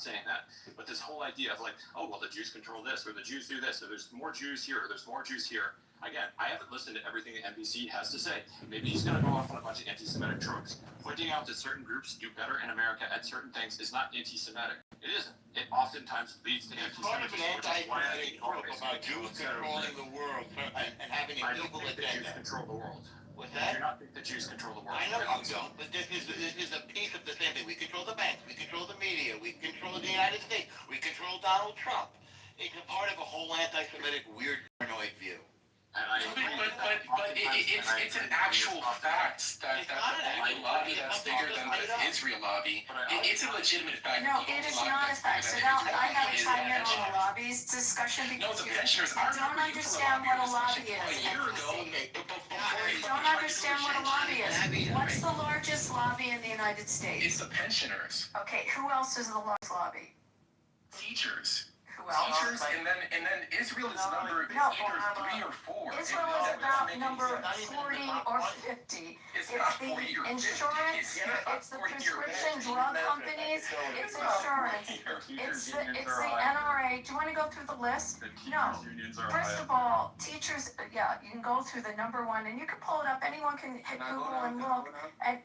saying that. But this whole idea of like, oh, well, the Jews control this, or the Jews do this, or there's more Jews here, or there's more Jews here. Again, I haven't listened to everything that NBC has to say. Maybe he's going to go off on a bunch of anti-Semitic tropes. Pointing out that certain groups do better in America at certain things is not anti-Semitic. It isn't. It oftentimes leads to anti-Semitism. It's part of an anti-Semitic group about Jews controlling the world and having an evil agenda. The Jews control the world. What's that? Do not think the Jews control the world. I know you don't, but this is a piece of the same thing. We control the banks. We control the media. We control the United States. We control Donald Trump. It's a part of a whole anti-Semitic weird paranoid view. But it's an actual fact that the lobby that's bigger than the Israel lobby. It's a legitimate fact. No, it is not a fact. So now I got to chime in on the lobbies discussion because you don't understand what a lobby is. You don't understand what a lobby is. What's the largest lobby in the United States? It's the pensioners. Okay, who else is the largest lobby? Teachers. Teachers, and then Israel is number either 3 or 4. Israel is about number 40 or 50. It's the insurance, it's the prescription drug companies, it's insurance, it's the NRA. Do you want to go through the list? No. First of all, teachers, yeah, you can go through the number one, and you can pull it up. Anyone can hit Google and look at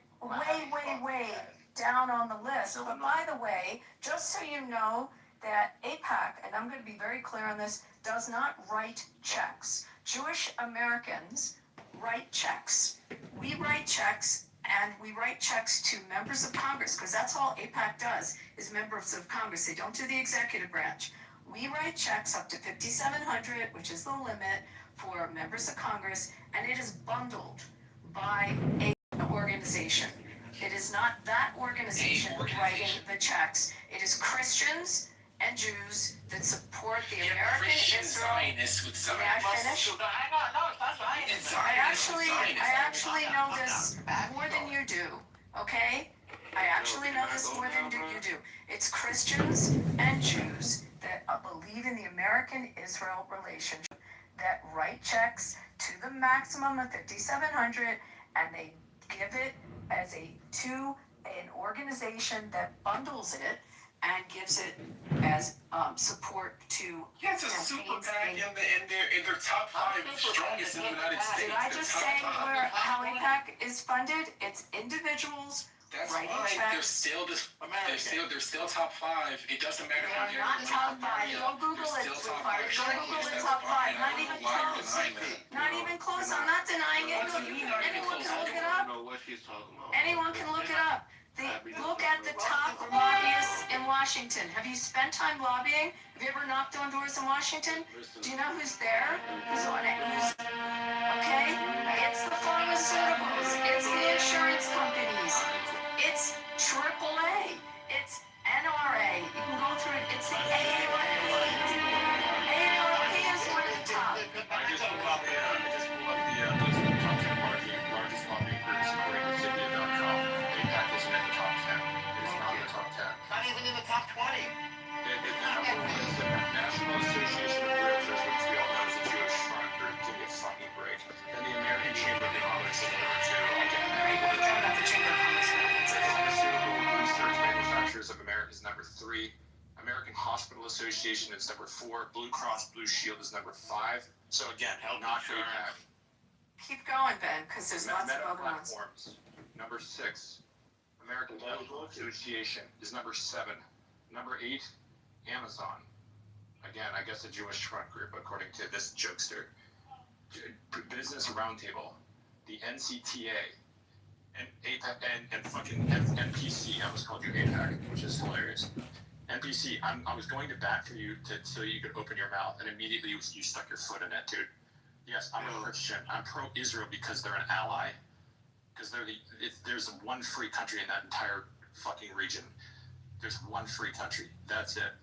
way down on the list. But by the way, just so you know, that AIPAC, and I'm going to be very clear on this, does not write checks. Jewish Americans write checks. We write checks, and we write checks to members of Congress, because that's all AIPAC does, is members of Congress. They don't do the executive branch. We write checks up to $5,700, which is the limit for members of Congress, and it is bundled by an organization. It is not that organization writing the checks. It is Christians and Jews that support the American Israel. May I finish? I actually know this more than you do, okay? I actually know this more than you do. It's Christians and Jews that believe in the American-Israel relationship that write checks to the maximum of $5,700, and they give it as to an organization that bundles it and gives it as support to. Yeah, it's a super PAC, and they're top 5 strongest in the United States. Did I just say how AIPAC is funded? It's individuals. That's fine. They're still top 5. It doesn't matter how they're not top 5. Go Google it. Go Google the top 5. Not even close. Not even close. I'm not denying it. Anyone can look it up. Anyone can look it up. Look at the top lobbyists in Washington. Have you spent time lobbying? Have you ever knocked on doors in Washington? Do you know who's there? Who's on it? Okay? It's the pharmaceuticals. It's the insurance companies. It's AAA. It's NRA. You can go through it. It's the AARP. AARP is one of the top. I just pulled up the list of the top 10 largest lobbying groups according to Cynthia.com. AIPAC isn't in the top 10. It's not in the top 10. Not even in the top 20. The number one is the National Association of Realtors, which we all know is a Jewish front group. Give me a fucking break. Then the American Chamber of Commerce is number 2. Pharmaceutical Research Manufacturers of America is number 3. American Hospital Association is number 4. Blue Cross Blue Shield is number 5. So again, not AIPAC. Keep going, Ben, because there's lots of other ones. Number 6. American Medical Association is number 7. Number 8. Amazon. Again, I guess a Jewish front group, according to this jokester. Business Roundtable, the NCTA, and AIPAC, and fucking NPC. I almost called you AIPAC, which is hilarious. NPC, I was going to bat for you so you could open your mouth, and immediately you stuck your foot in it, dude. Yes, I'm a Christian. I'm pro-Israel because they're an ally. Because there's one free country in that entire fucking region. There's one free country. That's it.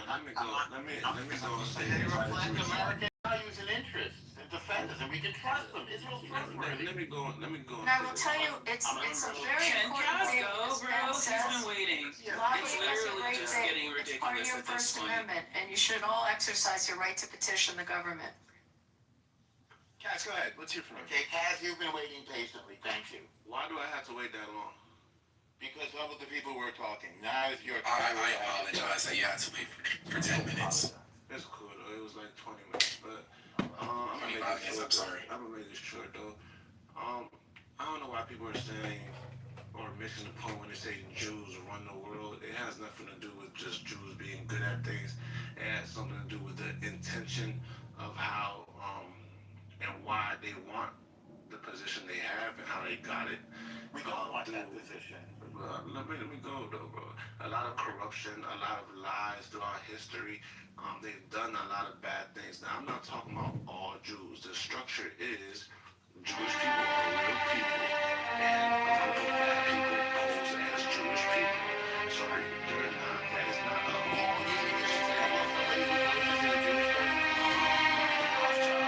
Let me go and say they reflect American values and interests and defend us, and we can trust them. Israel's trustworthy. Let me go. And I will tell you, it's a very important thing. Go, bro. He's been waiting. It's literally just getting ridiculous. It's part of your First Amendment, and you should all exercise your right to petition the government. Cass, go ahead. Let's hear from you. Okay, Cass, you've been waiting patiently. Thank you. Why do I have to wait that long? Because some of the people were talking. Now it's your turn. I apologize that you had to wait for 10 minutes. It's cool though. It was like 20 minutes, but I'm gonna make 25 this minutes, short. I'm sorry. I'm gonna make this short though. I don't know why people are saying or missing the point when they say Jews run the world. It has nothing to do with just Jews being good at things. It has something to do with the intention of how and why they want the position they have and how they got it. We don't want that position. Let me go though, bro. A lot of corruption, a lot of lies throughout history. They've done a lot of bad things. Now I'm not talking about all Jews. The structure is Jewish people are real people, and a lot of bad people pose as Jewish people. So they're not. That is not a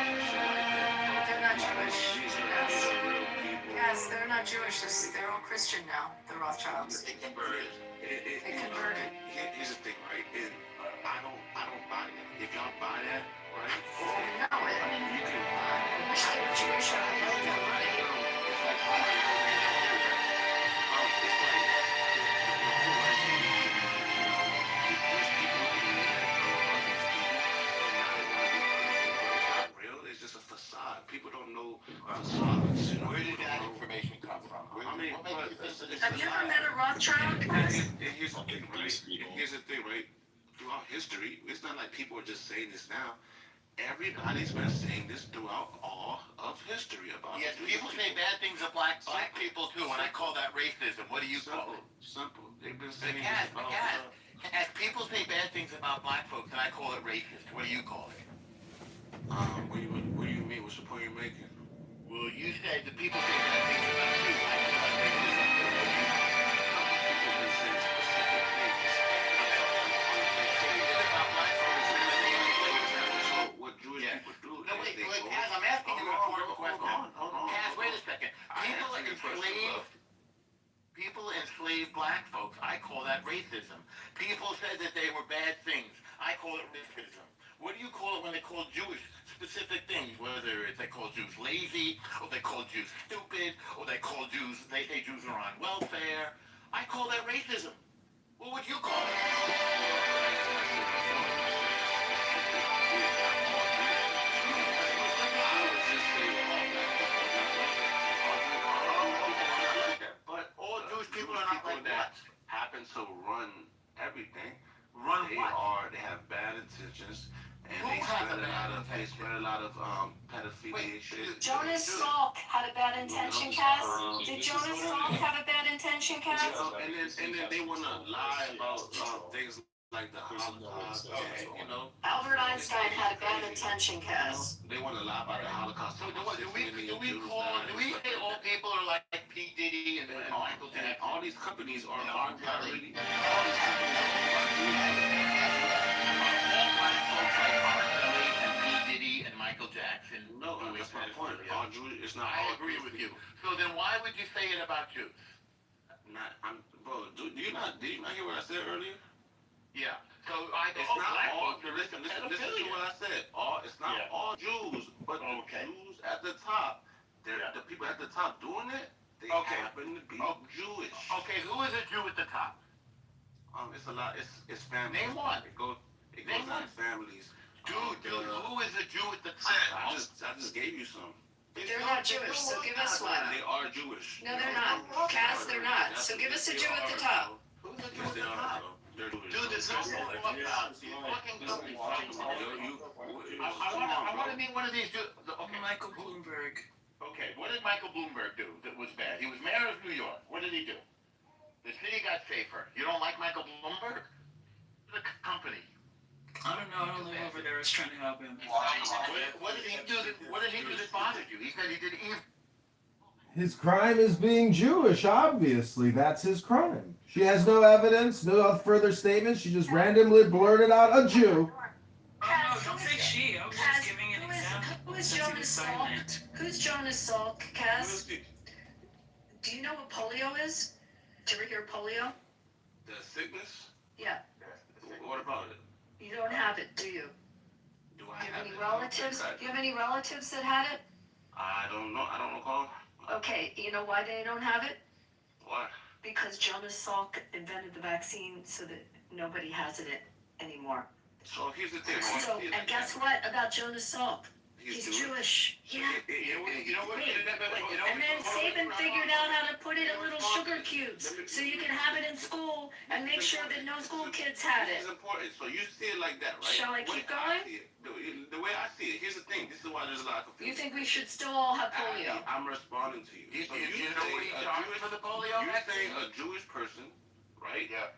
They're not Jewish. These are real people. Yes, they're not Jewish. They're all Christian now, the Rothschilds. They converted. They converted. Here's the thing, right? I don't buy that. If y'all buy that, right? Well, we know it. I mean, you can buy I that. wish they were Jewish. I would love that money. It's like it's like there's people in that real. It's just a facade. People don't know facades. You know, Where did people that don't know. information come from? I mean, What makes you think that this Have you ever met a Rothschild? Here's the thing, right? Here's the thing, right? Throughout history, it's not like people are just saying this now. Everybody's been saying this throughout all of history about Yes, people say bad things of black people too, and I call that racism. What do you call it? Simple. They've been saying Cat, this about As people say bad things about black folks, and I call it racist. What do you call it? what do you mean? What's the point you're making? Well, you said the people say bad things about you. I call that racism. People have been saying specific things. About black folks. So what Jewish Yeah. people do No, is wait, they go. Kaz, I'm asking you a rhetorical question. Hold on. Kaz, wait a second. People answered your question, enslaved. People enslaved black folks. I call that racism. People said that they were bad things. I call it racism. What do you call it when they call Jewish specific things? Whether it's they call Jews lazy, or they call Jews stupid, or they call Jews, they say Jews are on welfare. I call that racism. What would you call it? But All Jewish people are not like that. happen to run everything. Run what? They have bad intentions, and Who they has spread a bad a lot of pedophilia Wait, shit. Jonas Salk had a bad intention, Cass? Did Jonas Salk have a bad intention, Cass? And then they wanna lie about things like the Holocaust. Okay. You know, Albert Einstein had a bad intention, Cass. they wanna lie about the Holocaust. So do we say all people are like P. Diddy and Michael And Jackson? all these companies are No, not really. really. All these companies All black folks like R. Kelly and P. Diddy and Michael Jackson. no, that's my point. All Jewish, it's not. I all agree Jewish with you. people. So then why would you say it about Jews? Bro, did you not hear what I said earlier? Yeah. So I go, It's not black all. folks are Listen to pedophilia. what I said. It's not Yeah. all Jews, but Okay. the Jews at the top. Yeah. The people at the top doing it. They Okay. happen to be Oh. Jewish. Okay, who is a Jew at the top? It's a lot. It's families. Name one. It goes Name in one. families. Dude, who is a Jew at the I top? just gave you some. They're not Jewish, so give us one. They are Jewish. No, they're not. Cass, they're not. So give us a Jew at the top. Who's a Jew Yes, at they the are. top? though. They're Jewish. Dude, there's no Rothschilds. He's fucking goofy. I want to meet one of these Jews. Okay. Michael Bloomberg. Okay, what did Michael Bloomberg do that was bad? He was mayor of New York. What did he do? The city got safer. You don't like Michael Bloomberg? The company. I don't know. I don't live over there. I was trying to help him. What did he do that bothered you? He said he did evil. His crime is being Jewish, obviously. That's his crime. She has no evidence, no further statements. She just randomly blurted out a Jew. Oh no, don't say she. I was just giving an example. Who is Since he was Jonas Salk? silent. Who's Jonas Salk, Cass? Do you know what polio is? Did you ever hear of polio? The sickness? Yeah. What about it? You don't have it, do you? Do Do I you have have any it? relatives? Do you have any relatives that had it? I don't know. I don't recall. Okay, you know why they don't have it? Why? because Jonas Salk invented the vaccine so that nobody has it anymore. So here's the thing. So, and guess what about Jonas Salk? He's Jewish. Yeah. You know what? And then Saban figured out how to put it in little sugar cubes, so you can have it in school and make sure that no school kids had it. This is important. So you see it like that, right? Shall I keep going? The way I see it, here's the thing. This is why there's a lot of confusion. You think we should still all have polio? I'm responding to you. So you know what he charged for the polio? You're saying a Jewish person, right? Yeah.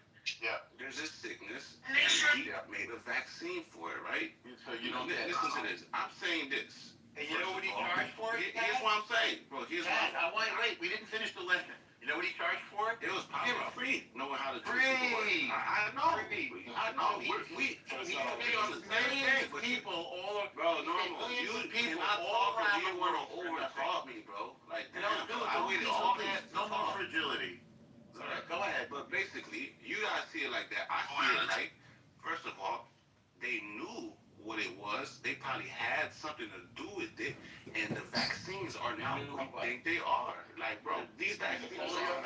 There's this sickness. Make sure. He made a vaccine for it, right? So you don't listen to this. I'm saying this. And you know what he charged for it? Here's what I'm saying, bro. Here's what I want to wait. We didn't finish the lesson. You know what he charged for it? It was probably free, knowing how to do it. Free. I know. Free. I know. We on the same thing. People all are. Bro, normal. Millions You of people cannot all talk around if you the want to world. over-talk me, bro. Like, You know, I waited all this to no more talk. fragility. Alright, Go ahead. But basically, you guys see it like that. I see it like, first of all, they knew what it was. They probably had something to do with it, and the vaccines are now who we think they are. Like, bro, these vaccines are.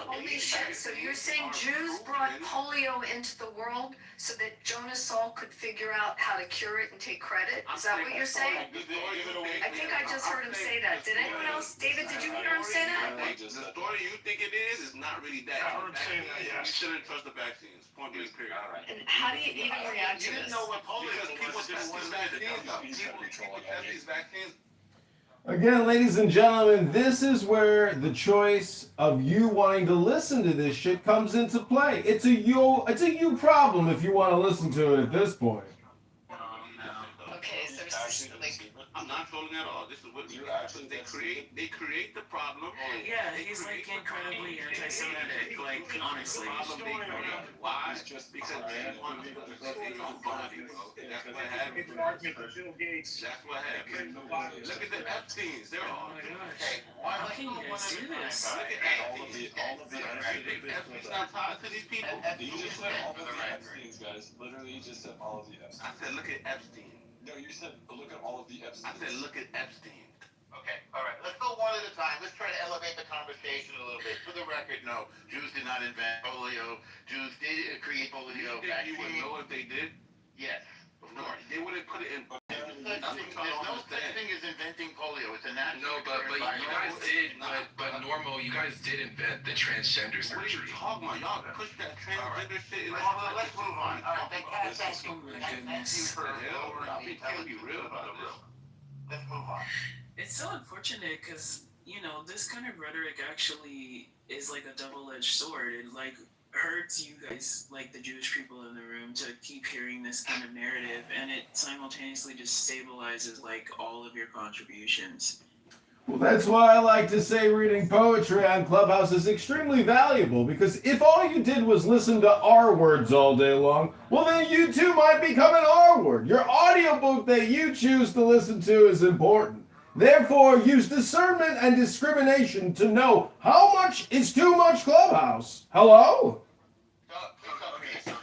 Holy shit, so you're saying Jews brought polio into the world so that Jonas Salk could figure out how to cure it and take credit? Is that what you're saying? I think I just heard him say that. Did anyone else? David, did you hear him say that? The story you think it is not really that. I heard him say that, yeah. You shouldn't trust the vaccines. Point blank, period. And how do you even react to You didn't this? know what polio Because people was. test these vaccines. People test these vaccines. Again, ladies and gentlemen, this is where the choice of you wanting to listen to this shit comes into play. It's a you problem if you want to listen to it at this point. Okay, so there's this, like, I'm not trolling at all. This is what you actually they create the problem. Yeah, he's like incredibly anti-Semitic, like honestly. Why? Just because they want to put somebody, bro. That's what happened. That's what happened. Look at the Epsteins. They're all. Oh my gosh. Hey, How can you guys do this? Look at all of the Epstein's not tied to these people. You just said all of the Epsteins, guys. Literally, you just said all of the Epsteins. I said, look at Epstein. No, you said look at all of the I Epsteins. said, look at Epstein. Okay, all right. Let's go one at a time. Let's try to elevate the conversation a little bit. For the record, no, Jews did not invent polio. Jews did create polio You think you would vaccine. know if they did? Yes, of No, course. they wouldn't put it in. There's no such thing as inventing polio. It's a natural. No, but you guys did, but normal, you guys did invent the transgender What are you surgery. talking about? Y'all push that transgender shit in Let's move on. All right, thank you. Oh my Thank you goodness. for Hell, lowering I'll the be telling you intelligence real of about the this. room. Let's move on. It's so unfortunate because, you know, this kind of rhetoric actually is like a double-edged sword. It like hurts you guys, like the Jewish people in the room, to keep hearing this kind of narrative, and it simultaneously just stabilizes like all of your contributions. Well, that's why I like to say reading poetry on Clubhouse is extremely valuable, because if all you did was listen to R words all day long, well then you too might become an R word. Your audiobook that you choose to listen to is important. Therefore, use discernment and discrimination to know how much is too much Clubhouse. Hello? Okay, so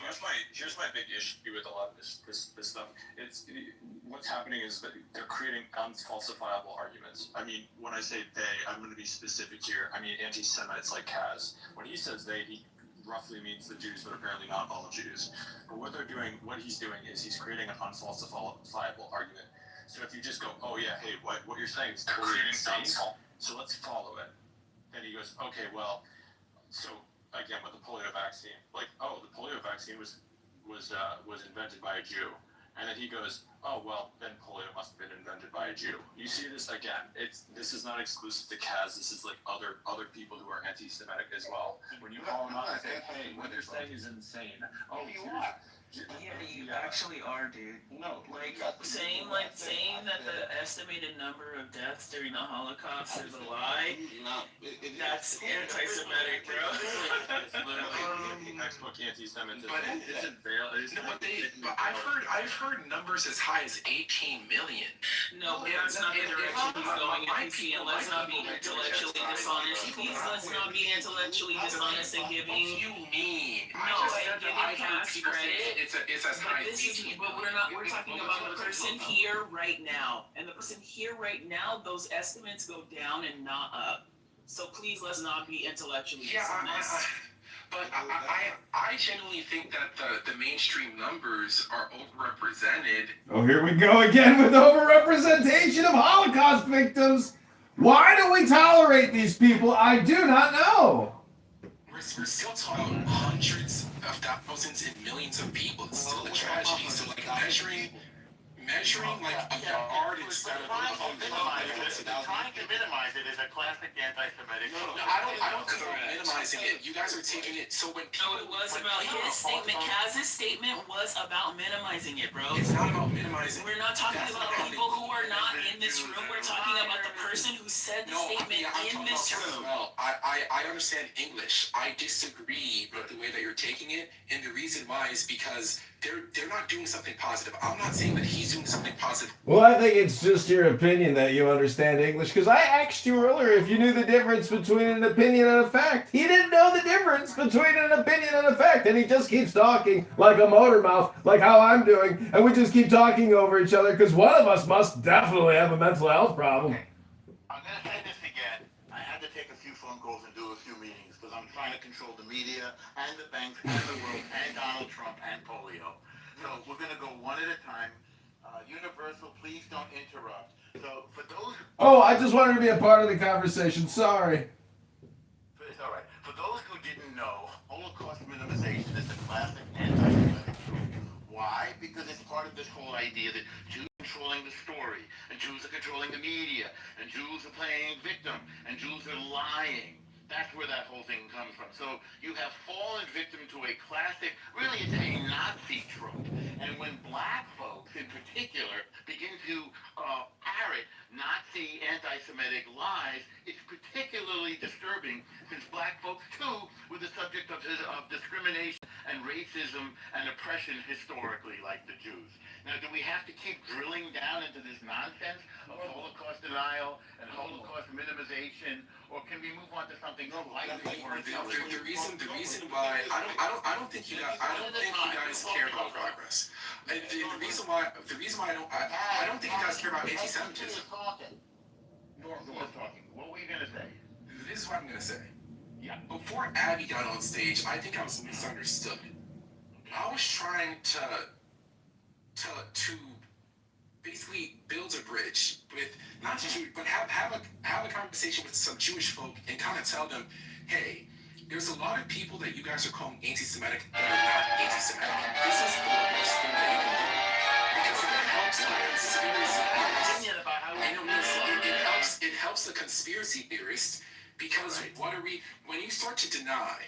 here's my big issue with a lot of this stuff. What's happening is that they're creating unfalsifiable arguments. I mean, when I say they, I'm going to be specific here. I mean anti-Semites like Kaz. When he says they, he roughly means the Jews, but apparently not all Jews. But what he's doing is he's creating an unfalsifiable argument. So if you just go, oh yeah, hey, what you're saying is totally insane, so let's follow it. Then he goes, okay, well, so again with the polio vaccine, like, oh, the polio vaccine was invented by a Jew, and then he goes, oh well, then polio must have been invented by a Jew. You see this again? This is not exclusive to Kaz. This is like other people who are anti-Semitic as well. When you call them out and say, hey, what they're saying is insane. Oh, Yeah, you actually are, dude. No, Like saying that the estimated number of deaths during the Holocaust is a lie. That's anti-Semitic, bro. It's literally textbook anti-Semitism. But I've heard numbers as high as 18 million. No, but that's not the direction he's going in. And let's not be intellectually dishonest. Let's not be intellectually dishonest and What do giving. you mean? No, I just like said that giving I've heard Kaz people say credit. it's as high as 18 But we're talking about the person here right now. And the person here right now, those estimates go down and not up. So please, let's not be intellectually Yeah, dishonest. but I genuinely think that the mainstream numbers are overrepresented. Oh, here we go again with overrepresentation of Holocaust victims. Why do we tolerate these people? I do not know. We're still talking about hundreds of thousands and millions of people. It's still a tragedy. So like measuring like a yard instead of trying to minimize it is a classic anti-Semitic. No, I don't consider minimizing it. You guys are taking it. So when No, it was about his statement. Kaz's statement was about minimizing it, bro. it's not about minimizing. We're not talking about people who are not in this room. We're talking about the person who said the statement in this room. Well, I understand English. I disagree with the way that you're taking it, and the reason why is because they're not doing something positive. I'm not saying that he's doing something positive. Well, I think it's just your opinion that you understand English, because I asked you earlier if you knew the difference between an opinion and a fact. He didn't know the difference between an opinion and a fact, and he just keeps talking like a motor mouth, like how I'm doing, and we just keep talking over each other, because one of us must definitely have a mental health problem. I'm going to say this again. I had to take a few phone calls and do a few meetings because I'm trying to control the media and the banks and the world and Donald Trump and polio. So we're going to go one at a time. Universal, please don't interrupt. So for those... Oh, I just wanted to be a part of the conversation. Sorry. It's all right. For those who didn't know, Holocaust minimization is a classic anti-Semitic trope. Why? Because it's part of this whole idea that Jews are controlling the story, and Jews are controlling the media, and Jews are playing victim, and Jews are lying. That's where that whole thing comes from. So you have fallen victim to a classic, really it's a Nazi trope. And when black folks in particular begin to parrot Nazi anti-Semitic lies, it's particularly disturbing since black folks too were the subject of discrimination and racism and oppression historically, like the Jews. Now, do we have to keep drilling down into this nonsense of Holocaust denial and Holocaust minimization, or can we move on to something slightly more intelligent? The reason why I don't think you guys care about progress. The reason why I don't think you guys care about anti-Semitism. Norm was talking. What were you gonna say? This is what I'm gonna say. Yeah. Before Abby got on stage, I think I was misunderstood. I was trying to basically build a bridge with not just Jewish, but have a conversation with some Jewish folk and kind of tell them, hey, there's a lot of people that you guys are calling anti-Semitic that are not anti-Semitic. This is the best thing that you can do because it helps the conspiracy theorists. It helps the conspiracy theorists because when you start to deny,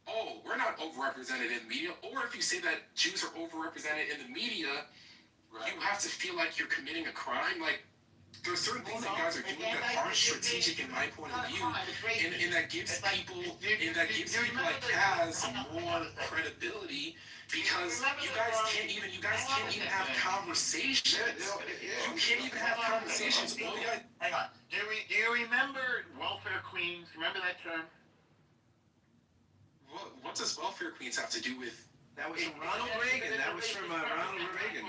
oh, we're not overrepresented in the media, or if you say that Jews are overrepresented in the media, you have to feel like you're committing a crime. Like, there are certain things that you guys are doing that aren't strategic in my point of view, and that gives people like Kaz more credibility because you guys can't even have conversations. You can't even have conversations. Hang on. Do you remember welfare queens? Remember that term? What does welfare queens have to do with? That was from Ronald Reagan. That was from Ronald Reagan.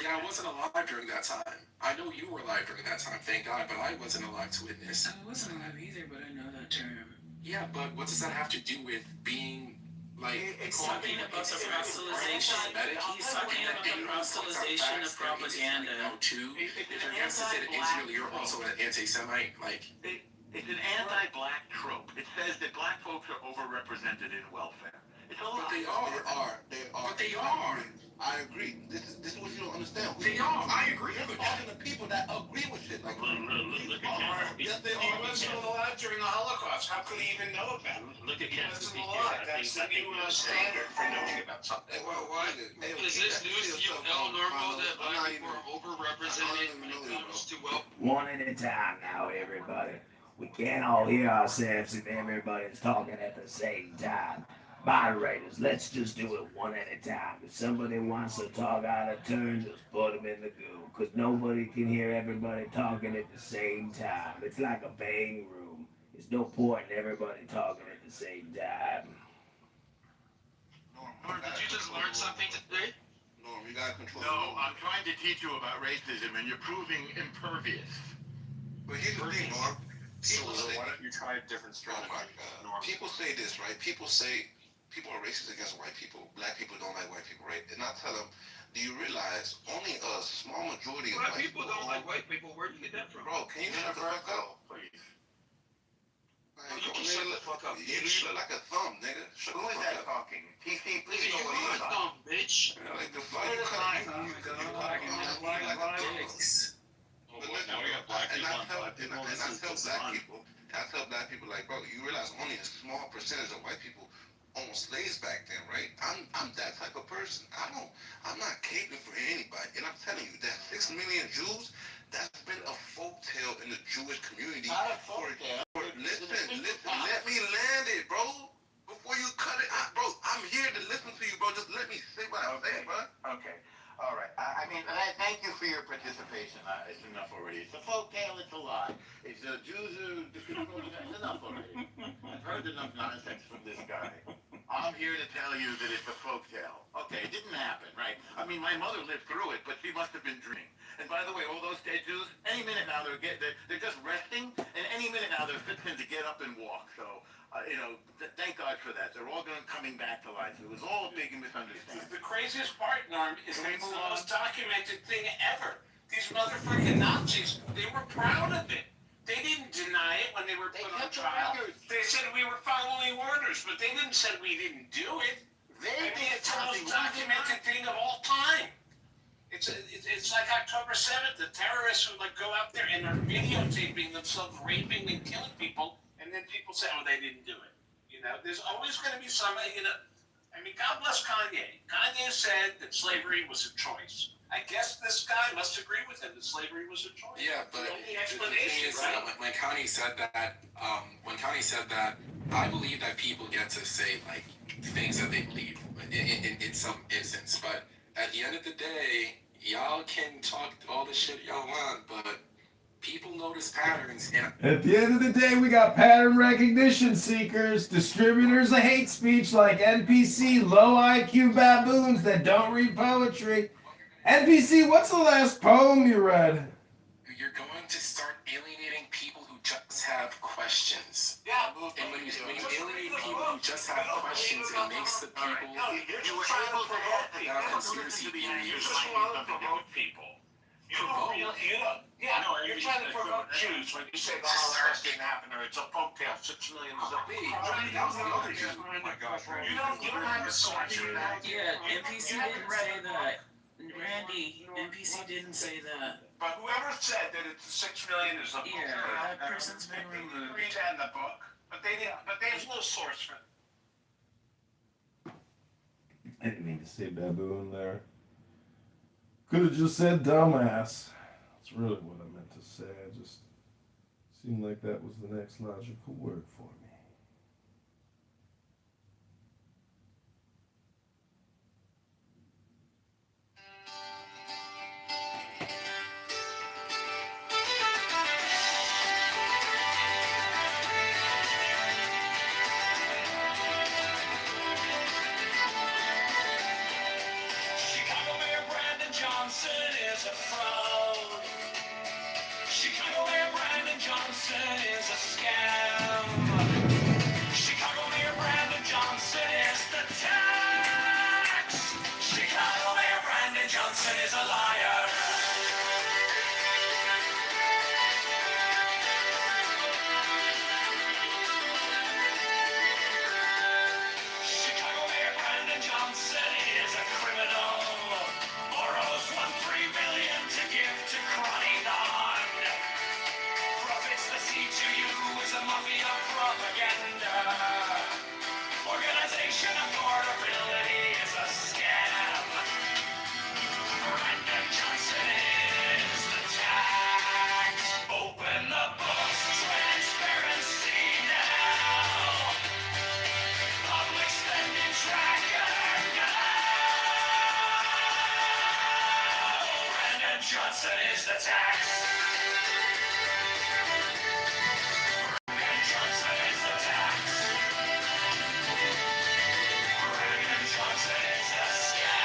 Yeah, I wasn't alive during that time. I know you were alive during that time, thank God, but I wasn't alive to witness. I wasn't alive either, but I know that term. Yeah, but what does that have to do with being like? It's talking about the proselytization. He's talking about the proselytization of propaganda. If you're against Israel, you're also an anti-Semite. Like, it's an anti-black trope. It says that black folks are overrepresented in welfare. But they are. But they are. I agree. This is what you don't understand. They are. I agree. We're talking to people that agree with shit. Like, Yes, they all wasn't alive during the Holocaust. How could he even know about it? Look at He wasn't alive. That's the new standard for knowing about something. well, why? Is this news to you, El Normo, that black people are overrepresented when it comes to wealth? One at a time now, everybody. We can't all hear ourselves if everybody's talking at the same time. Moderators, let's just do it one at a time. If somebody wants to talk out of turn, just put them in the goo, because nobody can hear everybody talking at the same time. It's like a bang room. There's no point in everybody talking at the same time. Norm, did you just learn something today? Norm, you gotta control. No, I'm trying to teach you about racism, and you're proving impervious. But here's the thing, Norm. So People say, why don't you try a different oh strategy? my God. People say this, right? People say people are racist against white people. Black people don't like white people, right? And I tell them, do you realize only a small majority of Black white people don't like white people. Where do you get that from? Bro, can you shut the fuck up? Please. Man, You can nigga, shut the fuck up. You look like a thumb, nigga. Shut Who the is fuck that up. talking? TC, please You know what are he's a on. dumb bitch. Yeah, like the fuck What you is cut mine? you cut Oh you my cut God, like a thumb. dicks. Oh boy, now we got black people and black people. And This I is tell just black fun. people, like, bro, you realize only a small percentage of white people owned slaves back then, right? I'm that type of person. I'm not caping for anybody. And I'm telling you that 6 million Jews, that's been a folktale in the Jewish community. Not a folktale. Listen, let me land it, bro. Before you cut it, bro, I'm here to listen to you, bro. Just let me say what I say, bro. Okay. All right. I mean, thank you for your participation. It's enough already. It's a folktale. It's a lie. It's Jews who defeat It's enough already. I've heard enough nonsense from this guy. I'm here to tell you that it's a folktale. Okay, it didn't happen, right? I mean, my mother lived through it, but she must have been dreaming. And by the way, all those dead Jews, any minute now they're just resting, and any minute now they're fixing to get up and walk. So, thank God for that. They're all coming back to life. It was all a big misunderstanding. The craziest part, Norm, is Can we that it's move the on? most documented thing ever. These motherfucking Nazis, they were proud of it. They didn't deny it when they were put on trial. They said we were following orders, but they didn't say we didn't do it. I mean, it's the most documented thing of all time. It's like October 7th, the terrorists would go out there and are videotaping themselves raping and killing people, and then people say, oh, they didn't do it. There's always going to be somebody, I mean, God bless Kanye. Kanye said that slavery was a choice. I guess this guy must agree with him that slavery was a choice. Yeah, but the only the explanation, thing is, right? when Connie said that, I believe that people get to say things that they believe in some instance. But at the end of the day, y'all can talk all the shit y'all want, but people notice patterns. And At the end of the day, we got pattern recognition seekers, distributors of hate speech like NPC, low IQ baboons that don't read poetry. NPC, what's the last poem you read? you're going to start alienating people who just have questions. Yeah, And when you alienate people who just have questions, it makes the people You're just trying to provoke people. that are conspiracy You're theories. just trying to provoke people. You're trying to provoke Jews when you say the Holocaust didn't happen or it's a folktale. 6 million is a That was the other Jew. Oh my gosh, Randy. You don't have a source for that. Yeah, NPC didn't say that. Randy, NPC didn't say that. But whoever said that it's 6 million is a book. Yeah, that person's been removed. Read that in the book. But they didn't. But there's no source for it. I didn't mean to say baboon there. Could have just said dumbass. That's really what I meant to say. I just seemed like that was the next logical word for me. Chicago Mayor Brandon Johnson is a fraud. Chicago Mayor Brandon Johnson is a scam. Chicago Mayor Brandon Johnson is the tax. Chicago Mayor Brandon Johnson is a liar. Chicago Mayor Brandon Johnson is a criminal. Borrows 1.3 million to give to crying on. Profits the sea to you is a mafia propaganda. Organization affordability is a scam. Brandon Johnson is the tax. Open the books, transparency now. Public spending tracker now. Brandon Johnson is the tax. Brandon Johnson is the tax. Brandon Johnson is the scam.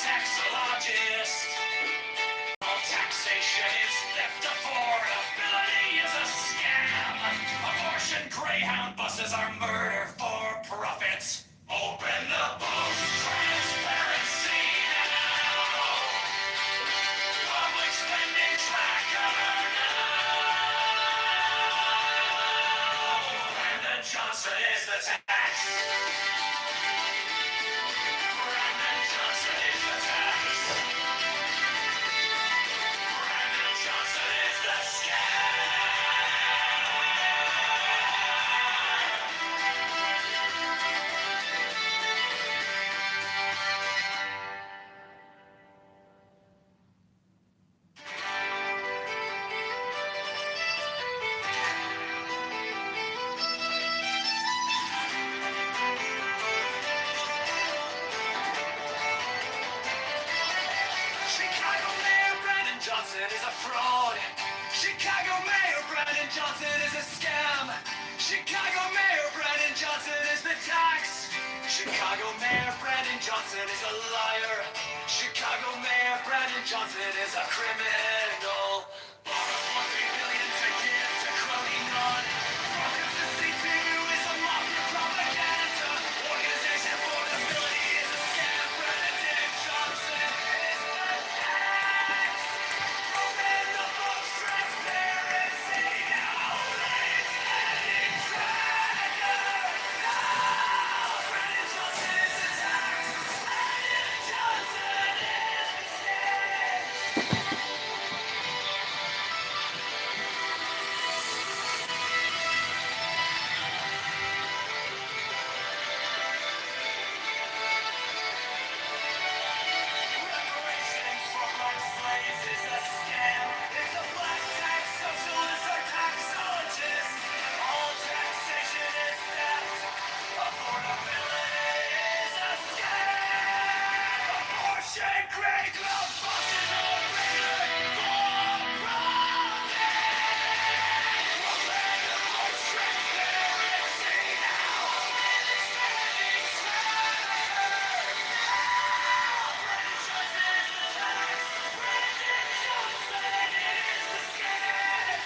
taxologist. All taxation is theft, affordability is a scam. Abortion greyhound buses are murder for profit. Open the books, transparency now. Public spending tracker now. Brandon Johnson is the tax. Brandon Johnson is the tax. Brandon Johnson is the Chicago Mayor Brandon Johnson is a fraud. Chicago Mayor Brandon Johnson is a scam. Chicago Mayor Brandon Johnson is the tax. Chicago Mayor Brandon Johnson is a liar. Chicago Mayor Brandon Johnson is a criminal. Borrows $1 billion to give to crony none. Welcome to CPU is a mafia propaganda. Organization for Stability is a scam. Brandon Johnson is the tax. Open the books, transparency now. Let's spending tracker now. Brandon Johnson is the tax. Brandon Johnson is the scam. Reparations for black slaves is a scam. It's a black tax socialist or taxologist. All taxation is theft. Affordability is a scam. Abortion, grey glove buses are murder for profit. Open the books, transparency now. It's spending tracker. Brandon Johnson is the tax. Brandon Johnson is the scam.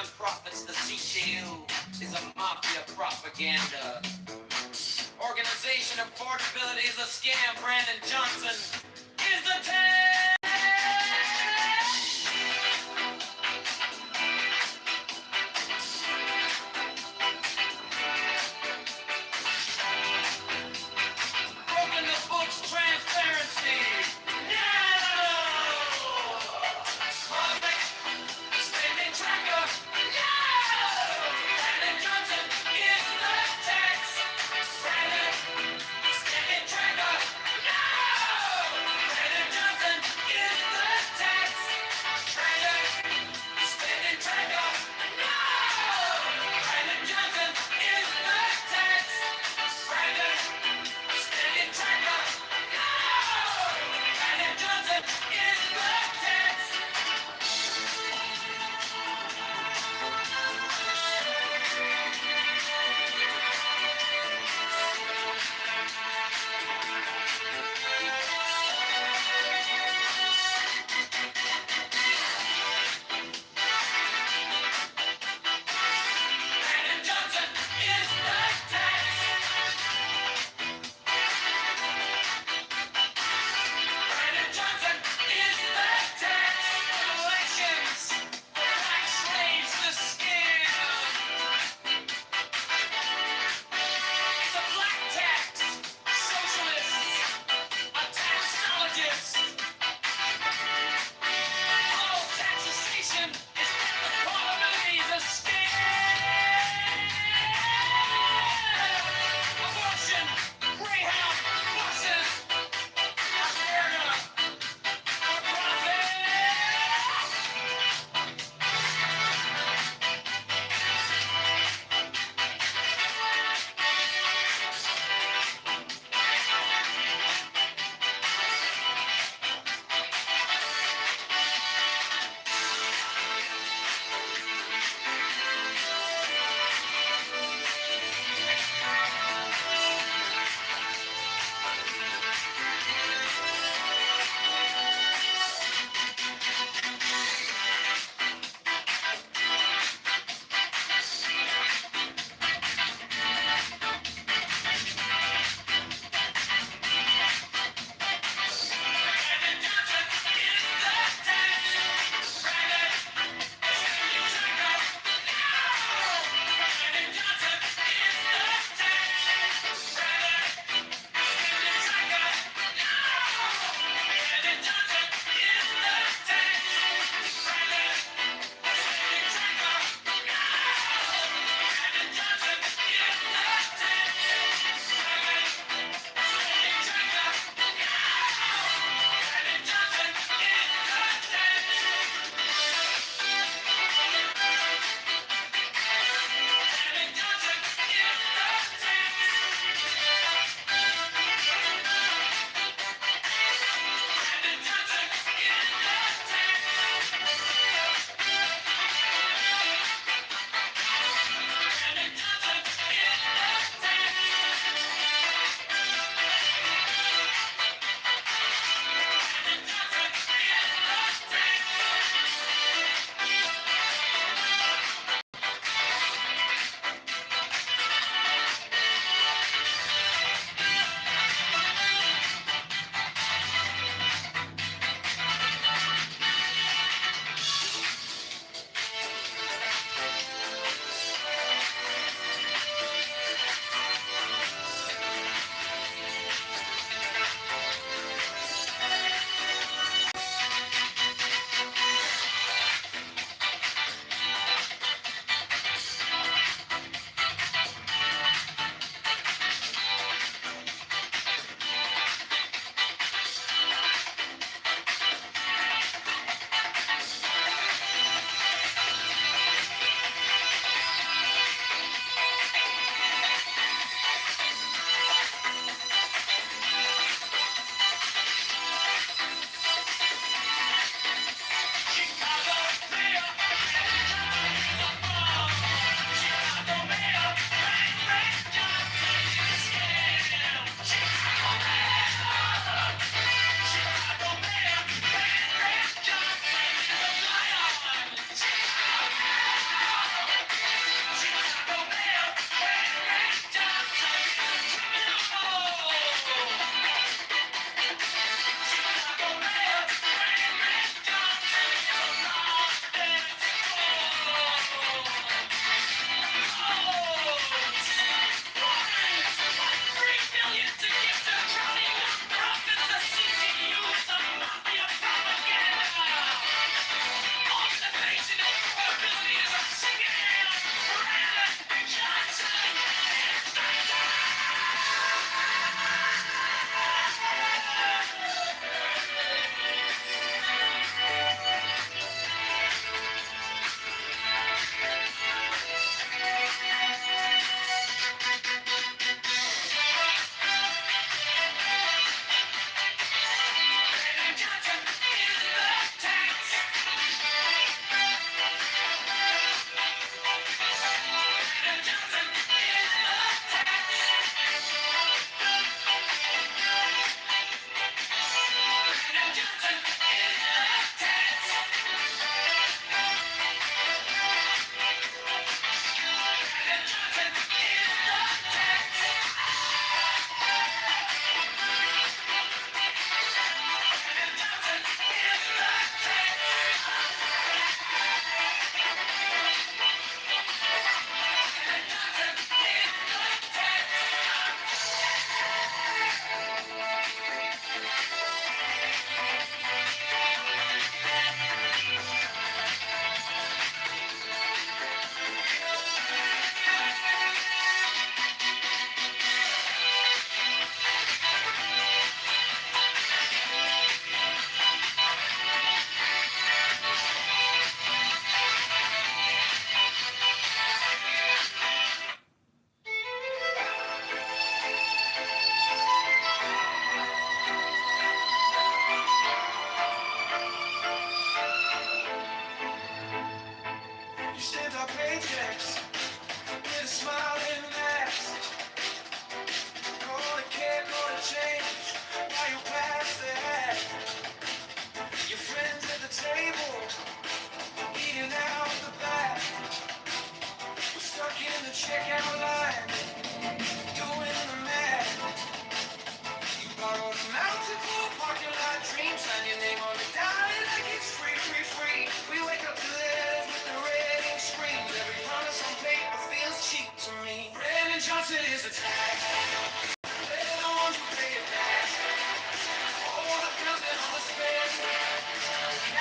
nonprofits, the CJU is a mafia propaganda. Organization affordability is a scam. Brandon Johnson is the tag. Broken the books, transparency. No! Public spending tracker. No! Brandon Johnson is the tax. Brandon spending tracker. No!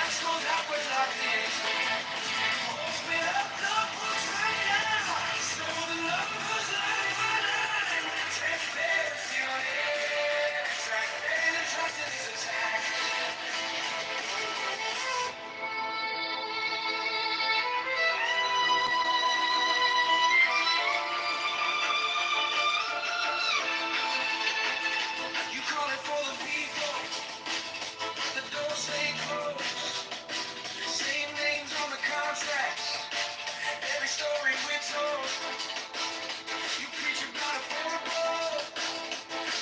Catch goes out with lightning. Open up the books right now. So the lovers line by line. Transparency on every track. Brandon Johnson is attacked. You call it for the people. The doors stay closed. Same names on the contracts. Every story we're told. You preach about affordable,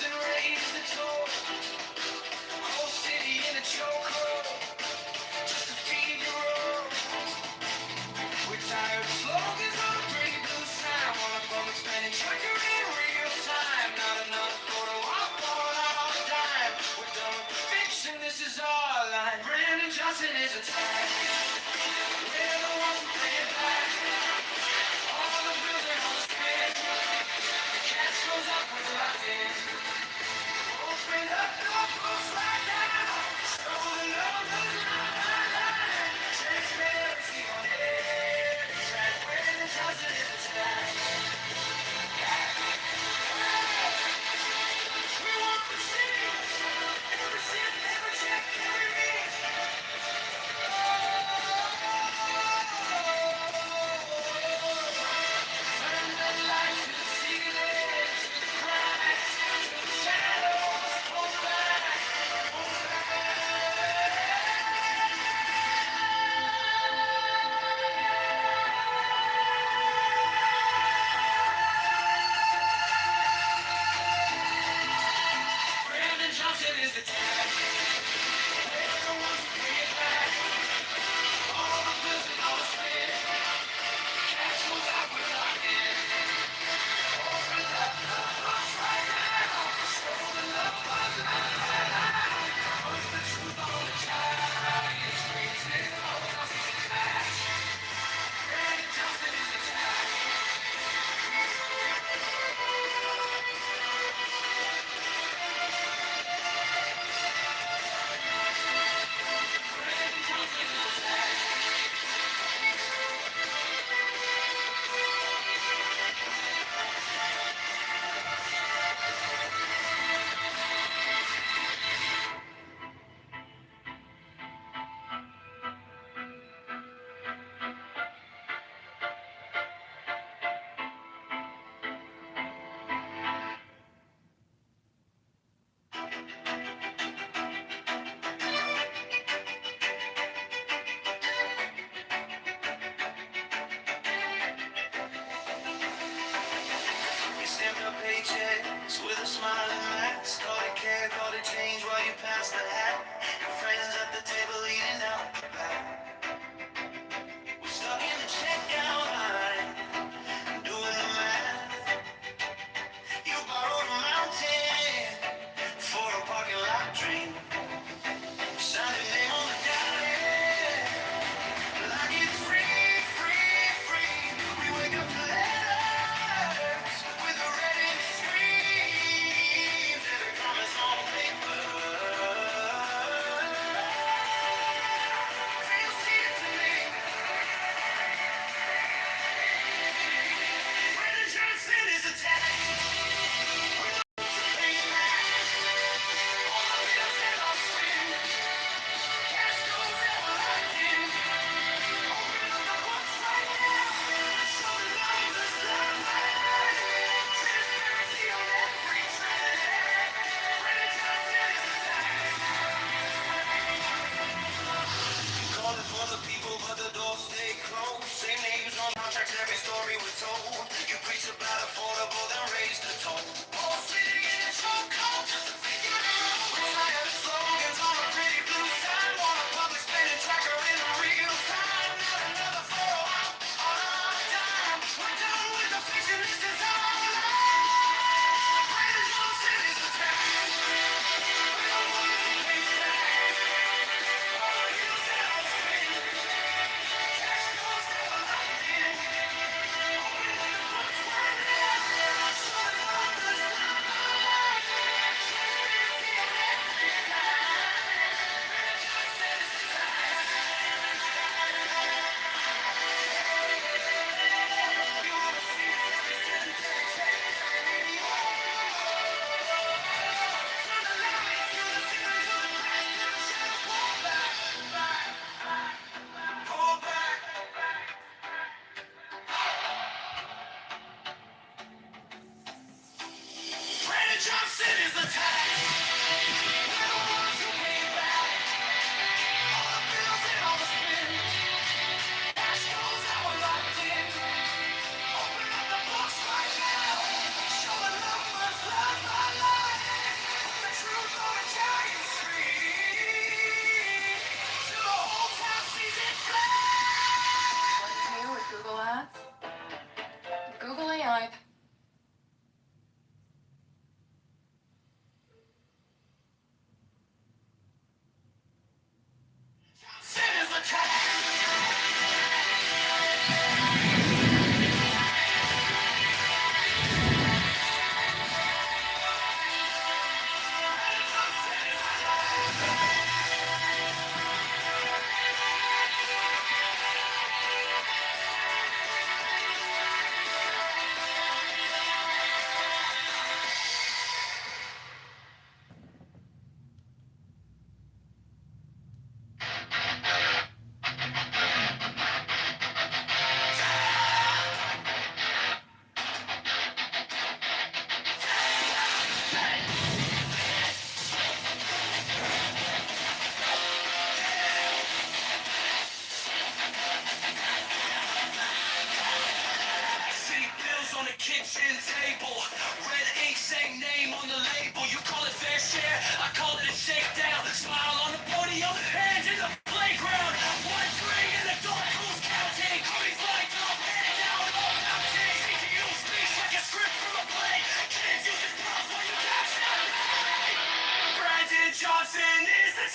then raise the toll. Whole city in a chokehold, just to feed your own. We're tired of slogans on a pretty blue sign. Want a public spending tracker in real time. Not another photo op on our dime. We're done with fiction, this is our line. Brandon Johnson is attacked. We're the ones who bring it back. All the bills and all the spin. Catch goes up with lightning. Open up the books right now. So the numbers line by line. Transparency on every track. Brandon Johnson is attacked. We want the city. Every cent, every check, every meeting. Turn the lights to the ceiling, to the cracks, to the shadows, pull back. Brandon Johnson is attacked. They're the ones who bring it back. All the bills and all the spin. Cash goes out with lightning. Open up the books right now. Show the love was put the truth on the giant screens. There's no Johnson's attack. Brandon Johnson is attacked. Brandon Johnson is attacked. You stamped up paychecks with a smiling mask. Call it care, call it change while you pass the hat. Your friends at the table eating out the back. We're stuck in the checkout line, doing the math. You borrowed a mountain for a parking lot dream. Signed your name on the dotted, like it's free, free, free. We wake up to letters with a red ink screams. Every promise on paper.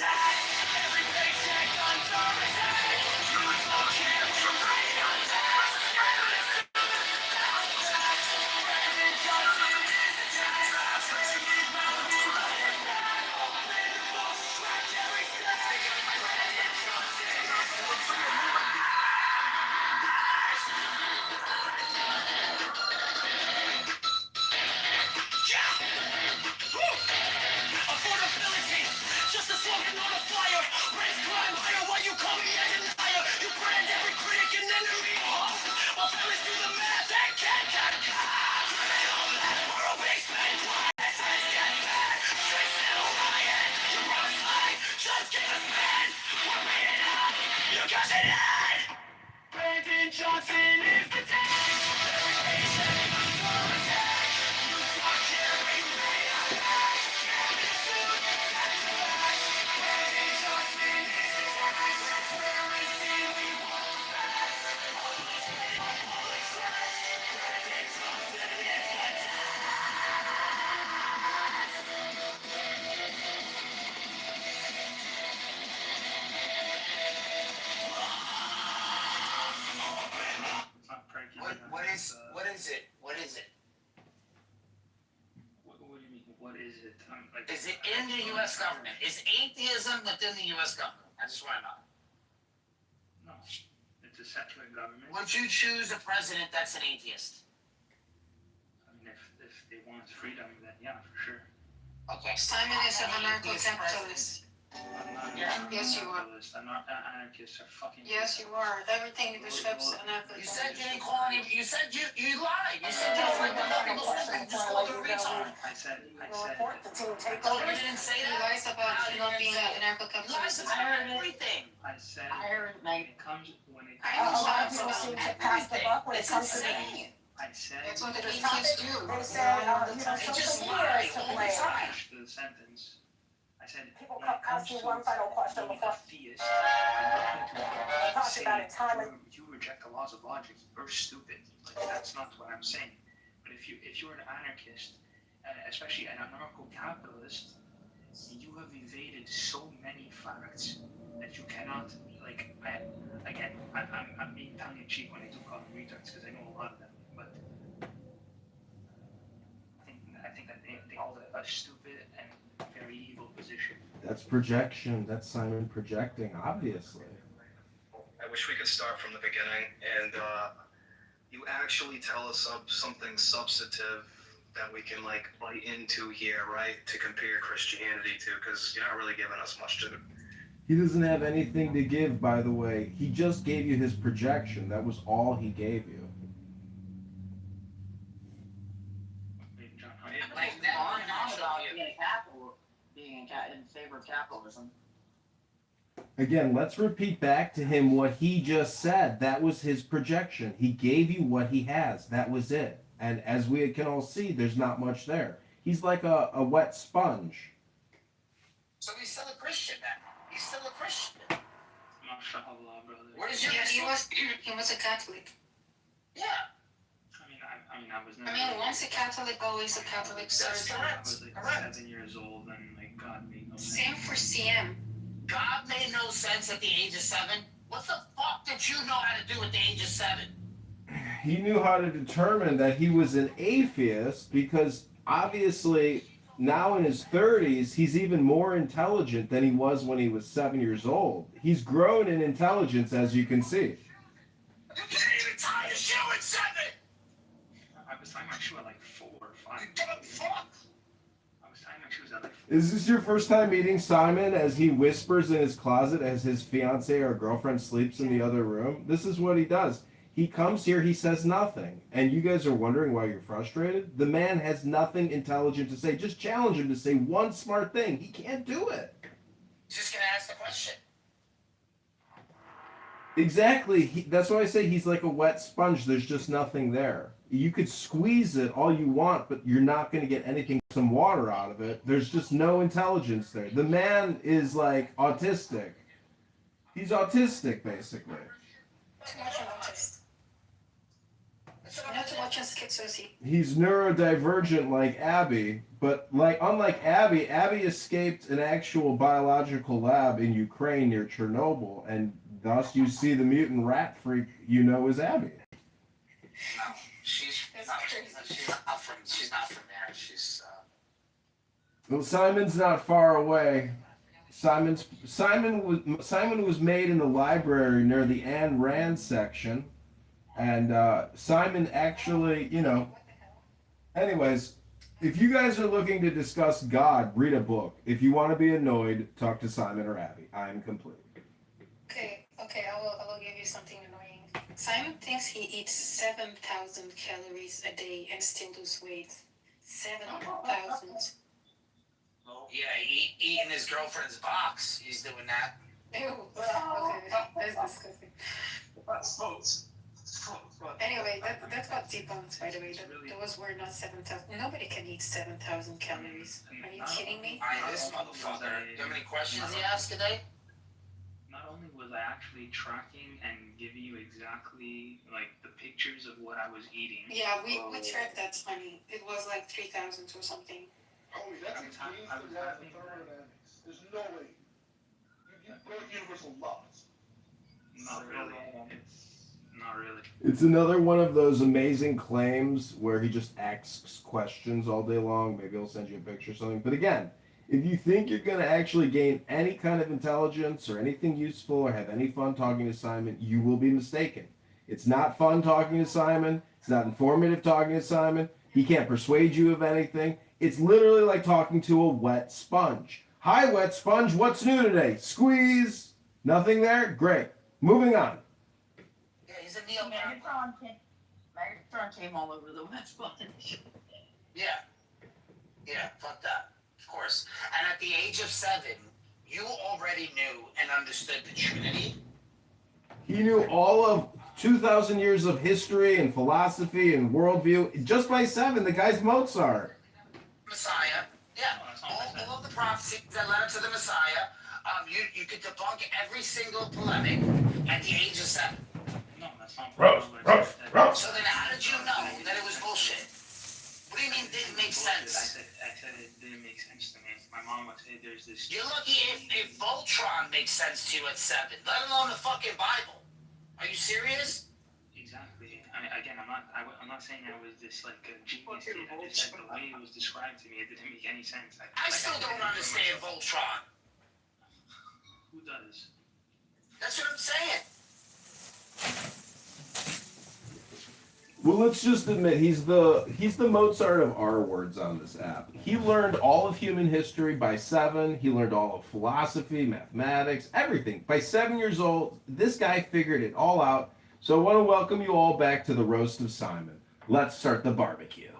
attack. Every paycheck under attack. You don't care when you're writing on desk. That's a fact. Brandon Johnson is attacked. He's mounted by a back. Open the book, track every step. Brandon Johnson is attacked. Affordability, just a slogan on a flyer. Raise crime higher while you call me a denier. You brand every critic an enemy of hope. While families do the math, they can't cut costs. Criminal left for a basement. Assets get fed, streets still riot. Your brother's life, just give us men. We're beating up, you got it in. Brandon Johnson is the tank. Every paycheck under attack. You talk here, we pay our back. Canvas suit, that's a fact. Brandon Johnson is the tank. Transparency, we won't fast. Always pay our public trust. Brandon Johnson is the tank. What is it? What is it? What do you mean? What is it? Is it in the U.S. government? Is atheism within the U.S. government? I just want to know. No, it's a secular government. Would you choose a president that's an atheist? I mean, if they want freedom, then yeah, for sure. Okay. Simon is an anarcho-capitalist. I'm not Yeah. Yes, you are. I'm not anarchists are fucking. Yes, you are. Everything you describe is anarcho. You said you didn't call any. You said you lied. You said you don't like the fucking Muslims. You just called her retard. I said. Oh, you didn't say He that. lies about you not being an Lies anarcho-capitalist. about everything. I said. I heard When it comes when it. I a lot of understand people about seem to pass the buck when it It's comes to insane. I said. That's what the atheists do. They said, All the you time. know, It social just media lied is to all the blame. time. Finish the sentence. I said. People When it comes ask you to one final question being before a theist, I'm not going to talked say about it time and you reject the laws of logic. You're stupid. Like, that's not what I'm saying. But if you're an anarchist, especially an anarcho-capitalist, you have evaded so many facts that you cannot. Like, I'm being tongue in cheek when I do call them retards because I know a lot of them. But I think that they hold a stupid and very evil position. That's projection. That's Simon projecting, obviously. I wish we could start from the beginning and you actually tell us something substantive that we can like bite into here, right? To compare Christianity to, because you're not really giving us much to. He doesn't have anything to give, by the way. He just gave you his projection. That was all he gave you. like that on and on about being in favor of capitalism. Again, let's repeat back to him what he just said. That was his projection. He gave you what he has. That was it. And as we can all see, there's not much there. He's like a wet sponge. So he's still a Christian then. He's still a Christian. MashaAllah, brother. What is your? Yeah, he was a Catholic. Yeah. I was never. I mean, once a Catholic, always a Catholic. That's Surgeon. I correct. was like Correct. 7 years old and like God made no sense. Same for CM. God made no sense at the age of 7. What the fuck did you know how to do at the age of 7? He knew how to determine that he was an atheist because obviously now in his 30s, he's even more intelligent than he was when he was 7 years old. He's grown in intelligence, as you can see. You can't even tie a shoe at 7. I was tying my shoe at like 4 or 5. You dumb fuck. I was tying my shoes at like 4. Is this your first time meeting Simon as he whispers in his closet as his fiance or girlfriend sleeps in the other room? This is what he does. He comes here, he says nothing. And you guys are wondering why you're frustrated? The man has nothing intelligent to say. Just challenge him to say one smart thing. He can't do it. He's just gonna ask the question. Exactly. That's why I say he's like a wet sponge. There's just nothing there. You could squeeze it all you want, but you're not going to get anything, some water out of it. There's just no intelligence there. The man is like autistic. He's autistic, basically. Too much of a test. Not to watch us schizosis. He's neurodivergent like Abby, but unlike Abby, Abby escaped an actual biological lab in Ukraine near Chernobyl, and thus you see the mutant rat freak you know as Abby. No, she's not from there. She's Well, Simon's not far away. Simon was made in the library near the Ayn Rand section, and Simon actually, Anyways, if you guys are looking to discuss God, read a book. If you want to be annoyed, talk to Simon or Abby. I am complete. Okay, I will give you something annoying. Simon thinks he eats 7,000 calories a day and still lose weight. 7,000. yeah, eating his girlfriend's box. He's doing that. Ew. Okay, that's disgusting. Anyway, that got debunked, by the way. Those were not 7,000. Nobody can eat 7,000 calories. Are you kidding me? This motherfucker. Do you have any questions to ask today? Not only was I actually tracking and giving you exactly like the pictures of what I was eating. Yeah, we tracked that, honey. It was like 3,000 or something. Homie, that's extreme thermodynamics. There's no way. You broke universal laws. Not really. Not really. It's another one of those amazing claims where he just asks questions all day long. Maybe he'll send you a picture or something. But again, if you think you're going to actually gain any kind of intelligence or anything useful or have any fun talking to Simon, you will be mistaken. It's not fun talking to Simon. It's not informative talking to Simon. He can't persuade you of anything. It's literally like talking to a wet sponge. Hi, wet sponge. What's new today? Squeeze. Nothing there? Great. Moving on. Yeah, he's a neo. Megatron came all over the wet sponge. Yeah, fuck that. Of course. And at the age of 7, you already knew and understood the Trinity. He knew all of 2,000 years of history and philosophy and worldview just by 7. The guy's Mozart. Messiah. Yeah. All of the prophecies that led up to the Messiah. You could debunk every single polemic at the age of 7. No, that's not. Roast. So then how did you know that it was bullshit? What do you mean didn't make sense? I said it didn't make sense to me. My mom would say there's this. You're lucky if Voltron makes sense to you at 7, let alone the fucking Bible. Are you serious? Exactly. I mean, again, I'm not saying I was this like a genius kid. I just said the way it was described to me, it didn't make any sense. I still don't understand Voltron. Who does? That's what I'm saying. Well, let's just admit he's the Mozart of R words on this app. He learned all of human history by 7. He learned all of philosophy, mathematics, everything. By 7 years old, this guy figured it all out. So I want to welcome you all back to the Roast of Simon. Let's start the barbecue.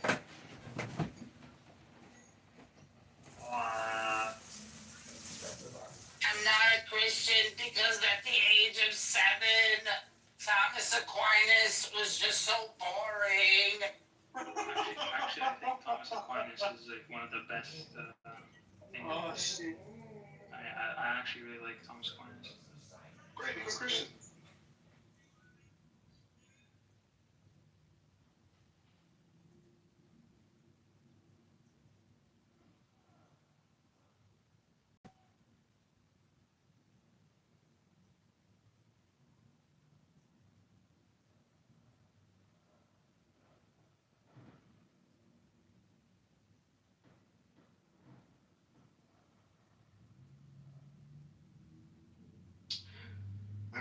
I'm not a Christian because at the age of 7, Thomas Aquinas was just so boring. Actually, I think Thomas Aquinas is like one of the best things. Oh, shit. I actually really like Thomas Aquinas. Great, become a Christian.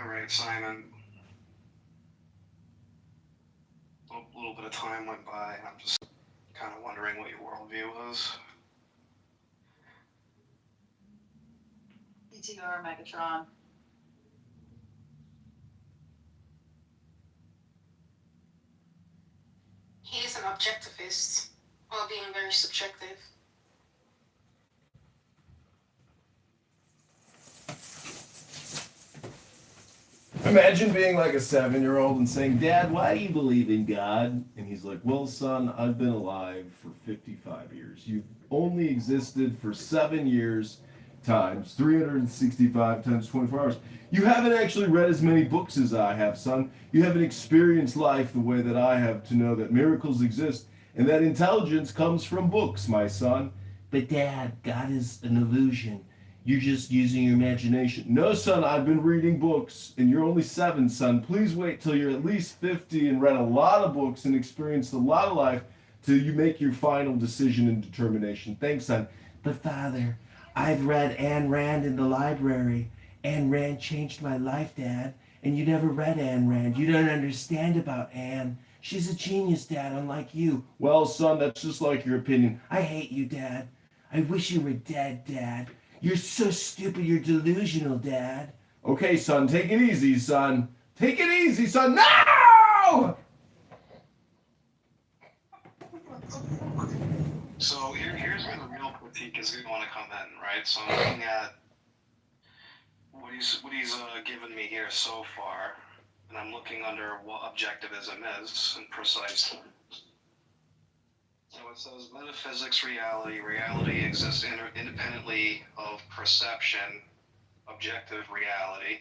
All right, Simon. A little bit of time went by, and I'm just kind of wondering what your worldview was. PTR Megatron. He is an objectivist while being very subjective. Imagine being like a 7-year-old and saying, Dad, why do you believe in God? And he's like, well, son, I've been alive for 55 years. You've only existed for 7 years. times 365 times 24 hours. You haven't actually read as many books as I have, son. You haven't experienced life the way that I have to know that miracles exist and that intelligence comes from books, my son. But Dad, God is an illusion. You're just using your imagination. No, son, I've been reading books, and you're only 7, son. Please wait till you're at least 50 and read a lot of books and experienced a lot of life till you make your final decision and determination. Thanks, son. But Father, I've read Ayn Rand in the library. Ayn Rand changed my life, Dad. And you never read Ayn Rand. You don't understand about Ayn. She's a genius, Dad, unlike you. Well, son, that's just like your opinion. I hate you, Dad. I wish you were dead, Dad. You're so stupid, you're delusional, Dad. Okay, son, take it easy, son. Take it easy, son. No! So here's where the real critique is going to come in, right? So I'm looking at what he's given me here so far, and I'm looking under what objectivism is and precisely. So it says metaphysics, reality. Reality exists independently of perception, objective reality.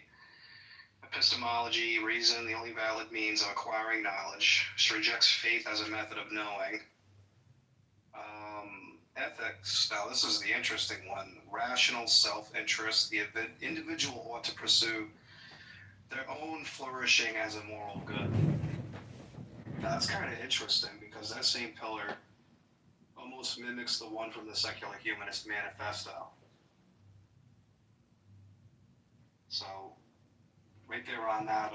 Epistemology, reason, the only valid means of acquiring knowledge. She rejects faith as a method of knowing. Ethics, now this is the interesting one. Rational self-interest. The individual ought to pursue their own flourishing as a moral good. Now, that's kind of interesting because that same pillar almost mimics the one from the Secular Humanist Manifesto. So, right there on that,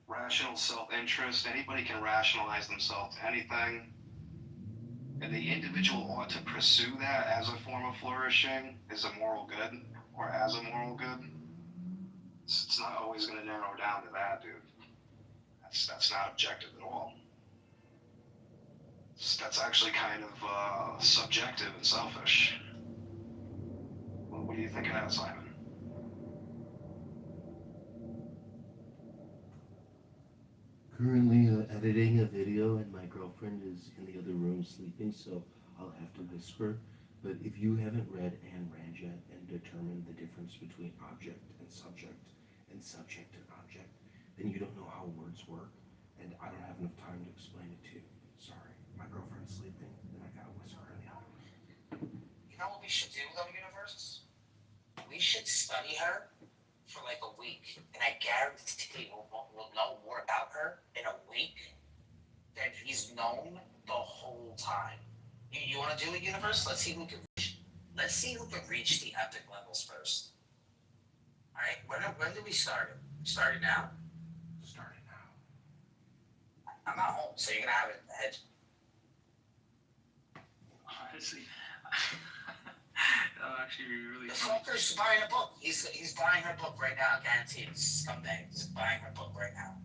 rational self-interest, anybody can rationalize themselves to anything, and the individual ought to pursue that as a form of flourishing, as a moral good, or as a moral good. It's not always going to narrow down to that, dude. That's not objective at all. That's actually kind of subjective and selfish. Well, what do you think of that, Simon? Currently editing a video, and my girlfriend is in the other room sleeping, so I'll have to whisper. But if you haven't read Ayn Rand yet and determined the difference between object and subject and object, then you don't know how words work, and I don't have enough time to explain it to you. Sorry, my girlfriend's sleeping, and I gotta whisper in the other room. You know what we should do, though, Universe? We should study her for like a week, and I guarantee we'll know more about her in a week than he's known the whole time. You want to do it, Universe? Let's see who can reach the epic levels first. All right, when do we start it? Start it now. Start it now. I'm not home, so you're gonna have it ahead. Honestly, that'll actually be really The funny. fucker's buying a book. He's buying her book right now. Guaranteed. Scumbag. He's buying her book right now.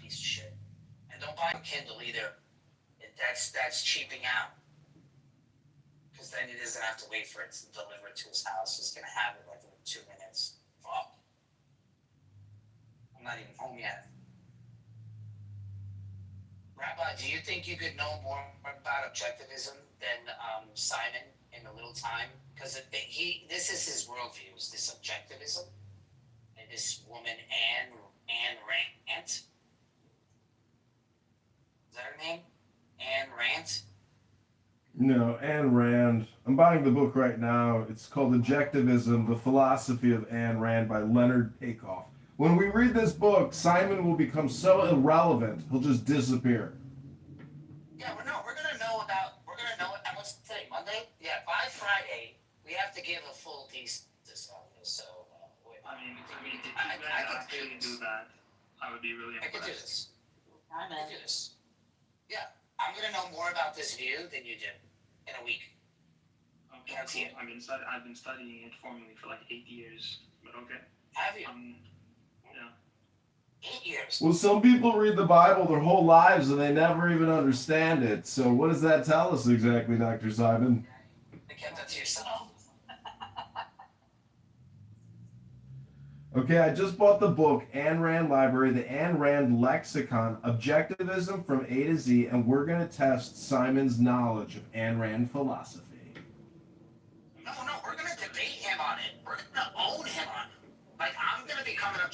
Piece of shit. And don't buy a Kindle either. That's cheaping out. Because then he doesn't have to wait for it to deliver it to his house. He's gonna have it like in 2 minutes. Fuck. I'm not even home yet. Rabbi, do you think you could know more about objectivism than Simon in a little time? Because this is his worldview, is this objectivism. And this woman, Anne Rand. Is that her name? Anne Rand? No, Ayn Rand. I'm buying the book right now. It's called Objectivism, The Philosophy of Ayn Rand by Leonard Peikoff. When we read this book, Simon will become so irrelevant, he'll just disappear. Yeah, we're gonna know what's today, Monday? Yeah, by Friday, we have to give a full thesis on this, so, I mean, if you guys actually do that, I would be really I impressed. could do this. I can do this. Yeah, I'm gonna know more about this view than you do in a week. Okay, Guarantee cool. I've been studying it formally for like 8 years, but okay. Have you? Yeah. 8 years. Well, some people read the Bible their whole lives and they never even understand it. So what does that tell us exactly, Dr. Simon? I kept that to yourself. Okay, I just bought the book, Ayn Rand Library, the Ayn Rand Lexicon, Objectivism from A to Z, and we're going to test Simon's knowledge of Ayn Rand philosophy.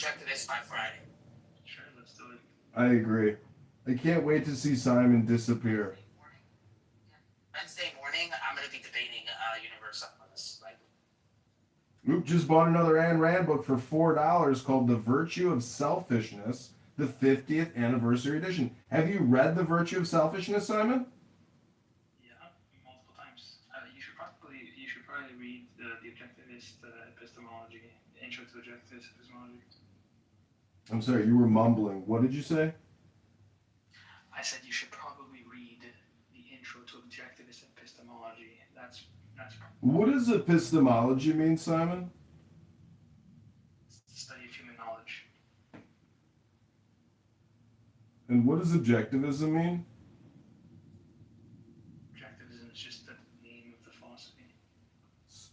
objectivist by Friday. Sure, let's do it. I agree. I can't wait to see Simon disappear. Wednesday morning, I'm going to be debating Universal on this. Like, Oop just bought another Ayn Rand book for $4 called The Virtue of Selfishness, the 50th Anniversary Edition. Have you read The Virtue of Selfishness, Simon? Yeah, multiple times. You should probably read the Objectivist Epistemology, Intro to Objectivist Epistemology. I'm sorry, you were mumbling. What did you say? I said you should probably read the Intro to Objectivist Epistemology. That's What does epistemology mean, Simon? the study of human knowledge. And what does objectivism mean? Objectivism is just the name of the philosophy.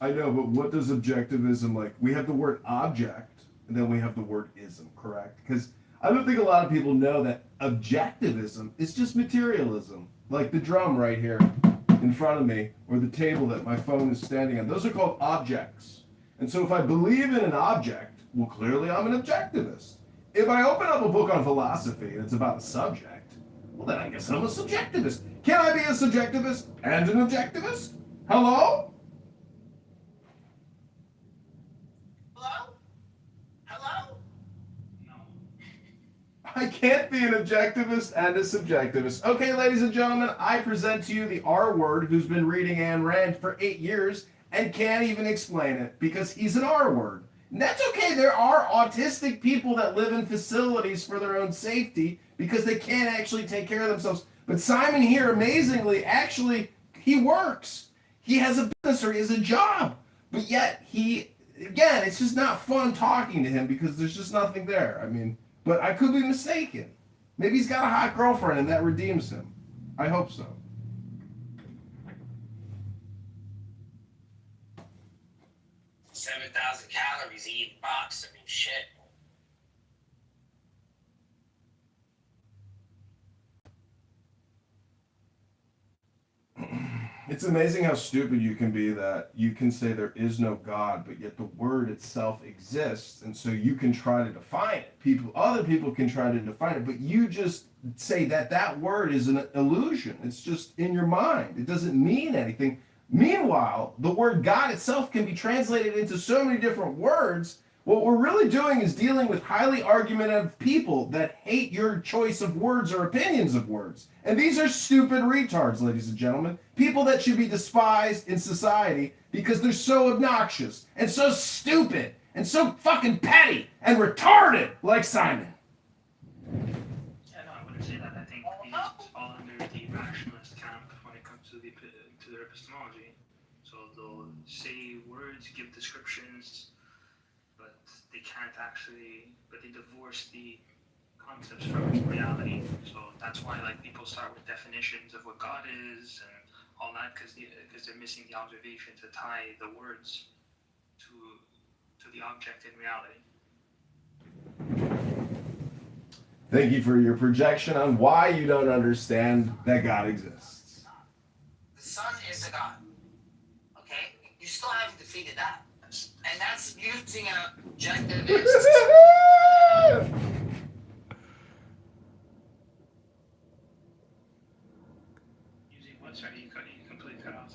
I know, but what does objectivism like? We have the word object, and then we have the word ism, correct? Because I don't think a lot of people know that objectivism is just materialism. Like the drum right here in front of me, or the table that my phone is standing on. Those are called objects. And so if I believe in an object, well, clearly I'm an objectivist. If I open up a book on philosophy and it's about a subject, well, then I guess I'm a subjectivist. Can I be a subjectivist and an objectivist? Hello? hello? Hello? No. I can't be an objectivist and a subjectivist. Okay, ladies and gentlemen, I present to you the R word who's been reading Ayn Rand for 8 years and can't even explain it because he's an R word. And that's okay. There are autistic people that live in facilities for their own safety because they can't actually take care of themselves. But Simon here, amazingly, actually, he works. He has a business or he has a job. But yet again, it's just not fun talking to him because there's just nothing there. I mean, but I could be mistaken. Maybe he's got a hot girlfriend and that redeems him. I hope so. 7,000 calories eating box. I mean, shit. It's amazing how stupid you can be that you can say there is no God, but yet the word itself exists, and so you can try to define it. Other people can try to define it, but you just say that that word is an illusion. It's just in your mind. It doesn't mean anything. Meanwhile, the word God itself can be translated into so many different words. What we're really doing is dealing with highly argumentative people that hate your choice of words or opinions of words. And these are stupid retards, ladies and gentlemen. People that should be despised in society because they're so obnoxious and so stupid and so fucking petty and retarded like Simon. Yeah, no, I wouldn't say that. I think these fall under the rationalist camp when it comes to their epistemology. So they'll say words, give descriptions, but they can't actually, but they divorce the concepts from reality. So that's why like people start with definitions of what God is and all that because they're missing the observation to tie the words to the object in reality. Thank you for your projection on why you don't understand that God exists. The sun is a god. Okay? You still haven't defeated that. And that's using an objectivist. Using what? Sorry, you completely cut off.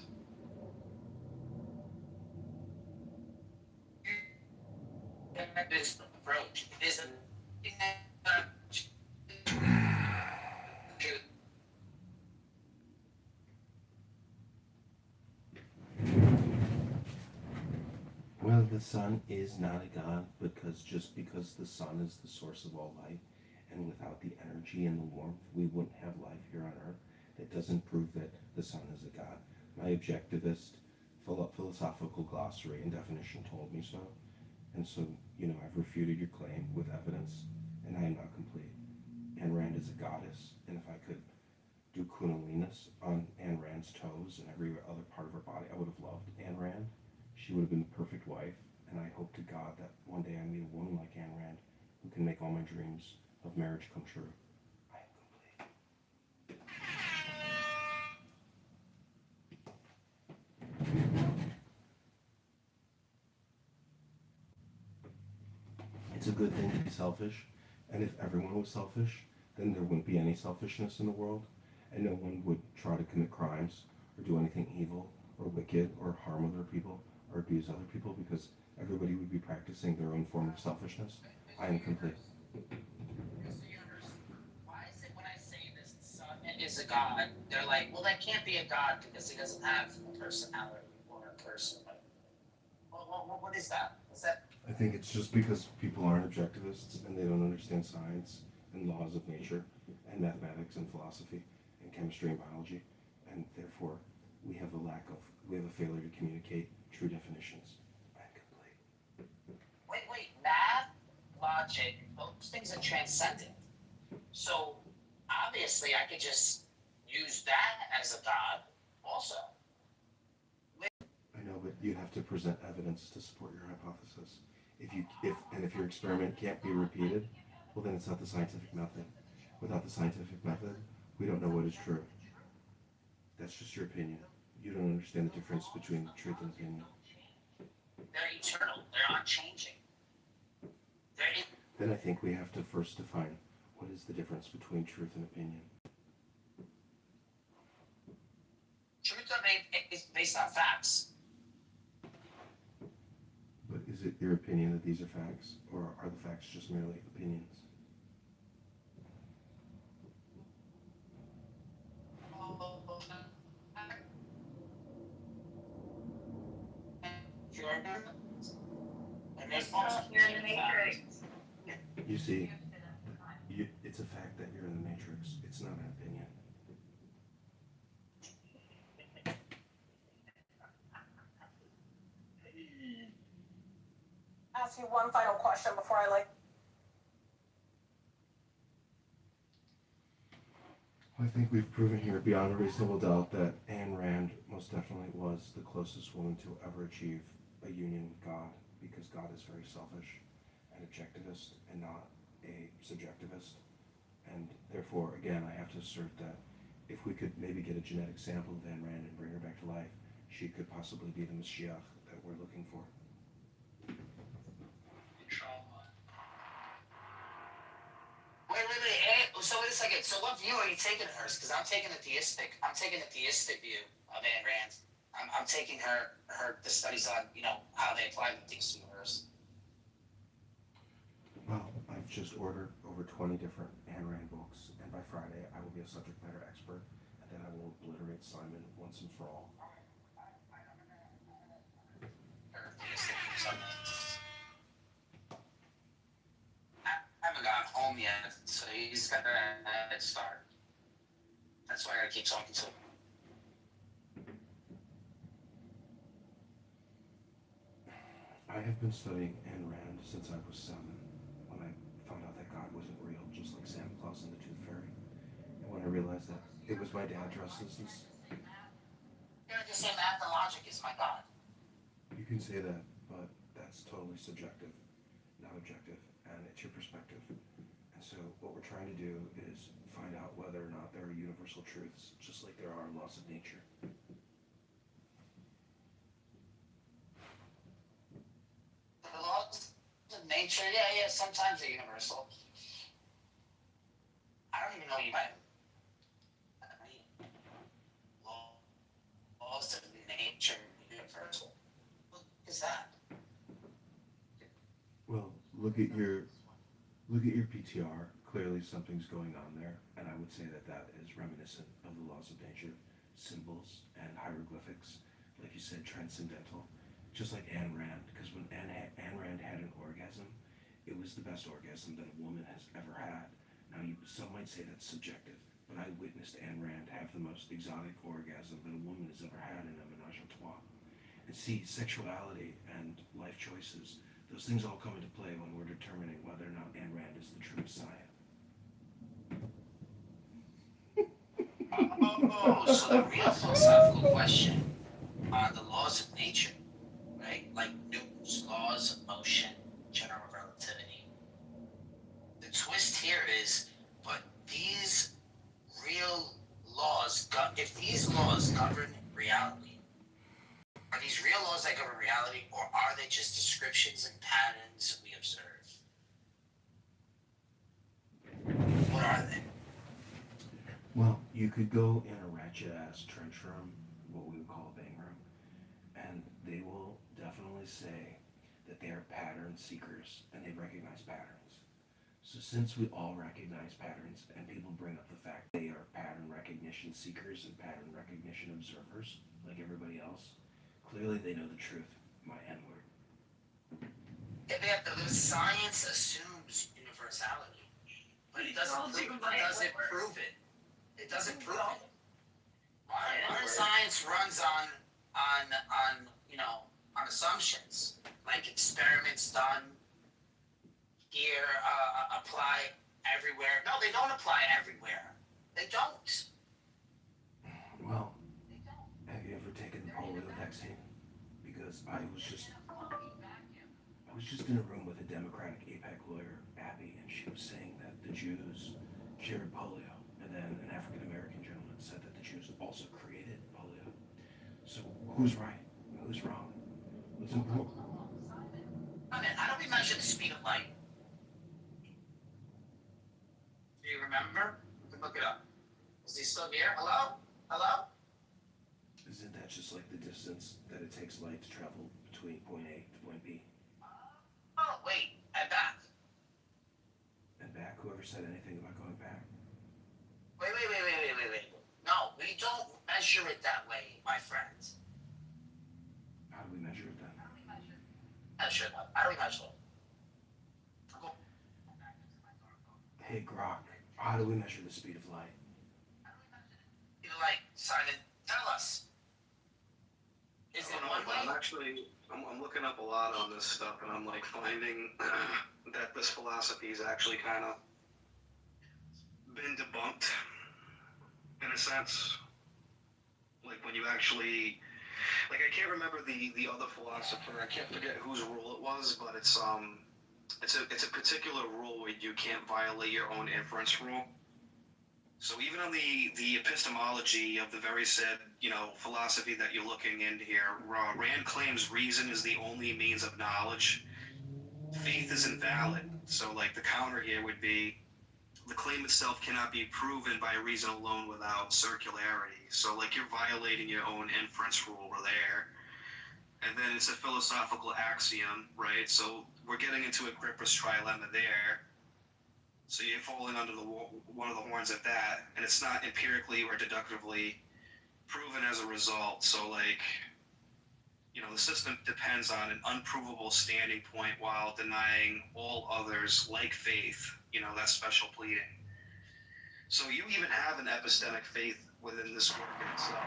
This approach isn't. Well, the sun is not a god because the sun is the source of all light, and without the energy and the warmth, we wouldn't have life here on Earth. It doesn't prove that the sun is a god. My objectivist philosophical glossary and definition told me so, and so, I've refuted your claim with evidence, and I am not complete. Ayn Rand is a goddess, and if I could do Kundalinis on Ayn Rand's toes and every other part of her body, I would have loved Ayn Rand. She would have been the perfect wife, and I hope to God that one day I meet a woman like Ayn Rand who can make all my dreams of marriage come true. I am complete. it's a good thing to be selfish. And if everyone was selfish, then there wouldn't be any selfishness in the world, and no one would try to commit crimes or do anything evil or wicked or harm other people or abuse other people, because everybody would be practicing their own form of selfishness. I am complete. Why is it when I say this son is a god, they're like, well, that can't be a god because he doesn't have a personality or a person. What is that? Is that? I think it's just because people aren't objectivists and they don't understand science and laws of nature and mathematics and philosophy and chemistry and biology, and therefore we have a failure to communicate true definitions. I'm complete. Wait, math, logic, those things are transcendent. So obviously I could just use that as a god also. I know, but you have to present evidence to support your hypothesis. If your experiment can't be repeated, well, then it's not the scientific method. Without the scientific method, we don't know what is true. That's just your opinion. You don't understand the difference between truth and opinion. They're eternal. They're unchanging. Then I think we have to first define what is the difference between truth and opinion. Truth is based on facts. But is it your opinion that these are facts, or are the facts just merely opinions? You see, it's a fact that you're in the Matrix. It's not an opinion. Ask you one final question before I I think we've proven here beyond a reasonable doubt that Ayn Rand most definitely was the closest woman to ever achieve a union with God, because God is very selfish and objectivist and not a subjectivist. And therefore, again, I have to assert that if we could maybe get a genetic sample of Ayn Rand and bring her back to life, she could possibly be the Mashiach that we're looking for. Wait. So wait a second. So what view are you taking of hers? Because I'm taking a theistic view of Ayn Rand. I'm taking the studies on, how they apply things to hers. Well, I've just ordered over 20 different Ayn Rand books, and by Friday I will be a subject matter expert, and then I will obliterate Simon once and for all. I haven't gotten home yet, so he's got a head start. That's why I gotta keep talking to him. I have been studying Ayn Rand since I was 7, when I found out that God wasn't real, just like Santa Claus and the Tooth Fairy. And when I realized that it was my dad dressed as this. You're gonna just say math and logic is my God. You can say that, but that's totally subjective, not objective, and it's your perspective. And so what we're trying to do is find out whether or not there are universal truths, just like there are laws of nature. The laws of nature, yeah, sometimes they're universal. I don't even know what you mean. Laws of nature universal. What is that? Well, look at your PTR. Clearly something's going on there, and I would say that is reminiscent of the laws of nature, symbols and hieroglyphics, like you said, transcendental, just like Ayn Rand. Because when Ayn Rand had an orgasm, it was the best orgasm that a woman has ever had. Now, some might say that's subjective, but I witnessed Ayn Rand have the most exotic orgasm that a woman has ever had in a menage a trois. And see, sexuality and life choices, those things all come into play when we're determining whether or not Ayn Rand is the true Messiah. Oh, so the real philosophical question are the laws of nature, right? Like Newton's laws of motion, general relativity. The twist here is, but these real laws, if these laws govern reality, are these real laws that govern reality, or are they just descriptions and patterns we observe? What are they? Well, you could go in a ratchet-ass trench room, what we would call a bang room, and they will definitely say that they are pattern seekers and they recognize patterns. So since we all recognize patterns and people bring up the fact they are pattern recognition seekers and pattern recognition observers, like everybody else, clearly they know the truth, my N-word. The science assumes universality, but it doesn't prove it. It doesn't prove it. Modern science runs on assumptions, like experiments done here apply everywhere. No, they don't apply everywhere. They don't. Well, have you ever taken the polio vaccine? Because I was just in a room with a Democratic APAC lawyer, Abby, and she was saying that the Jews shared polio, and then an African American gentleman said that the Jews also created polio. So who's right? Who's wrong? What's important? I mean, how do we measure the speed of light? Do you remember? We can look it up. Is he still here? Hello? Hello? Isn't that just like the distance that it takes light to travel between point A to point B? Oh, wait. And back. And back? Whoever said anything about going back? Wait. No, we don't measure it that way, my friends. How do we measure it then? Measure it. How do we measure it? Hey, Grok, how do we measure the speed of light? Like, Simon, tell us. Is it one way? I'm looking up a lot on this stuff, and I'm like finding that this philosophy is actually kind of been debunked in a sense. Like when you actually, like I can't remember the other philosopher. I can't forget whose rule it was, but it's a particular rule where you can't violate your own inference rule. So even on the epistemology of the very said, philosophy that you're looking into here, Rand claims reason is the only means of knowledge. Faith is invalid. So like the counter here would be the claim itself cannot be proven by reason alone without circularity. So like you're violating your own inference rule there. And then it's a philosophical axiom, right? So we're getting into Agrippa's trilemma there. So you're falling under one of the horns of that, and it's not empirically or deductively proven as a result. So like, the system depends on an unprovable standing point while denying all others, like faith, that special pleading. So you even have an epistemic faith within this work in itself.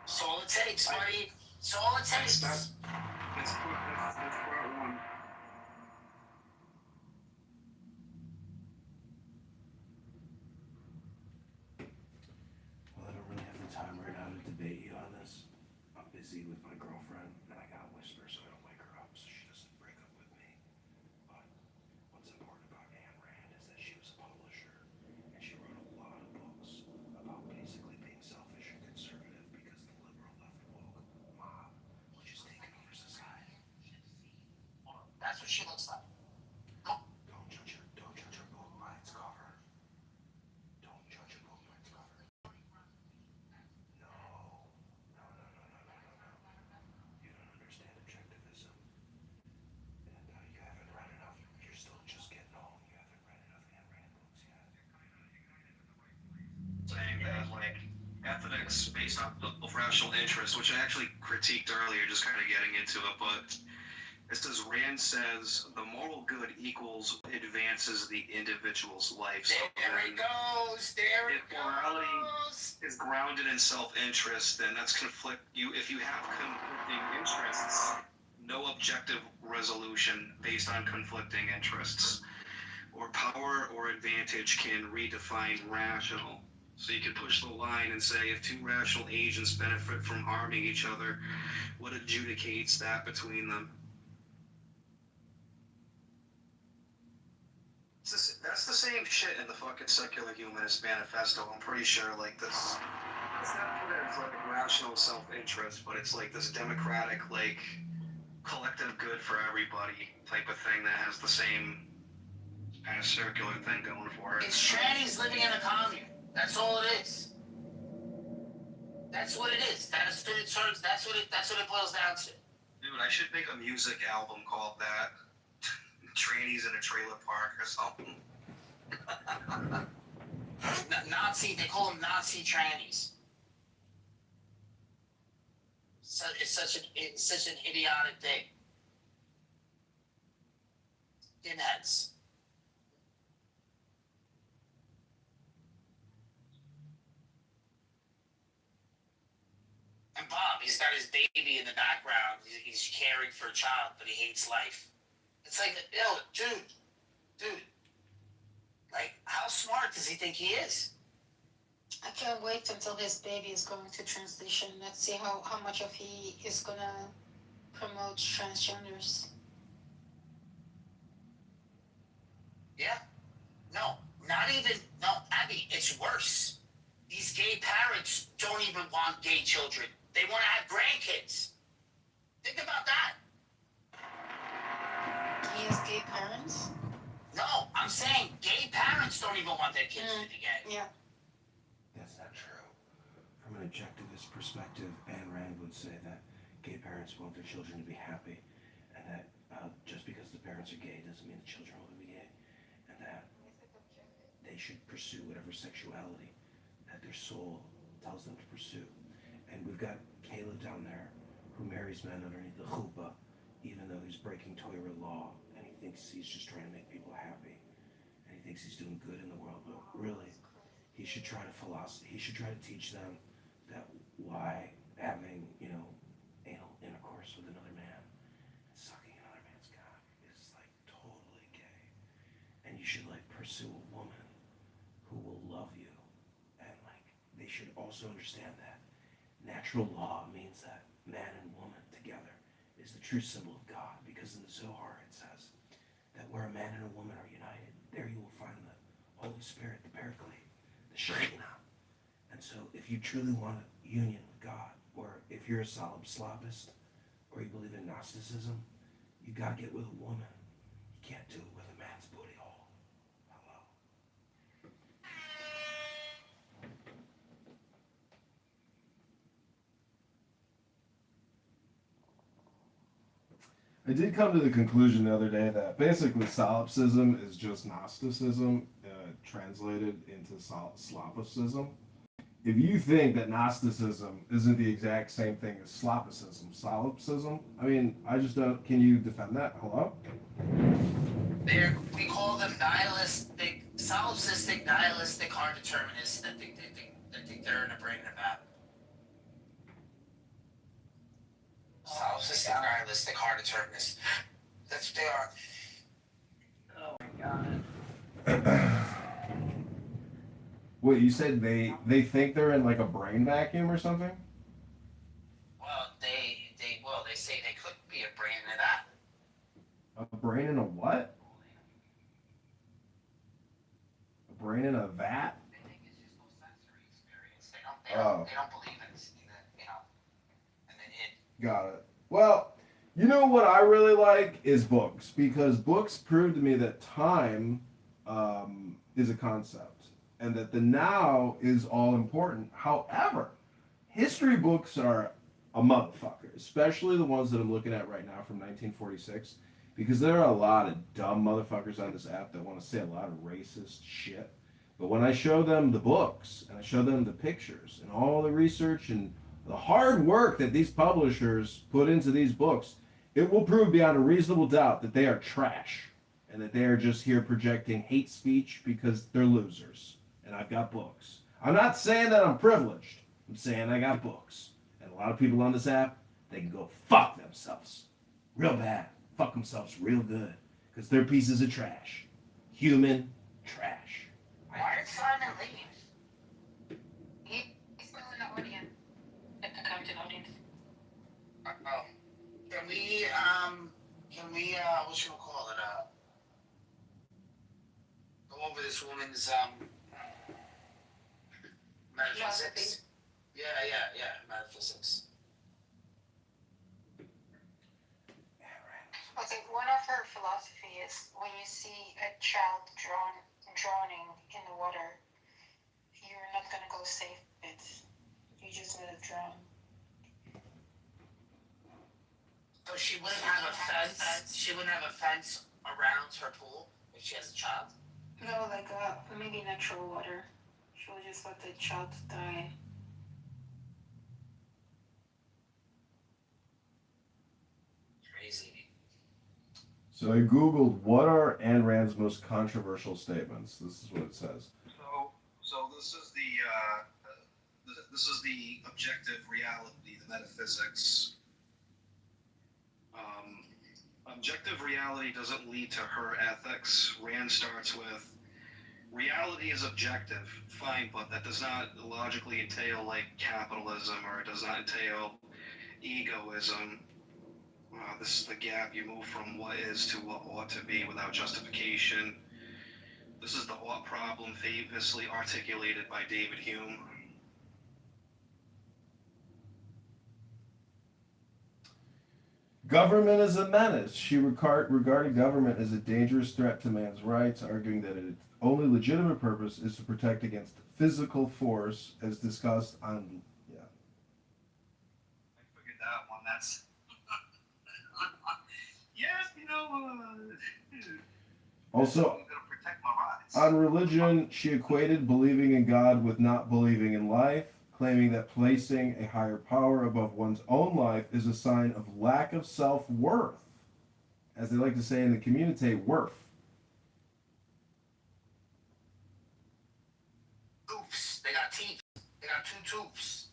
That's all it takes, buddy. That's all it takes. That's part one. Well, I don't really have the time right now to debate you on this. I'm busy with my girlfriend, and I gotta whisper so I don't wake her up so she doesn't break up with me. But what's important about Ayn Rand is that she was a publisher, and she wrote a lot of books about basically being selfish and conservative because the liberal left woke mob, which is taking over society. That's what she looks like. Don't judge her book by its cover. Don't judge a book by its cover. No. You don't understand objectivism. And you haven't read enough. You're still just getting home. You haven't read enough Ayn Rand books yet. Saying that like ethics based on rational interest, which I actually critiqued earlier, just kind of getting into it, but it says Rand says the moral good equals advances the individual's life. There it goes. There it morality goes. is grounded in self-interest, then that's if you have conflicting interests, no objective resolution based on conflicting interests or power or advantage can redefine rational. So you can push the line and say if two rational agents benefit from harming each other, what adjudicates that between them? That's the same shit in the fucking Secular Humanist Manifesto. I'm pretty sure, like this. It's not that it's like a rational self-interest, but it's like this democratic, like collective good for everybody type of thing that has the same kind of circular thing going for it. It's trannies living in a commune. That's all it is. That's what it is. That's what it turns. That's what it boils down to. Dude, I should make a music album called that. Trannies in a Trailer Park or something. Nazi. They call them Nazi trannies. So it's such an idiotic thing. Skinheads. And Bob, he's got his baby in the background. He's caring for a child, but he hates life. It's like, yo, dude. Like, how smart does he think he is? I can't wait until his baby is going to transition. Let's see how much of he is gonna promote transgenders. Yeah. No, not even. No, Abby, it's worse. These gay parents don't even want gay children. They want to have grandkids. Think about that. He has gay parents? No, I'm saying gay parents don't even want their kids to be gay. Yeah. That's not true. From an objectivist perspective, Ayn Rand would say that gay parents want their children to be happy, and that just because the parents are gay doesn't mean the children will be gay, and that they should pursue whatever sexuality that their soul tells them to pursue. And we've got Caleb down there who marries men underneath the chuppah, even though he's breaking Torah law, and he thinks he's just trying to make people happy, and he thinks he's doing good in the world, but really, he should try to teach them that why having, anal intercourse with another man and sucking another man's cock is like totally gay. And you should pursue a woman who will love you. And they should also understand that natural law means that man and woman together is the true symbol of God, because in the Zohar it says that where a man and a woman are united, there you will find the Holy Spirit, the Paraclete, the Shekinah. And so if you truly want a union with God, or if you're a Salapist, or you believe in Gnosticism, you gotta get with a woman. You can't do it with a man's booty hole. Hello. I did come to the conclusion the other day that basically solipsism is just Gnosticism translated into Slopicism. If you think that Gnosticism isn't the exact same thing as Slopicism, solipsism, I mean, I just don't. Can you defend that? Hello? We call them nihilistic, solipsistic, nihilistic, hard determinists that think they're in a brain of that. Solipsistic, nihilistic, hard determinists. That's what they are. Oh my god. Wait, you said they think they're in a brain vacuum or something? Well, they say they could be a brain in that. A brain in a what? A brain in a vat? They think it's just no sensory experience. They don't believe in it. Got it. Well, you know what I really like is books, because books prove to me that time is a concept, and that the now is all important. However, history books are a motherfucker, especially the ones that I'm looking at right now from 1946, because there are a lot of dumb motherfuckers on this app that want to say a lot of racist shit. But when I show them the books, and I show them the pictures, and all the research, and the hard work that these publishers put into these books, it will prove beyond a reasonable doubt that they are trash, and that they are just here projecting hate speech because they're losers. And I've got books. I'm not saying that I'm privileged. I'm saying I got books. And a lot of people on this app, they can go fuck themselves. Real bad. Fuck themselves real good. Because they're pieces of trash. Human trash. Why did Simon leave? He's still in the audience. At the content audience. Oh. Can we, what should we call it, go over this woman's, metaphysics? Yeah, metaphysics. Okay, one of her philosophy is when you see a child drowning in the water, you're not gonna go save it. You just let it drown. So she wouldn't have a fence. She wouldn't have a fence around her pool if she has a child. No, like maybe natural water. She'll just let the child die. Crazy. So I googled what are Ayn Rand's most controversial statements. This is what it says. So this is the objective reality, the metaphysics. Objective reality doesn't lead to her ethics. Rand starts with reality is objective, fine, but that does not logically entail like capitalism, or it does not entail egoism. This is the gap you move from what is to what ought to be without justification. This is the ought problem famously articulated by David Hume. Government is a menace. She regarded government as a dangerous threat to man's rights, arguing that its only legitimate purpose is to protect against physical force, as discussed on. Yeah. I figured that one. That's. Yes, Also, I'm gonna protect my rights. on religion, she equated believing in God with not believing in life, claiming that placing a higher power above one's own life is a sign of lack of self-worth. As they like to say in the community, worth. Oops, they got teeth. They got two tubes.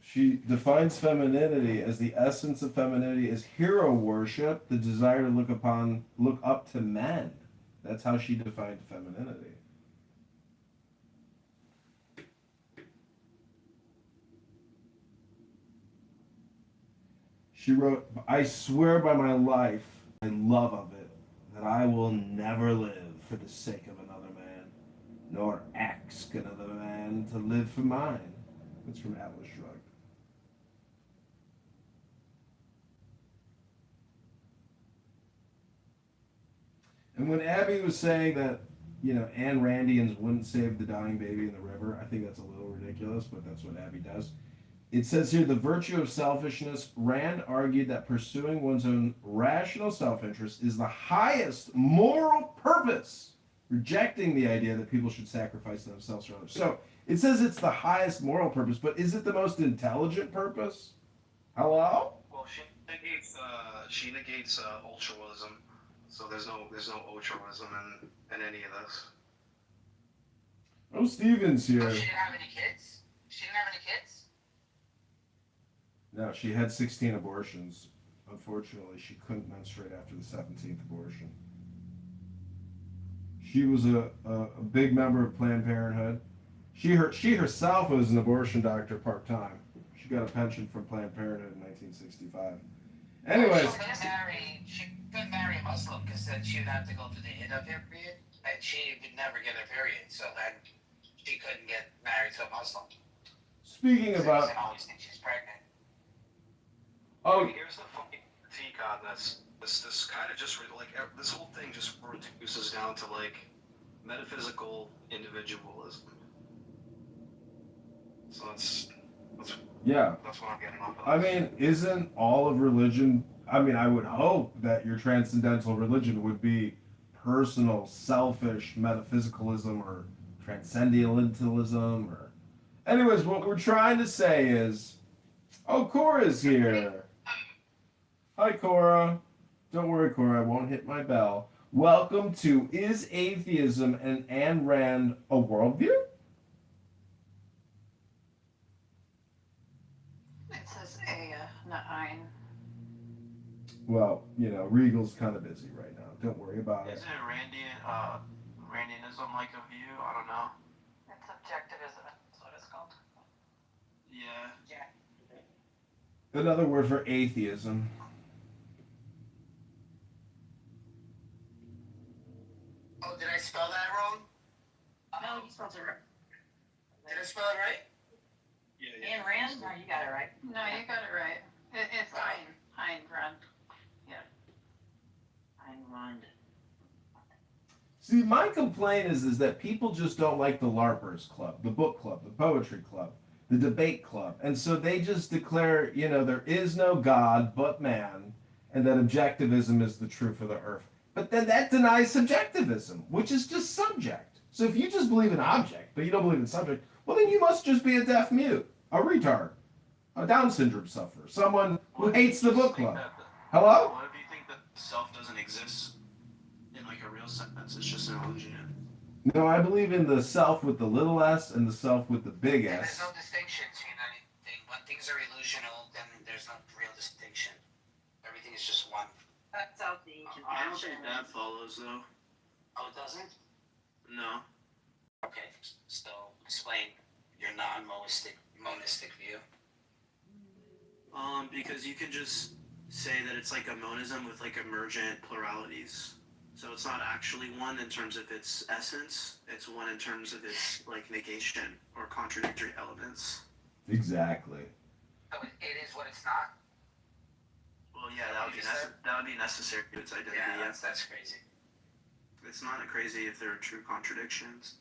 She defines femininity as the essence of femininity as hero worship, the desire to look up to men. That's how she defined femininity. She wrote, I swear by my life, my love of it, that I will never live for the sake of another man, nor ask another man to live for mine. That's from Atlas Shrugged. And when Abby was saying that, Ayn Randians wouldn't save the dying baby in the river, I think that's a little ridiculous, but that's what Abby does. It says here, the virtue of selfishness. Rand argued that pursuing one's own rational self-interest is the highest moral purpose, rejecting the idea that people should sacrifice themselves for others. So it says it's the highest moral purpose, but is it the most intelligent purpose? Hello? Well, she negates altruism. So there's no altruism in any of this. Oh, Steven's here. Oh, she didn't have any kids? She didn't have any kids? No, she had 16 abortions. Unfortunately, she couldn't menstruate after the 17th abortion. She was a big member of Planned Parenthood. She herself was an abortion doctor part-time. She got a pension from Planned Parenthood in 1965. Anyways. She couldn't marry a Muslim because then she would have to go through the Iddah period, and she would never get her period, so then she couldn't get married to a Muslim. Speaking about. She always think she's pregnant. Oh. Here's the fucking critique on this. This kind of just this whole thing just reduces down to like metaphysical individualism. So that's what I'm getting off of. I mean, isn't all of religion? I mean, I would hope that your transcendental religion would be personal, selfish metaphysicalism or transcendentalism or. Anyways, what we're trying to say is, oh, Cora's here. Hi, Cora. Don't worry, Cora, I won't hit my bell. Welcome to Is Atheism and Ayn Rand a Worldview? It says A, not Ein. Well, Regal's kind of busy right now. Don't worry about it. Is it Randianism like a view? I don't know. It's objectivism, that's what it's called. Yeah. Another word for atheism. Oh, did I spell that wrong? No, you spelled it right. Did I spell it right? Ayn Rand? No, you got it right. No, you got it right. It's Ein. Ayn Rand. Yeah. Ayn Rand. See, my complaint is that people just don't like the LARPers Club, the book club, the poetry club, the debate club. And so they just declare, there is no God but man, and that objectivism is the truth of the earth. But then that denies subjectivism, which is just subject. So if you just believe in object, but you don't believe in subject, well, then you must just be a deaf mute, a retard, a Down syndrome sufferer, someone who hates the book club. Hello? What if you think that self doesn't exist in like a real sense? It's just an illusion. No, I believe in the self with the little s and the self with the big And S. there's no distinction between anything. When things are illusional, then there's no real distinction. Everything is just one. That's out the ancient. I don't think that follows though. Oh, it doesn't? No. Okay, so explain your non-monistic view. Because you can just say that it's like a monism with like emergent pluralities. So it's not actually one in terms of its essence. It's one in terms of its like negation or contradictory elements. Exactly. So it is what it's not? Well, yeah, that would be necessary to its identity. Yeah, that's crazy. It's not crazy if there are true contradictions.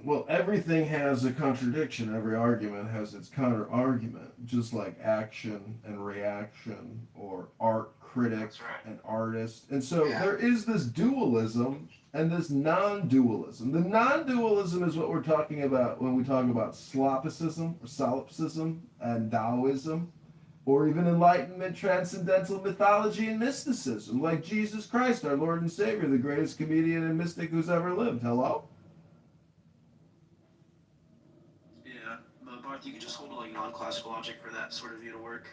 Well, everything has a contradiction. Every argument has its counter-argument, just like action and reaction, or art critic and artist. And so there is this dualism and this non-dualism. The non-dualism is what we're talking about when we talk about slopicism or solipsism and Taoism, or even Enlightenment, transcendental mythology, and mysticism, like Jesus Christ, our Lord and Savior, the greatest comedian and mystic who's ever lived. Hello? Yeah, but Barth, you could just hold like non-classical logic for that sort of view to work.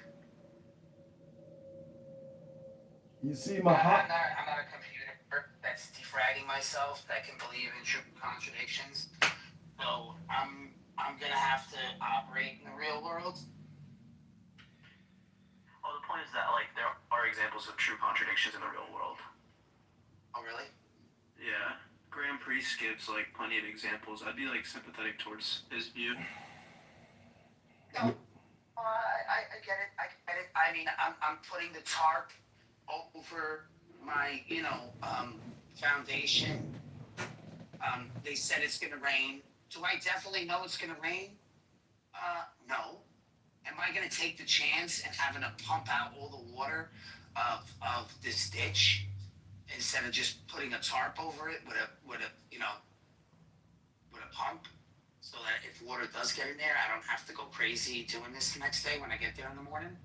You see, I'm not a computer that's defragging myself that can believe in true contradictions. So I'm gonna have to operate in the real world. Well, the point is that like there are examples of true contradictions in the real world. Oh, really? Yeah, Graham Priest gives like plenty of examples. I'd be like sympathetic towards his view. No, I get it. I get it. I mean, I'm putting the tarp over my, foundation. They said it's gonna rain. Do I definitely know it's gonna rain? No. Am I gonna take the chance and having to pump out all the water of this ditch instead of just putting a tarp over it with a pump, so that if water does get in there, I don't have to go crazy doing this the next day when I get there in the morning?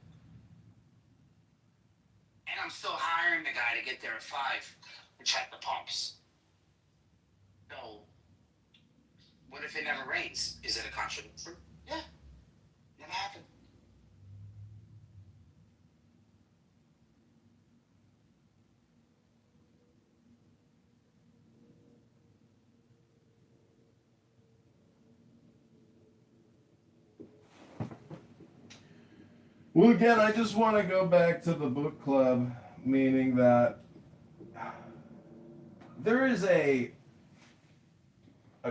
And I'm still hiring the guy to get there at 5 to check the pumps. So, what if it never rains? Is it a contradiction? Yeah, never happened. Well, again, I just want to go back to the book club, meaning that there is a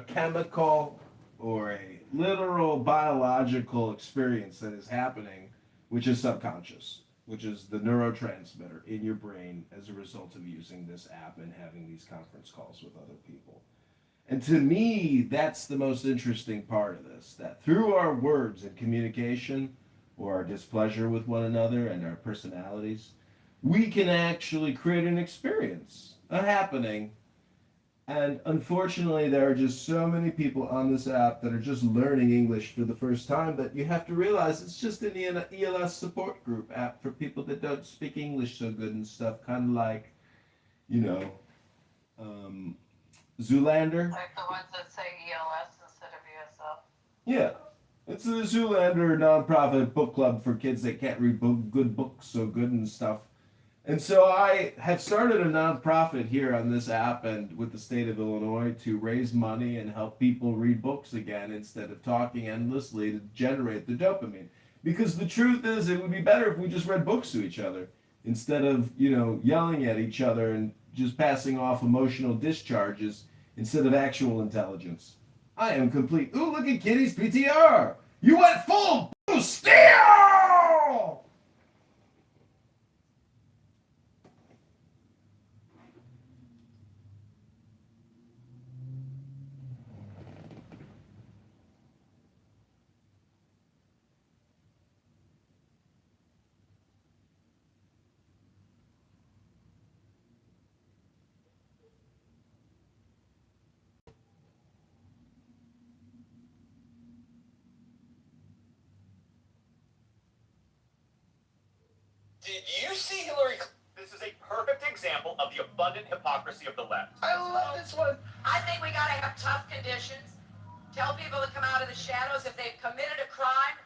chemical or a literal biological experience that is happening, which is subconscious, which is the neurotransmitter in your brain as a result of using this app and having these conference calls with other people. And to me, that's the most interesting part of this, that through our words and communication, or our displeasure with one another and our personalities, we can actually create an experience, a happening. And unfortunately, there are just so many people on this app that are just learning English for the first time that you have to realize it's just an ELS support group app for people that don't speak English so good and stuff, kind of like, Zoolander. Like the ones that say ELS instead of USL. Yeah. It's the Zoolander nonprofit book club for kids that can't read good books so good and stuff. And so I have started a nonprofit here on this app and with the state of Illinois to raise money and help people read books again instead of talking endlessly to generate the dopamine. Because the truth is, it would be better if we just read books to each other instead of, yelling at each other and just passing off emotional discharges instead of actual intelligence. I am complete. Ooh, look at Kitty's PTR. You went full boost. Did you see Hillary? This is a perfect example of the abundant hypocrisy of the left. I love this one. I think we gotta have tough conditions. Tell people to come out of the shadows if they've committed a crime.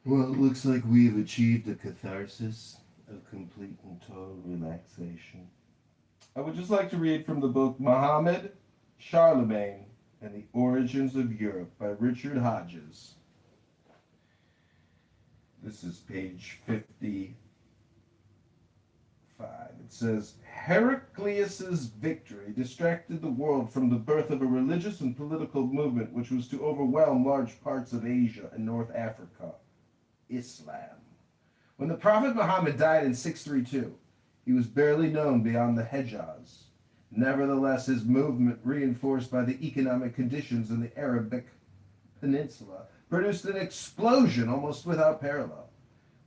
Well, it looks like we've achieved a catharsis of complete and total relaxation. I would just like to read from the book Muhammad, Charlemagne, and the Origins of Europe by Richard Hodges. This is page 55. It says, Heraclius's victory distracted the world from the birth of a religious and political movement which was to overwhelm large parts of Asia and North Africa. Islam. When the Prophet Muhammad died in 632, he was barely known beyond the Hejaz. Nevertheless, his movement, reinforced by the economic conditions in the Arabic Peninsula, produced an explosion almost without parallel.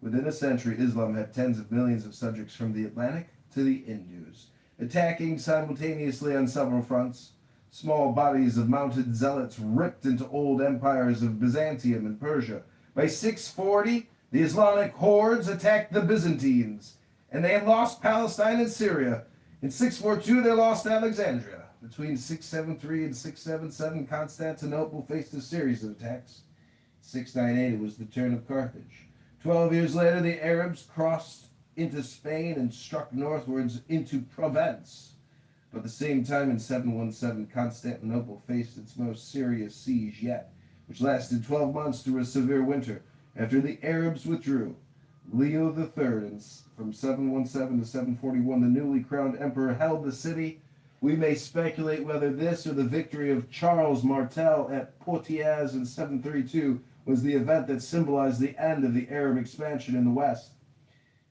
Within a century, Islam had tens of millions of subjects from the Atlantic to the Indus, attacking simultaneously on several fronts. Small bodies of mounted zealots ripped into old empires of Byzantium and Persia. By 640, the Islamic hordes attacked the Byzantines, and they had lost Palestine and Syria. In 642, they lost Alexandria. Between 673 and 677, Constantinople faced a series of attacks. 698, it was the turn of Carthage. 12 years later, the Arabs crossed into Spain and struck northwards into Provence. But at the same time, in 717, Constantinople faced its most serious siege yet, which lasted 12 months through a severe winter. After the Arabs withdrew, Leo III, from 717 to 741, the newly crowned emperor held the city. We may speculate whether this or the victory of Charles Martel at Poitiers in 732 was the event that symbolized the end of the Arab expansion in the West.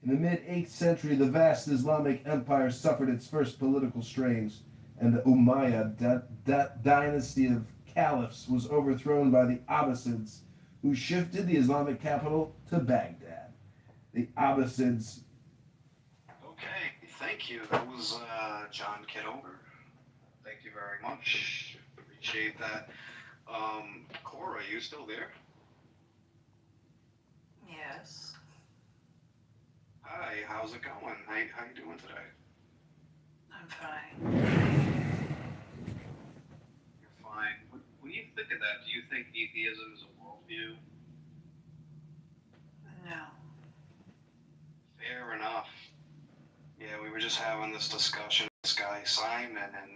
In the mid-8th century, the vast Islamic empire suffered its first political strains, and the Umayyad dynasty of caliphs was overthrown by the Abbasids, who shifted the Islamic capital to Baghdad. The Abbasids. Okay, thank you. That was John Kitover. Thank you very much. Appreciate that. Cora, you still there? Yes. Hi, how's it going? How you doing today? I'm fine. You're fine. What do you think of that? Do you think atheism is a worldview? No. Fair enough. Yeah, we were just having this discussion with this guy, Simon, and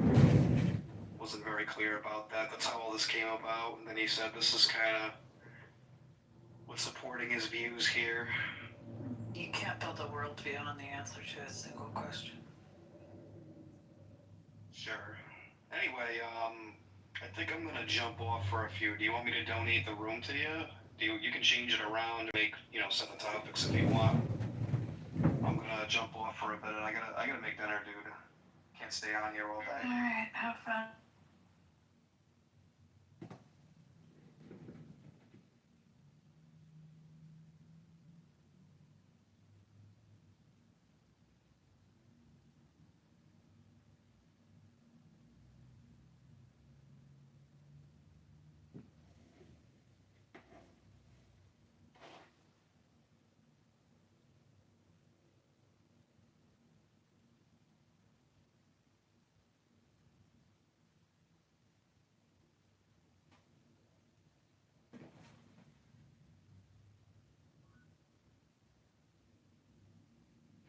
he wasn't very clear about that. That's how all this came about. And then he said this is kind of what's supporting his views here. You can't build a worldview on the answer to a single question. Sure. Anyway, I think I'm gonna jump off for a few. Do you want me to donate the room to you? You can change it around, make set the topics if you want. I'm gonna jump off for a bit. I gotta make dinner, dude. Can't stay on here all day. All right, have fun.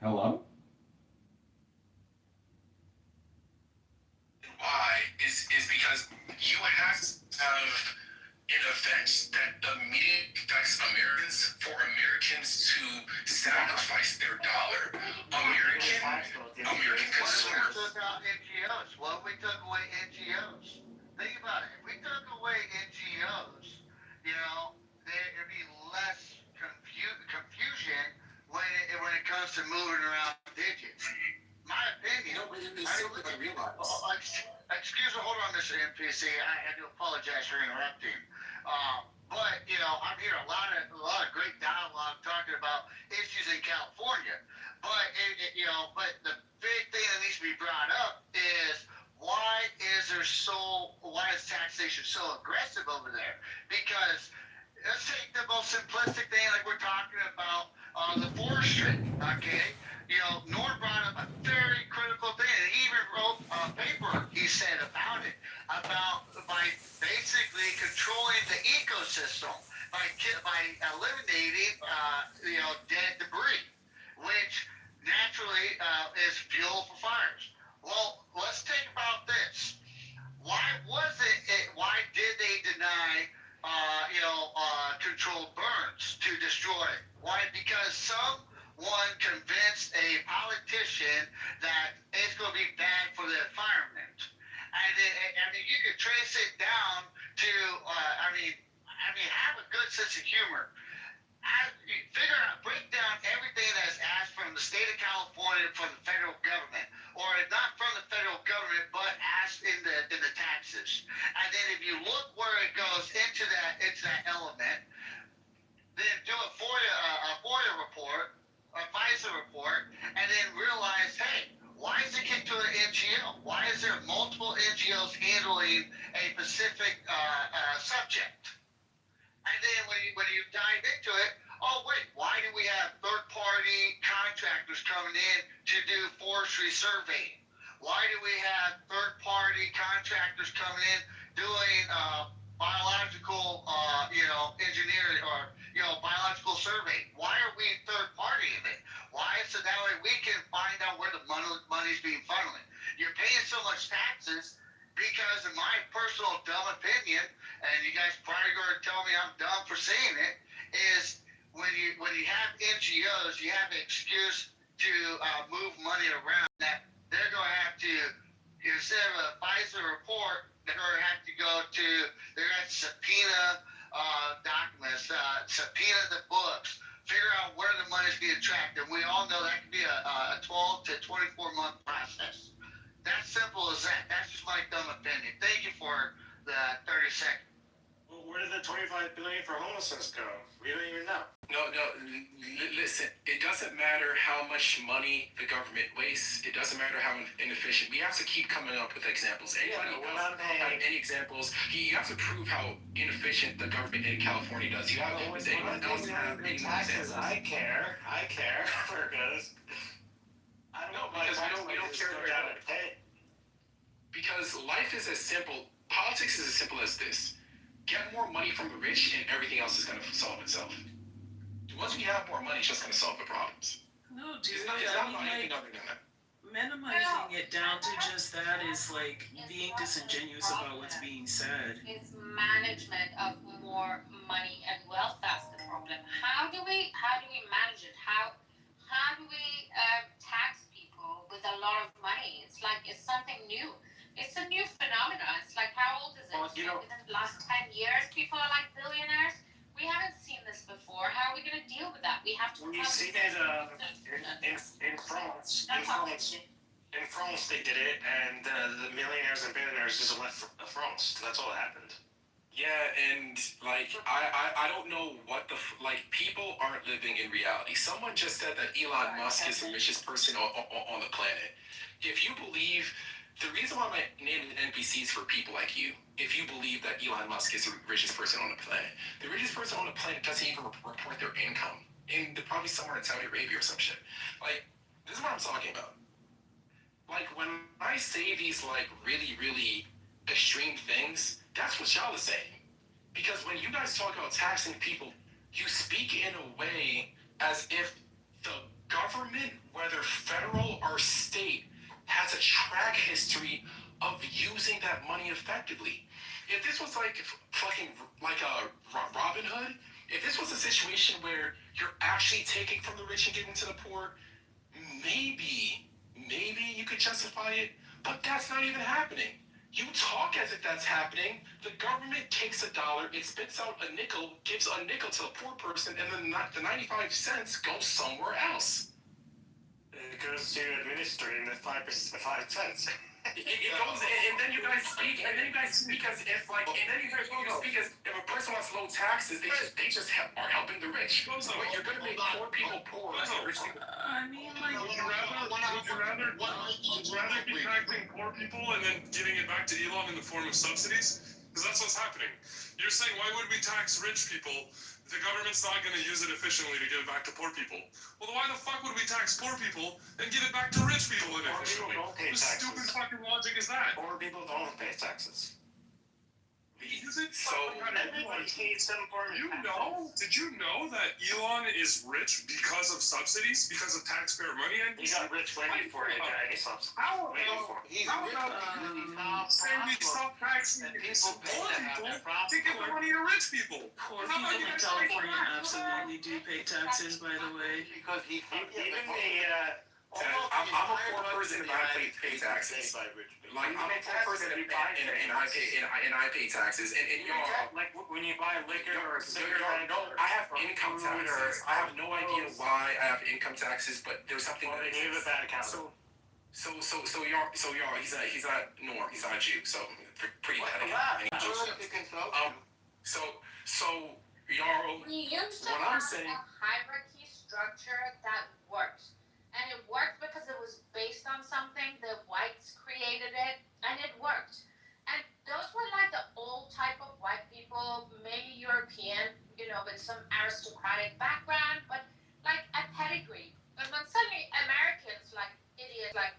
Hello? Why is because you have to have it affects that the media affects Americans for Americans to sacrifice their dollar. American consumers. We took out NGOs. Well, we took away NGOs. Think about it. If we took away NGOs, there'd be less confusion when it comes to moving around digits. My opinion. No, but it's still what I realize. Excuse me, hold on, Mr. NPC. I do apologize for interrupting. But I'm hearing a lot of great dialogue talking about issues in California. But but the big thing that needs to be brought up is why is taxation so aggressive over there? Because let's take the most simplistic thing, like we're talking about the forestry. Okay, Norm brought up a very critical thing, and he even wrote a paper. He said about it, by basically controlling the ecosystem by eliminating dead debris, which naturally is fuel for fires. Well, let's think about this. Why did they deny controlled burns to destroy it? Why? Because someone convinced a politician that it's going to be bad for the environment. And you could trace it down to have a good sense of humor. Break down everything that's asked from the state of California, from the federal government, or not from the federal government, but asked in the taxes. And then if you look where it goes into that element, then do a FOIA report, a FISA report, and then realize, hey, why is it kicked to an NGO? Why is there multiple NGOs handling a specific subject? And then when you dive into it, oh wait, why do we have third-party contractors coming in to do forestry surveying? Why do we have third-party contractors coming in doing biological, engineering or biological survey? Why are we third-party in it? Why? So that way we can find out where the money's being funneled. You're paying so much taxes. Because in my personal dumb opinion, and you guys probably going to tell me I'm dumb for saying it, is when you have NGOs, you have an excuse to move money around. That they're going to have to, instead of a FISA report, they're going to have to subpoena documents, subpoena the books, figure out where the money's being tracked, and we all know that could be a 12 to 24 month process. That's simple as that. That's just my dumb opinion. Thank you for the 30 seconds. Well, where did the $25 billion for homelessness go? We don't even know. No, listen, it doesn't matter how much money the government wastes. It doesn't matter how inefficient. We have to keep coming up with examples. Anybody else have any examples? You have to prove how inefficient the government in California does. Does anyone else have any examples? I care where it goes. I don't know, because we don't care where it goes. Because life is as simple, politics is as simple as this. Get more money from the rich and everything else is going to solve itself. Once we have more money, it's just going to solve the problems. No, dude, It's not anything other than that. minimizing it down to just that is like being disingenuous about what's being said. It's management of more money and wealth. That's the problem. How do we manage it? How do we tax people with a lot of money? It's something new. It's a new phenomenon. It's like, how old is it? Well, within the last 10 years, people are like billionaires. We haven't seen this before. How are we going to deal with that? We have to. We've seen it in France. In France, they did it, and the millionaires and billionaires just left France. That's all that happened. Yeah, and I don't know what people aren't living in reality. Someone just said that Elon Musk is the richest person on the planet. If you believe, the reason why my name is NPC is for people like you. If you believe that Elon Musk is the richest person on the planet, the richest person on the planet doesn't even report their income. And they're probably somewhere in Saudi Arabia or some shit. This is what I'm talking about. When I say these really, really extreme things, that's what y'all are saying. Because when you guys talk about taxing people, you speak in a way as if the government, whether federal or state, has a track history of using that money effectively. If this was like a Robin Hood, if this was a situation where you're actually taking from the rich and giving to the poor, maybe you could justify it, but that's not even happening. You talk as if that's happening. The government takes $1, it spits out a nickel, gives a nickel to a poor person, and then the 95 cents goes somewhere else. It goes to administering the 5 cents. It goes, and then you guys speak as if like, and then you guys speak as if a person wants low taxes, they just are helping the rich. But you're gonna make poor people poor and rich people. I mean, like, Would you rather be taxing poor people and then giving it back to Elon in the form of subsidies? Because that's what's happening. You're saying, why would we tax rich people? The government's not going to use it efficiently to give it back to poor people. Well, why the fuck would we tax poor people and give it back to rich people inefficiently? Poor people don't pay What taxes. stupid fucking logic is that? Poor people don't pay taxes. Is it So everybody pays some form of taxes. Did you know that Elon is rich because of subsidies, because of taxpayer money? And He got rich way before he got any subsidies. How Way about before. saying we stop taxing poor people to give the money to rich people? poor How about people you in guys California take that? absolutely do pay taxes, by the way. Because he Even the I'm a poor person and I pay taxes. Like I'm a poor person and I pay taxes. And y'all, like when you buy liquor or cigarettes. no, I have income taxes. I have no idea why I have income taxes, but there's something. Well, they gave a bad account. So y'all, he's not Nor, he's not a Jew, so pretty bad account. So y'all, We used to what I'm have saying. a hierarchy structure that worked. And it worked because it was based on something, the whites created it, and it worked. And those were like the old type of white people, maybe European, with some aristocratic background, but like a pedigree. But when suddenly Americans, like idiots like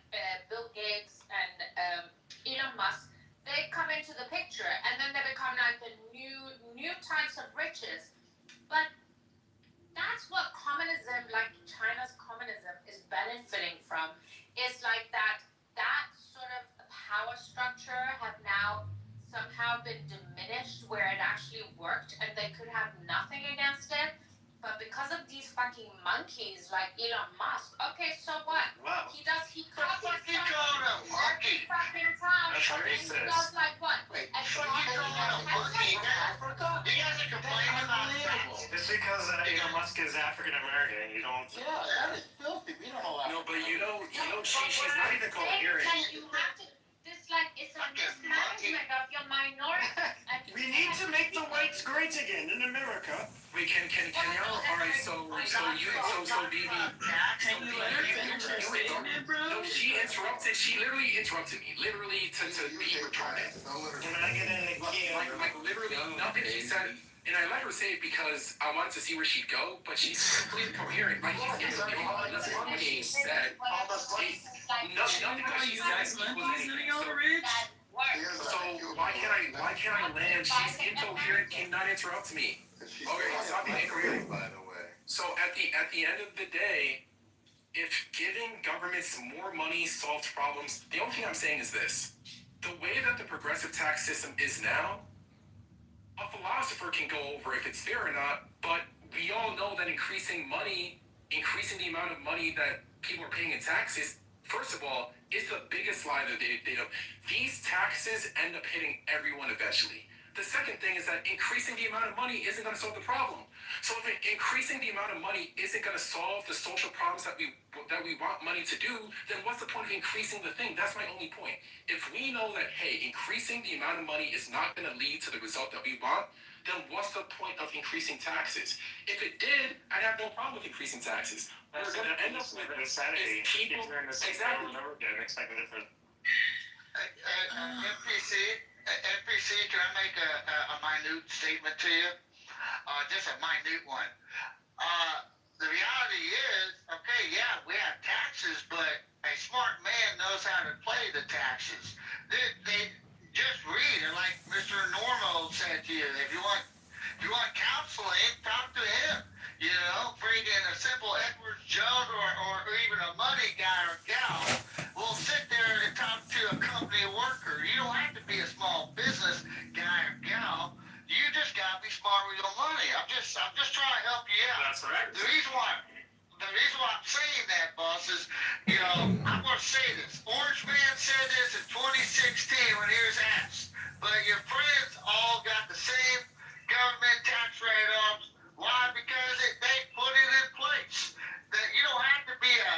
Bill Gates and Elon Musk, they come into the picture, and then they become like the new types of riches. But that's what communism, like China's communism, is benefiting from. Is like that sort of power structure have now somehow been diminished where it actually worked and they could have nothing against it. But because of these fucking monkeys like Elon Musk, okay, so what? Wow. He copies fuck you calling a monkey? every fucking time. That's And he racist. does like what? Wait, And so you calling a monkey in Africa? You guys are complaining about that? Just because Elon Musk is African American, you don't. Yeah, that is filthy. We don't allow. No, but she's not even coherent. Like you have to, it's a mismanagement of your minority. We need to make the whites great again in America. Wait, can y'all? All right, so BB. Can you let her finish her statement, bro? No, she interrupted. She literally interrupted me. Literally to be retarded. Can I get in again? Like literally nothing she said. And I let her say it because I wanted to see where she'd go, but she's completely coherent. Like she's giving all the fucking being said. Nothing that she said Monkeys and y'all rich? So why can't I land? She's incoherent, cannot interrupt me. Okay, stop being incoherent. By the way. So at the end of the day, if giving governments more money solves problems, the only thing I'm saying is this. The way that the progressive tax system is now, a philosopher can go over if it's fair or not, but we all know that increasing the amount of money that people are paying in taxes, first of all, is the biggest lie that they do. These taxes end up hitting everyone eventually. The second thing is that increasing the amount of money isn't going to solve the problem. So if increasing the amount of money isn't going to solve the social problems that we want money to do, then what's the point of increasing the thing? That's my only point. If we know that, hey, increasing the amount of money is not going to lead to the result that we want, then what's the point of increasing taxes? If it did, I'd have no problem with increasing taxes. That's We're going to end up with insanity. people. Exactly. Expecting it for. NPC, can I make a minute statement to you? Just a minute one. The reality is, okay, yeah, we have taxes, but a smart man knows how to play the taxes. They just read, and like Mr. Normo said to you, if you want counseling, talk to him. Freaking a simple Edward Jones or even a money guy or gal will sit there and talk to a company worker. You don't have to be a small business guy or gal. You just got to I'm just trying to help you out. That's right. The reason why I'm saying that, boss, is, I'm going to say this. Orange Man said this in 2016 when he was asked, but your friends all got the same government tax write-offs. Why? Because they put it in place. That you don't have to be a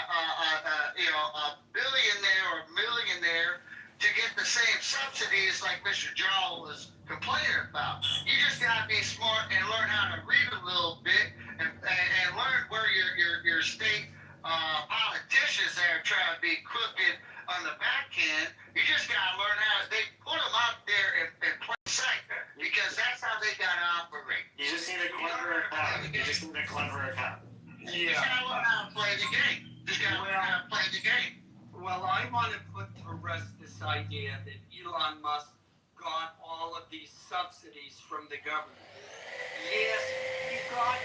billionaire or millionaire to get the same subsidies like Mr. Jarl was complaining about. You just gotta be smart and learn how to read a little bit and learn where your state politicians that are trying to be crooked on the backhand. You just gotta learn how they put them out there in plain sight because that's how they gotta operate. You just need a clever account. You just need a clever account. You just gotta learn how to play the game. Just gotta learn how to play the game. Well, I want to put to rest this idea that Elon Musk got all of these subsidies from the government. Yes, he got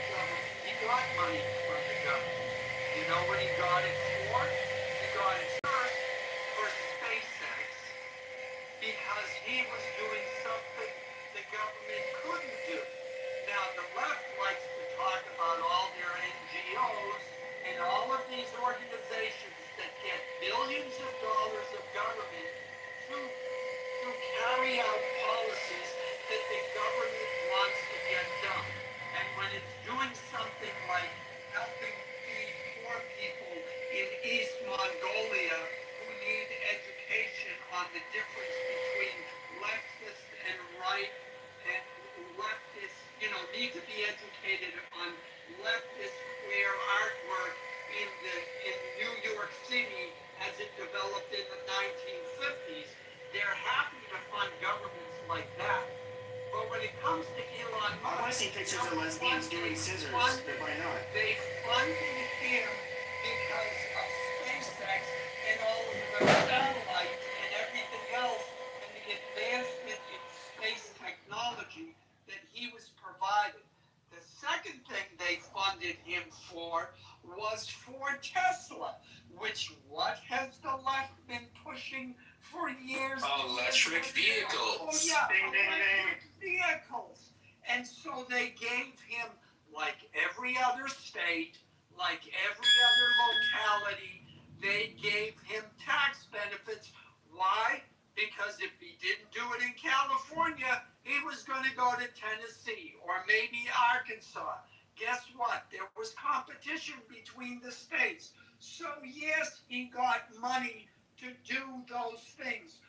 money from the government. You know what he got it for? He got it first for SpaceX because he was doing something the government couldn't do. Now, the left likes to talk about all their NGOs and all of these organizations that get billions of dollars of government to carry out policies that the government wants to get done. And when it's doing something like helping feed poor people in East Mongolia who need education on the difference between leftist and right, and leftists, need to be educated on leftist queer artwork in New York City as it developed in the 1950s. They're happy to fund governments like that. But when it comes to Elon Musk, I want to see pictures of lesbians doing scissors. Why not? They funded him because of SpaceX and all of the satellites and everything else and the advancement in space technology that he was provided. The second thing they funded him for was for Tesla, which what has the left been pushing for years? Electric vehicles. Oh yeah, electric vehicles. And so they gave him, like every other state, like every other locality, they gave him tax benefits. Why? Because if he didn't do it in California, he was going to go to Tennessee or maybe Arkansas. Guess what? There was competition between the states. So yes, he got money to do those things.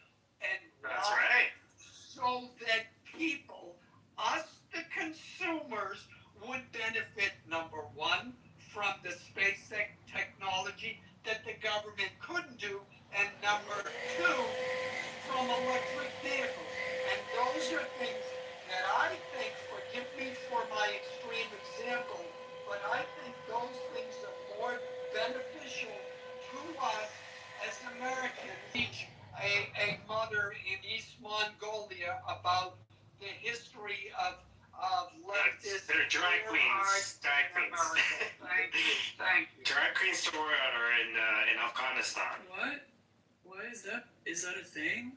And that's right. So that people, us the consumers, would benefit, number one, from the space technology that the government couldn't do, and number two, from electric vehicles. And those are things that I think, forgive me for my extreme example, but I think those things are more beneficial to us as Americans. Teach a mother in East Mongolia about the history of leftist. They're drag queens. Drag queens. Thank you. Drag queen story are in Afghanistan. What? What is that? Is that a thing?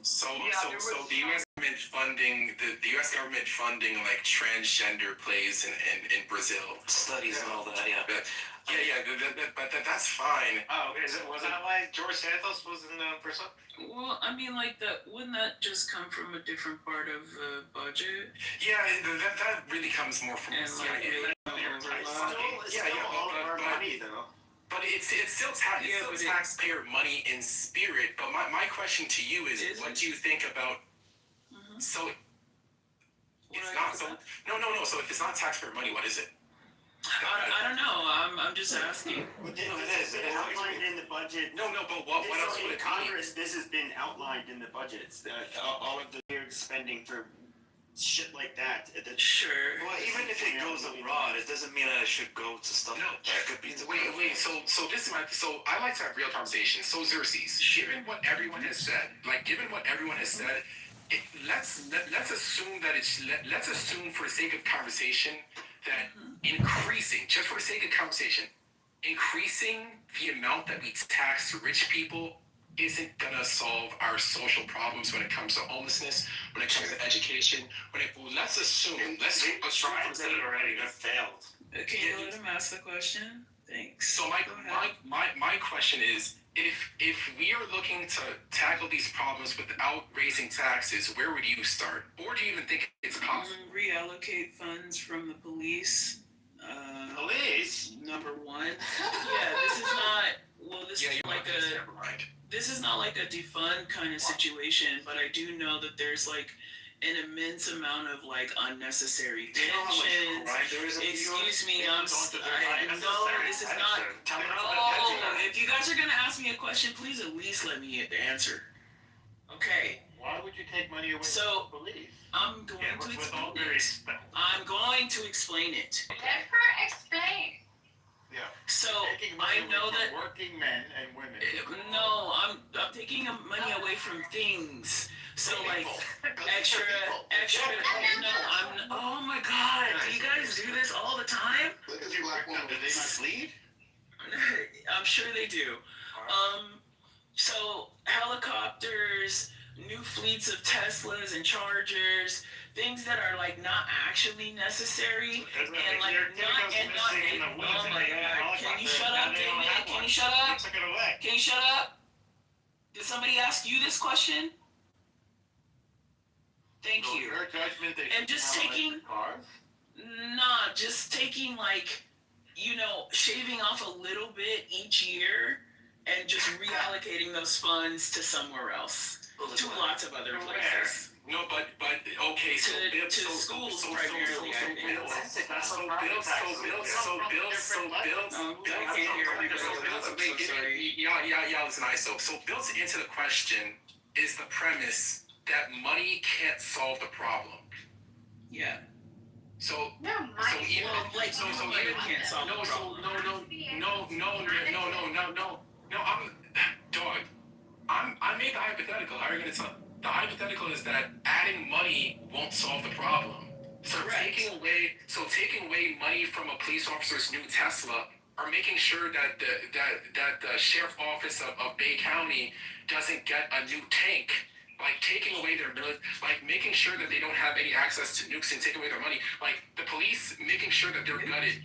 So the U.S. government funding the U.S. government funding like transgender plays in Brazil, Studies and all that, yeah. But that's fine. Oh, was that why George Santos was in Brazil? Well, I mean, like that. Wouldn't that just come from a different part of the budget? Yeah, that really comes more from It's still all of our money, though. But it's still taxpayer money in spirit. But my question to you is what do you think about? So it's not so. No. So if it's not taxpayer money, what is it? I don't know. I'm just asking. This has been outlined in the budget. No. But what else would it be? Congress, this has been outlined in the budgets. All of the weird spending for shit like that. Sure. Well, even if it goes abroad, it doesn't mean that it should go to stuff like that. Could be Wait. So this is I like to have real conversations. So Xerxes, given what everyone has said, let's assume that let's assume for the sake of conversation that increasing the amount that we tax rich people isn't gonna solve our social problems when it comes to homelessness, when it comes to education. Let's assume Tried it already. That failed. Can you let him ask the question? Thanks. So my question is, if we are looking to tackle these problems without raising taxes, where would you start? Or do you even think it's possible? Reallocate funds from the police. Police? Number one. Yeah, this is not. Well, this is like a. Never mind. This is not like a defund kind of situation, but I do know that there's like an immense amount of like unnecessary tension. Excuse me, no, this is not. Oh, if you guys are gonna ask me a question, please at least let me answer. Okay. Why would you take money away So, from the police? I'm going to explain it. I'm going to explain it. Let her explain. Yeah. So Taking money I away know from that. working men and women. No, I'm taking money away from things. So like extra. No, oh my God! Do you guys do this all the time? Look at you, black woman. Do they not bleed? I'm sure they do. So helicopters, new fleets of Teslas and Chargers, things that are like not actually necessary, and like not. Oh my God! Can you shut up, David? Can you shut up? Can you shut up? Did somebody ask you this question? Thank you. And just taking, just taking like, shaving off a little bit each year and just reallocating those funds to somewhere else, to lots of other places. No, but okay, so schools primarily, I think. So built into the question is the premise that money can't solve the problem. Yeah. So money can't solve the problem. No, I made the hypothetical. How are you gonna tell? The hypothetical is that adding money won't solve the problem. So taking away money from a police officer's new Tesla, or making sure that the sheriff office of Bay County doesn't get a new tank, like taking away their making sure that they don't have any access to nukes and taking away their money, like the police making sure that they're gutted.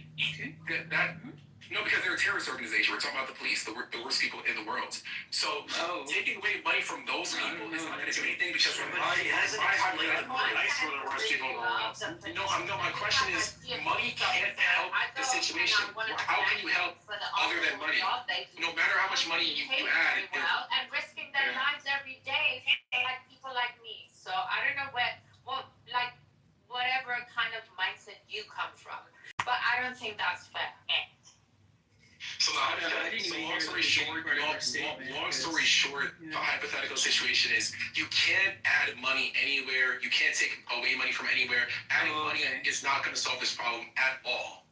No, because they're a terrorist organization. We're talking about the police, the worst people in the world. So taking away money from those people is not going to do anything because my question is, money can't help the situation. How can you help other than money? No matter how much money you add. And risking their lives every day for like people like me. So I don't know whatever kind of mindset you come from. But I don't think that's fair. So long story short, the hypothetical situation is you can't add money anywhere. You can't take away money from anywhere. Adding money is not going to solve this problem at all.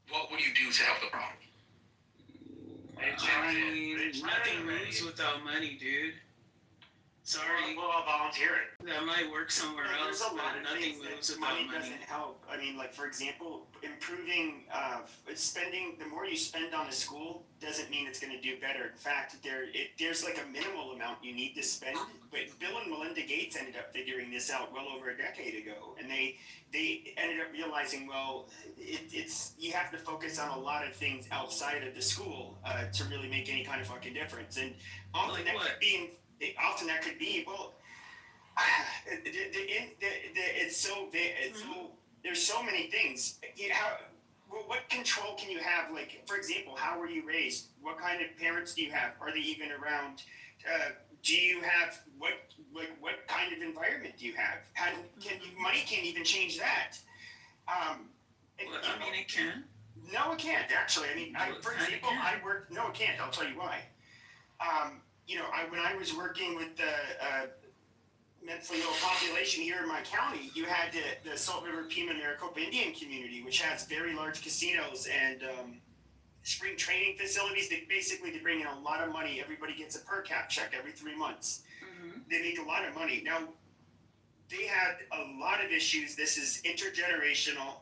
What would you do to help the problem? Nothing moves without money, dude. Sorry. What about volunteering? That might work somewhere else, There's a lot but of nothing things moves that without money money. doesn't help. I mean, like for example, improving spending. The more you spend on a school doesn't mean it's going to do better. In fact, there's like a minimal amount you need to spend. But Bill and Melinda Gates ended up figuring this out well over a decade ago, and they ended up realizing, well, it's you have to focus on a lot of things outside of the school to really make any kind of fucking difference. And often that could be well. There's so many things. What control can you have? Like, for example, how were you raised? What kind of parents do you have? Are they even around? Do you have what kind of environment do you have? Money can't even change that. It can. No, it can't actually. I mean, for example, I worked. No, it can't. I'll tell you why. When I was working with the mentally ill population here in my county, you had the Salt River Pima Maricopa Indian community, which has very large casinos and spring training facilities. They bring in a lot of money. Everybody gets a per cap check every 3 months. Mm-hmm. They make a lot of money. Now, they had a lot of issues. This is intergenerational.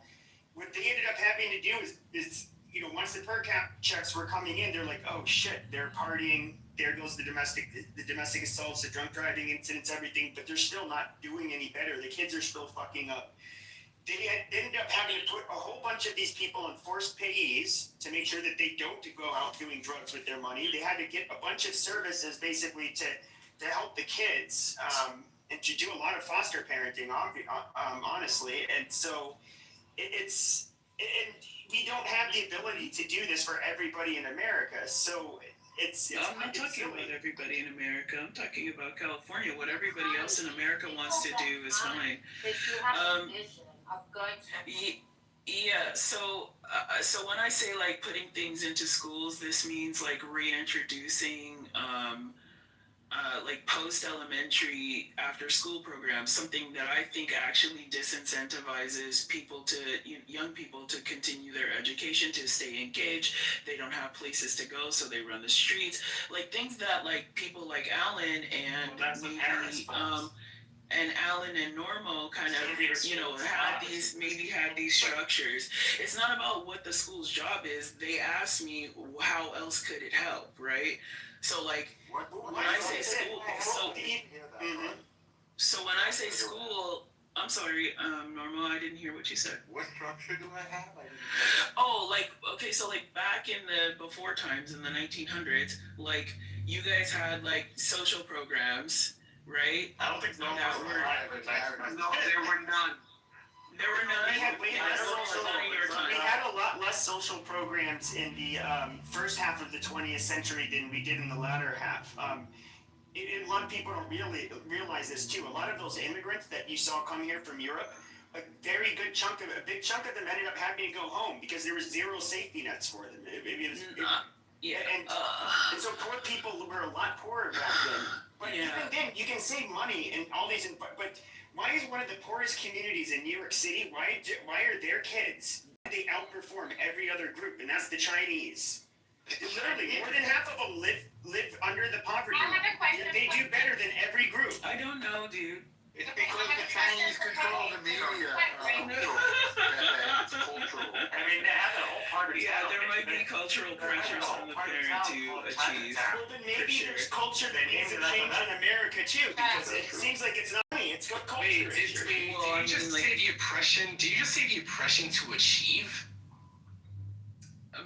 What they ended up having to do is once the per cap checks were coming in, they're like, oh shit, they're partying. there goes the domestic assaults, the drunk driving incidents, everything, but they're still not doing any better. The kids are still fucking up. They ended up having to put a whole bunch of these people on forced payees to make sure that they don't go out doing drugs with their money. They had to get a bunch of services basically to help the kids, and to do a lot of foster parenting, honestly. And so and we don't have the ability to do this for everybody in America. So I'm not talking about everybody in America. I'm talking about California. What everybody else in America wants to do is fine. Yeah. So when I say like putting things into schools, this means like reintroducing like post-elementary after-school programs, something that I think actually disincentivizes young people to continue their education, to stay engaged. They don't have places to go, so they run the streets. Like things that like people like Alan and Alan and Normo kind of had these structures. It's not about what the school's job is. They asked me how else could it help, right? So like when I say school, so when I say school, I'm sorry, Normo, I didn't hear what you said. What structure do I have? So like back in the before times in the 1900s, like you guys had like social programs, right? I don't think there were none. There were none. We had a lot less social programs in the first half of the 20th century than we did in the latter half. And a lot of people don't really realize this too. A lot of those immigrants that you saw come here from Europe, a big chunk of them ended up having to go home because there was zero safety nets for them. And so poor people were a lot poorer back then. But even then, you can save money and all these. But why is one of the poorest communities in New York City? Why are their kids? They outperform every other group, and that's the Chinese. Literally, more than half of them live under the poverty line. They do better than every group. I don't know, dude. It's because the Chinese control the media. It's cultural. I mean, they have the whole part of there might be cultural pressures on the parent to achieve. Well, then maybe there's culture that needs to change in America too, because it seems like it's not me. It's got culture. Wait, did you just say the oppression? Did you just say the oppression to achieve?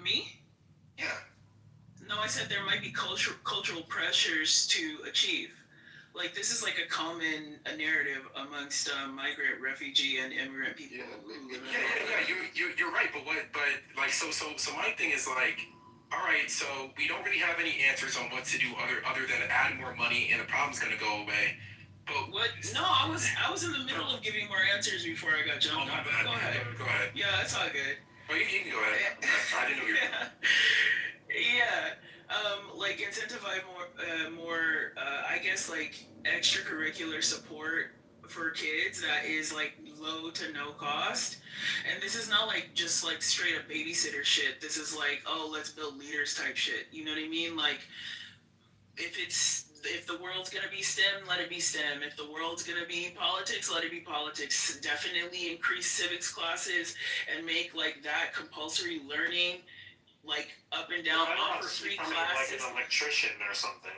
Me? Yeah. No, I said there might be cultural pressures to achieve. Like this is like a common narrative amongst migrant, refugee, and immigrant people. You're right. But so my thing is like, all right, so we don't really have any answers on what to do other than add more money and the problem's gonna go away. But what? No, I was in the middle of giving more answers before I got jumped on. Go ahead. Go ahead. Yeah, it's all good. Oh, you can go ahead. I didn't know you were. Yeah. Like incentivize more I guess like extracurricular support for kids that is like low to no cost. And this is not like just like straight up babysitter shit. This is like, oh, let's build leaders type shit. You know what I mean? Like if the world's gonna be STEM, let it be STEM. If the world's gonna be politics, let it be politics. Definitely increase civics classes and make like that compulsory learning, like up and down, offer free classes. Like an electrician or something.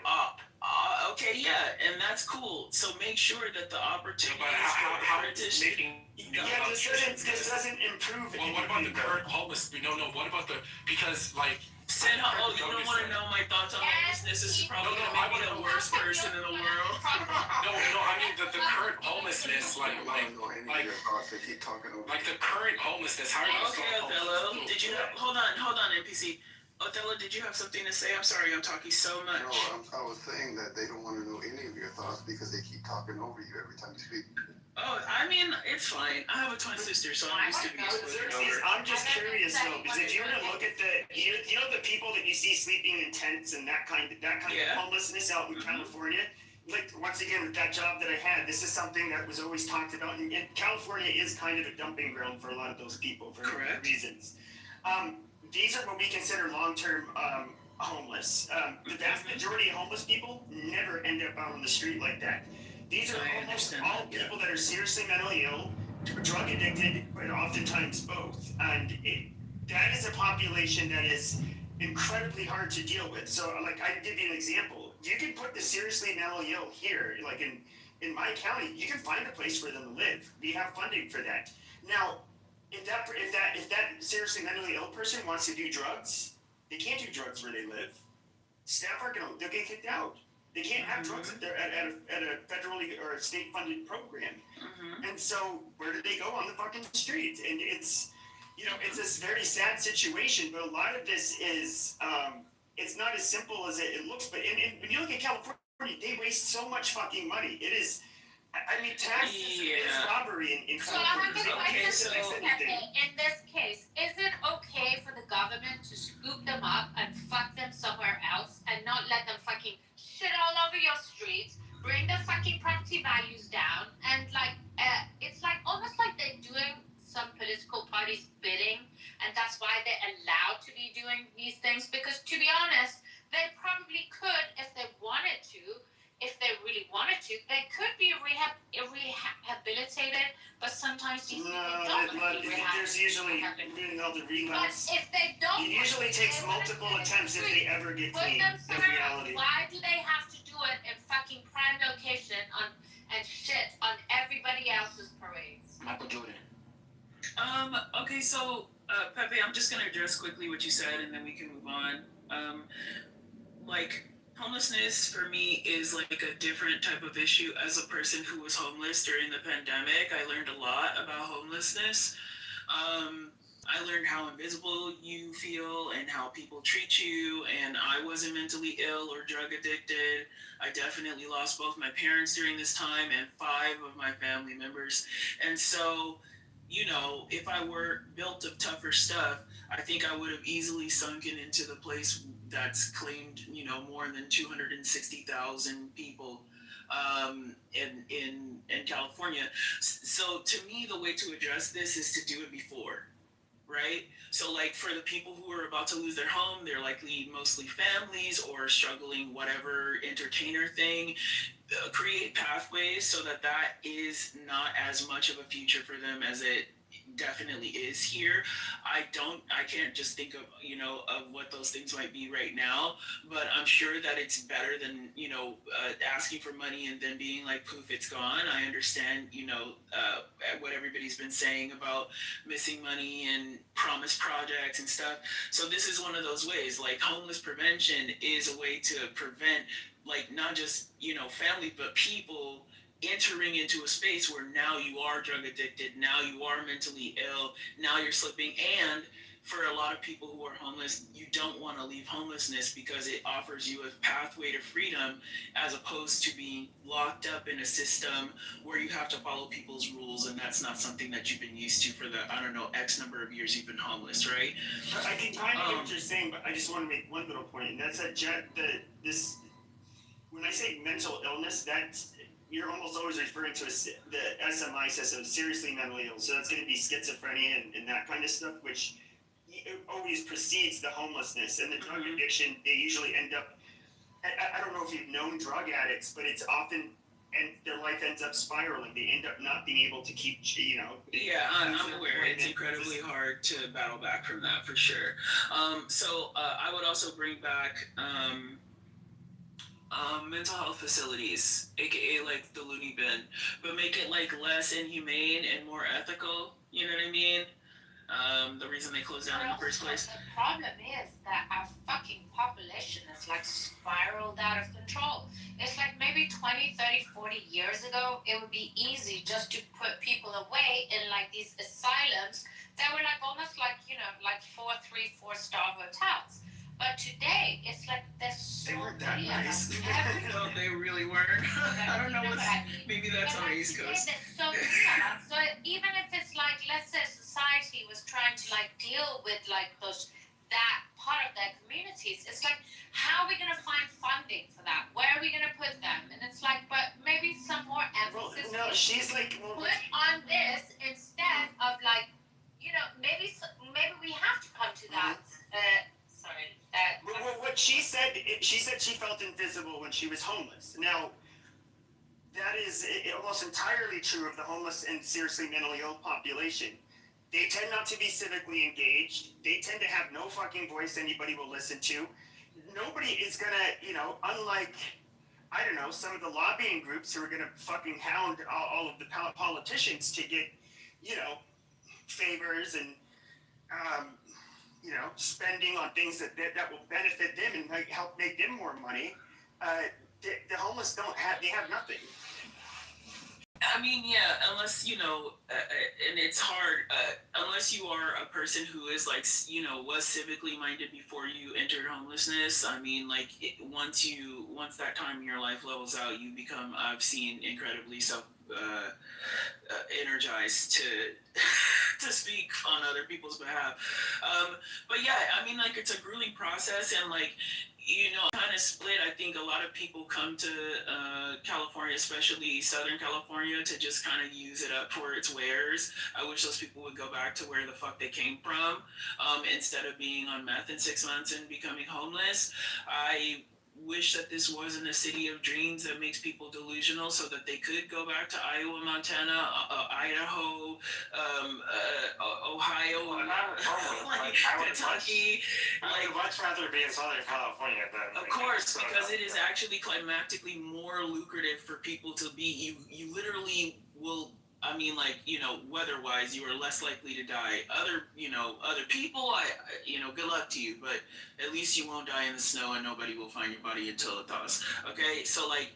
Okay, yeah, and that's cool. So make sure that the opportunities for apprentice. This doesn't improve. Well, what about the current homeless? No. What about because like. You don't want to know my thoughts on homelessness. This is probably gonna make me the worst person in the world. No, I mean the current homelessness, like the current homelessness. How are you? Okay, Othello, did you hold on, NPC? Othello, did you have something to say? I'm sorry, I'm talking so much. No, I was saying that they don't want to know any of your thoughts because they keep talking over you every time you speak. Oh, I mean, it's fine. I have a twin sister, so I'm used to being spoken over. I'm just curious though, because if you were to look at you know the people that you see sleeping in tents and that kind of homelessness out in California, like once again with that job that I had, this is something that was always talked about, and California is kind of a dumping ground for a lot of those people for reasons. These are what we consider long-term homeless. The vast majority of homeless people never end up out on the street like that. These are almost all people that are seriously mentally ill, drug addicted, but oftentimes both. And that is a population that is incredibly hard to deal with. So, like, I can give you an example. you can put the seriously mentally ill here, like in my county, you can find a place for them to live. We have funding for that. Now, if that seriously mentally ill person wants to do drugs, they can't do drugs where they live. Staff are they'll get kicked out. They can't have drugs at a federally or a state funded program. And so where do they go? On the fucking street? And it's, it's this very sad situation, but a lot of this is, it's not as simple as it looks, but when you look at California, they waste so much fucking money. It is, I mean, taxes is robbery in So I have California. a question, in this case, is it okay for the government to scoop them up and fuck them somewhere else and not let them fucking shit all over your streets, bring the fucking property values down, and it's like almost like they're doing some political parties bidding, and that's why they're allowed to be doing these things, because to be honest, they probably could, if they wanted to, if they really wanted to, they could be rehabilitated, but sometimes these people don't want to be There's usually another relapse. But if they don't, it usually takes multiple attempts if they ever get clean. In reality, why do they have to do it in fucking prime location and shit on everybody else's parades? Michael Jordan. Okay, so Pepe, I'm just gonna address quickly what you said, and then we can move on. Homelessness for me is like a different type of issue. As a person who was homeless during the pandemic, I learned a lot about homelessness. I learned how invisible you feel and how people treat you, and I wasn't mentally ill or drug addicted. I definitely lost both my parents during this time and 5 of my family members. And so, if I were built of tougher stuff, I think I would have easily sunken into the place that's claimed, more than 260,000 people in California. So to me, the way to address this is to do it before, right? So for the people who are about to lose their home, they're likely mostly families or struggling whatever entertainer thing. Create pathways so that is not as much of a future for them as it definitely is here. I can't just think of of what those things might be right now, but I'm sure that it's better than asking for money and then being like, poof, it's gone. I understand what everybody's been saying about missing money and promise projects and stuff. So this is one of those ways. Homeless prevention is a way to prevent not just family, but people entering into a space where now you are drug addicted, now you are mentally ill, now you're slipping. And for a lot of people who are homeless, you don't want to leave homelessness because it offers you a pathway to freedom, as opposed to being locked up in a system where you have to follow people's rules, and that's not something that you've been used to for the, X number of years you've been homeless, right? I can kind of get what you're saying, but I just want to make one little point, and that's when I say mental illness, you're almost always referring to the SMI system, seriously mentally ill. So that's going to be schizophrenia and that kind of stuff, which always precedes the homelessness. And the drug addiction, they usually end up, I don't know if you've known drug addicts, but it's often, and their life ends up spiraling. They end up not being able to keep, Yeah, I'm aware. It's incredibly hard to battle back from that, for sure. So I would also bring back mental health facilities, aka the loony bin, but make it less inhumane and more ethical. You know what I mean? The reason they closed down in the first place. The problem is that our fucking population is spiraled out of control. It's maybe 20, 30, 40 years ago, it would be easy just to put people away in these asylums that were almost 4-star hotels. But today, it's there's so they weren't that many nice. of them. No, they really weren't. I don't know maybe that's on the East Coast. There's so many of them. So even if it's let's say society was trying to deal with that part of their communities, it's how are we going to find funding for that? Where are we going to put them? And it's but maybe some more emphasis. Well, no, she's put on this instead of maybe we have to come to that. What she said she felt invisible when she was homeless. Now, that is almost entirely true of the homeless and seriously mentally ill population. They tend not to be civically engaged. They tend to have no fucking voice anybody will listen to. nobody is gonna, unlike, I don't know, some of the lobbying groups who are gonna fucking hound all of the politicians to get, favors and, spending on things that will benefit them and like help make them more money. The homeless they have nothing. I mean, yeah, unless, and it's hard, unless you are a person who is like, was civically minded before you entered homelessness. I mean, like, once that time in your life levels out, you become, I've seen, incredibly energized to speak on other people's behalf. But yeah, I mean, like, it's a grueling process, and like, kind of split. I think a lot of people come to California, especially Southern California, to just kind of use it up for its wares. I wish those people would go back to where the fuck they came from, instead of being on meth in 6 months and becoming homeless. I wish that this wasn't a city of dreams that makes people delusional, so that they could go back to Iowa, Montana, Idaho, Ohio, Kentucky. I would much rather be in Southern California than. Of course, because it is actually climatically more lucrative for people to be. You literally will. I mean, like, weather-wise, you are less likely to die. Other people, good luck to you, but at least you won't die in the snow and nobody will find your body until it thaws. Okay, so like,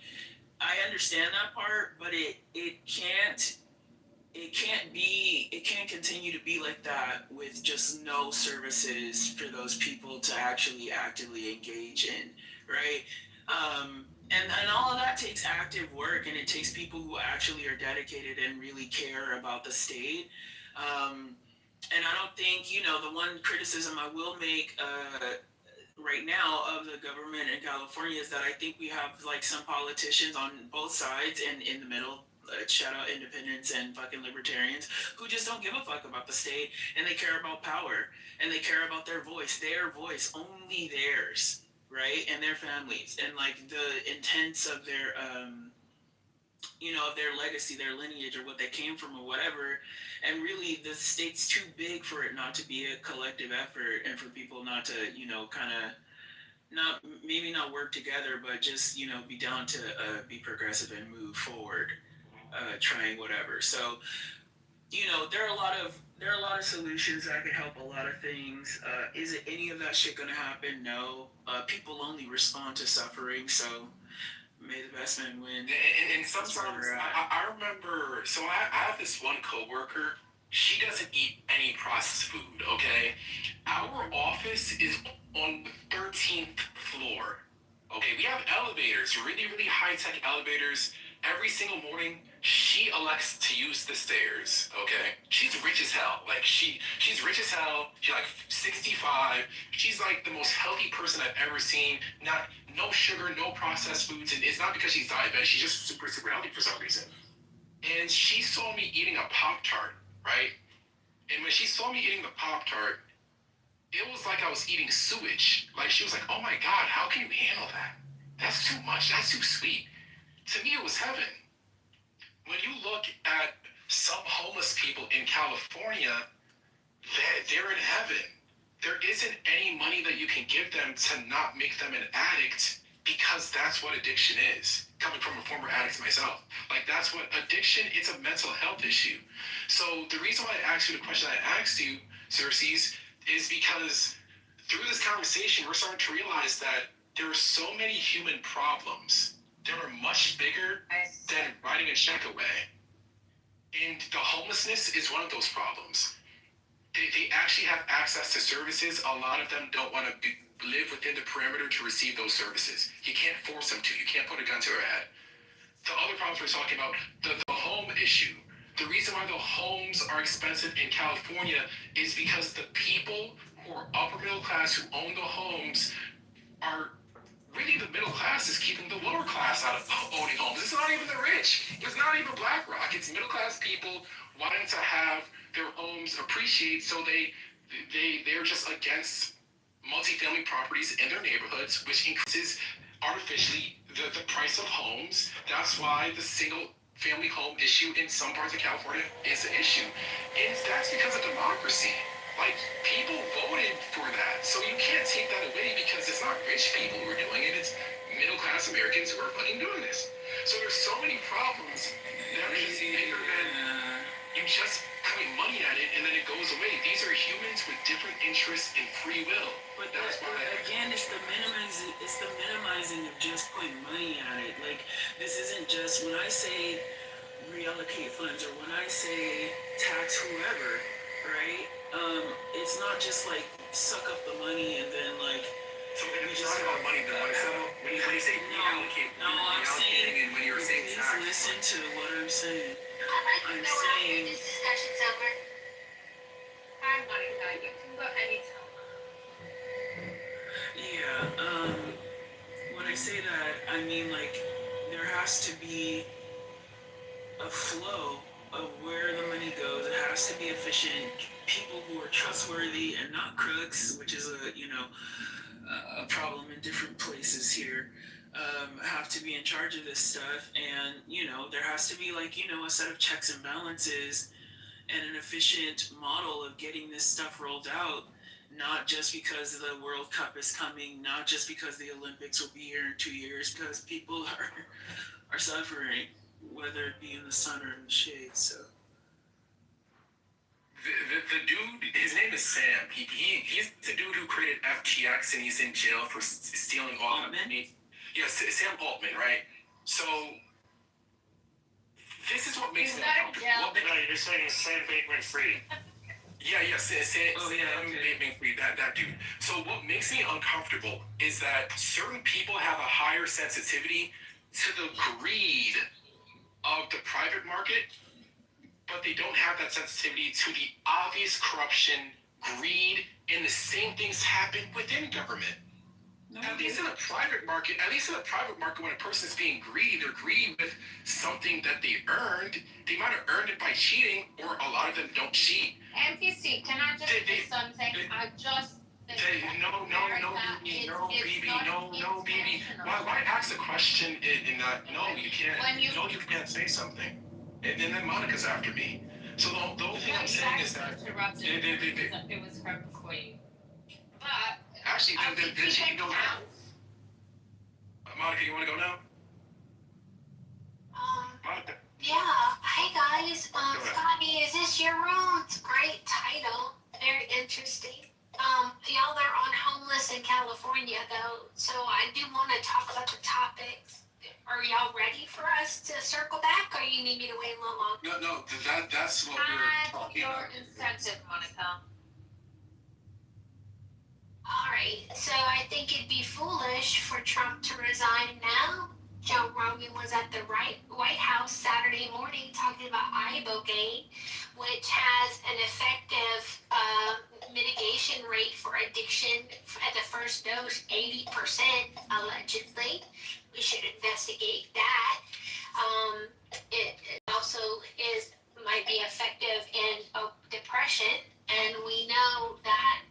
I understand that part, but it can't continue to be like that with just no services for those people to actually actively engage in, right? And all of that takes active work, and it takes people who actually are dedicated and really care about the state. And I don't think, the one criticism I will make right now of the government in California is that I think we have like some politicians on both sides and in the middle, shout out independents and fucking libertarians, who just don't give a fuck about the state, and they care about power, and they care about their voice, only theirs. Right, and their families, and like the intents of their, of their legacy, their lineage, or what they came from, or whatever. And really, the state's too big for it not to be a collective effort, and for people not to, kind of, maybe not work together, but just, be down to be progressive and move forward, trying whatever. So, there are a lot of solutions that could help a lot of things. Is it any of that shit gonna happen? No. People only respond to suffering, so may the best man win. And sometimes I remember, so I have this one coworker. She doesn't eat any processed food. Okay, our office is on the 13th floor. Okay, we have elevators, really, really high-tech elevators. Every single morning, she elects to use the stairs, okay? She's rich as hell. Like, she's rich as hell. She's like 65. She's like the most healthy person I've ever seen. No sugar, no processed foods. And it's not because she's diabetic. She's just super, super healthy for some reason. And she saw me eating a Pop-Tart, right? And when she saw me eating the Pop-Tart, it was like I was eating sewage. Like, she was like, oh my God, how can you handle that? That's too much. That's too sweet. To me, it was heaven. When you look at some homeless people in California, they're in heaven. There isn't any money that you can give them to not make them an addict, because that's what addiction is. Coming from a former addict myself. Like, that's what addiction, it's a mental health issue. So the reason why I asked you the question I asked you, Xerxes, is because through this conversation, we're starting to realize that there are so many human problems that are much bigger than writing a check away. And the homelessness is one of those problems. They actually have access to services. A lot of them don't want to live within the perimeter to receive those services. You can't force them to. You can't put a gun to their head. The other problems we're talking about, the home issue. The reason why the homes are expensive in California is because the people who are upper middle class who own the homes are really, the middle class is keeping the lower class out of owning homes. It's not even the rich. It's not even BlackRock. It's middle class people wanting to have their homes appreciate, so they're just against multifamily properties in their neighborhoods, which increases artificially the price of homes. That's why the single family home issue in some parts of California is an issue. And that's because of democracy. Like, people voted for that. So you can't take that away because it's not rich people who are doing it. It's middle-class Americans who are fucking doing this. So there's so many problems that are just bigger than you just throwing money at it and then it goes away. These are humans with different interests and free will. But again, it's the minimizing of just putting money at it. Like, this isn't just when I say reallocate funds or when I say tax whoever, right? It's not just like suck up the money and then like. So it's not about money, though. When you say reallocate, I'm saying, and when you're saying please tax, listen to what I'm saying. I'd like to know after this discussion's over. Hi, Monica. You can go anytime. Yeah, when I say that, I mean like there has to be a flow of where the money goes. It has to be efficient. People who are trustworthy and not crooks, which is a problem in different places here, have to be in charge of this stuff. And there has to be a set of checks and balances and an efficient model of getting this stuff rolled out. Not just because the World Cup is coming, not just because the Olympics will be here in 2 years, because people are suffering, whether it be in the sun or in the shade. So the dude, his name is Sam. He's the dude who created FTX and he's in jail for stealing all that money. Yes, Sam Altman, right? So this is what makes it uncomfortable. No, you're saying Sam Bankman-Fried. Yeah, Sam Bankman-Fried, that dude. So what makes me uncomfortable is that certain people have a higher sensitivity to the greed of the private market, but they don't have that sensitivity to the obvious corruption, greed, and the same things happen within government. At least in the private market, when a person's being greedy, they're greedy with something that they earned. They might have earned it by cheating, or a lot of them don't cheat. MPC, can I just say something? I just think No, BB. Why ask a question in that? No, you can't. You can't say something. And then Monica's after me. So the whole thing I'm saying is that it was her before you. But actually, then she can go now. Monica, you want to go now? Monica. Yeah. Hi guys. Scotty, is this your room? It's a great title. Very interesting. Y'all are on homeless in California though, so I do want to talk about the topics. Are y'all ready for us to circle back, or you need me to wait a little longer? No, that's what we're talking about. Your incentive, Monica. Alright, so I think it'd be foolish for Trump to resign now. Joe Rogan was at the White House Saturday morning talking about ibogaine, which has an effective mitigation rate for addiction at the first dose, 80% allegedly. We should investigate that. It also might be effective in depression, and we know that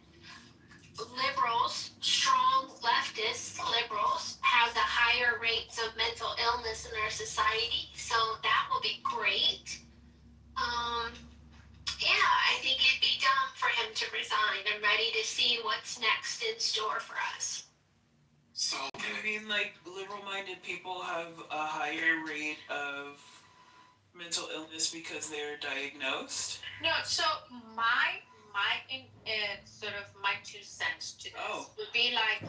liberals, strong leftist liberals, have the higher rates of mental illness in our society, so that will be great. I think it'd be dumb for him to resign. I'm ready to see what's next in store for us. So you mean like liberal-minded people have a higher rate of mental illness because they're diagnosed? No, so my sort of my 2 cents to this would be like,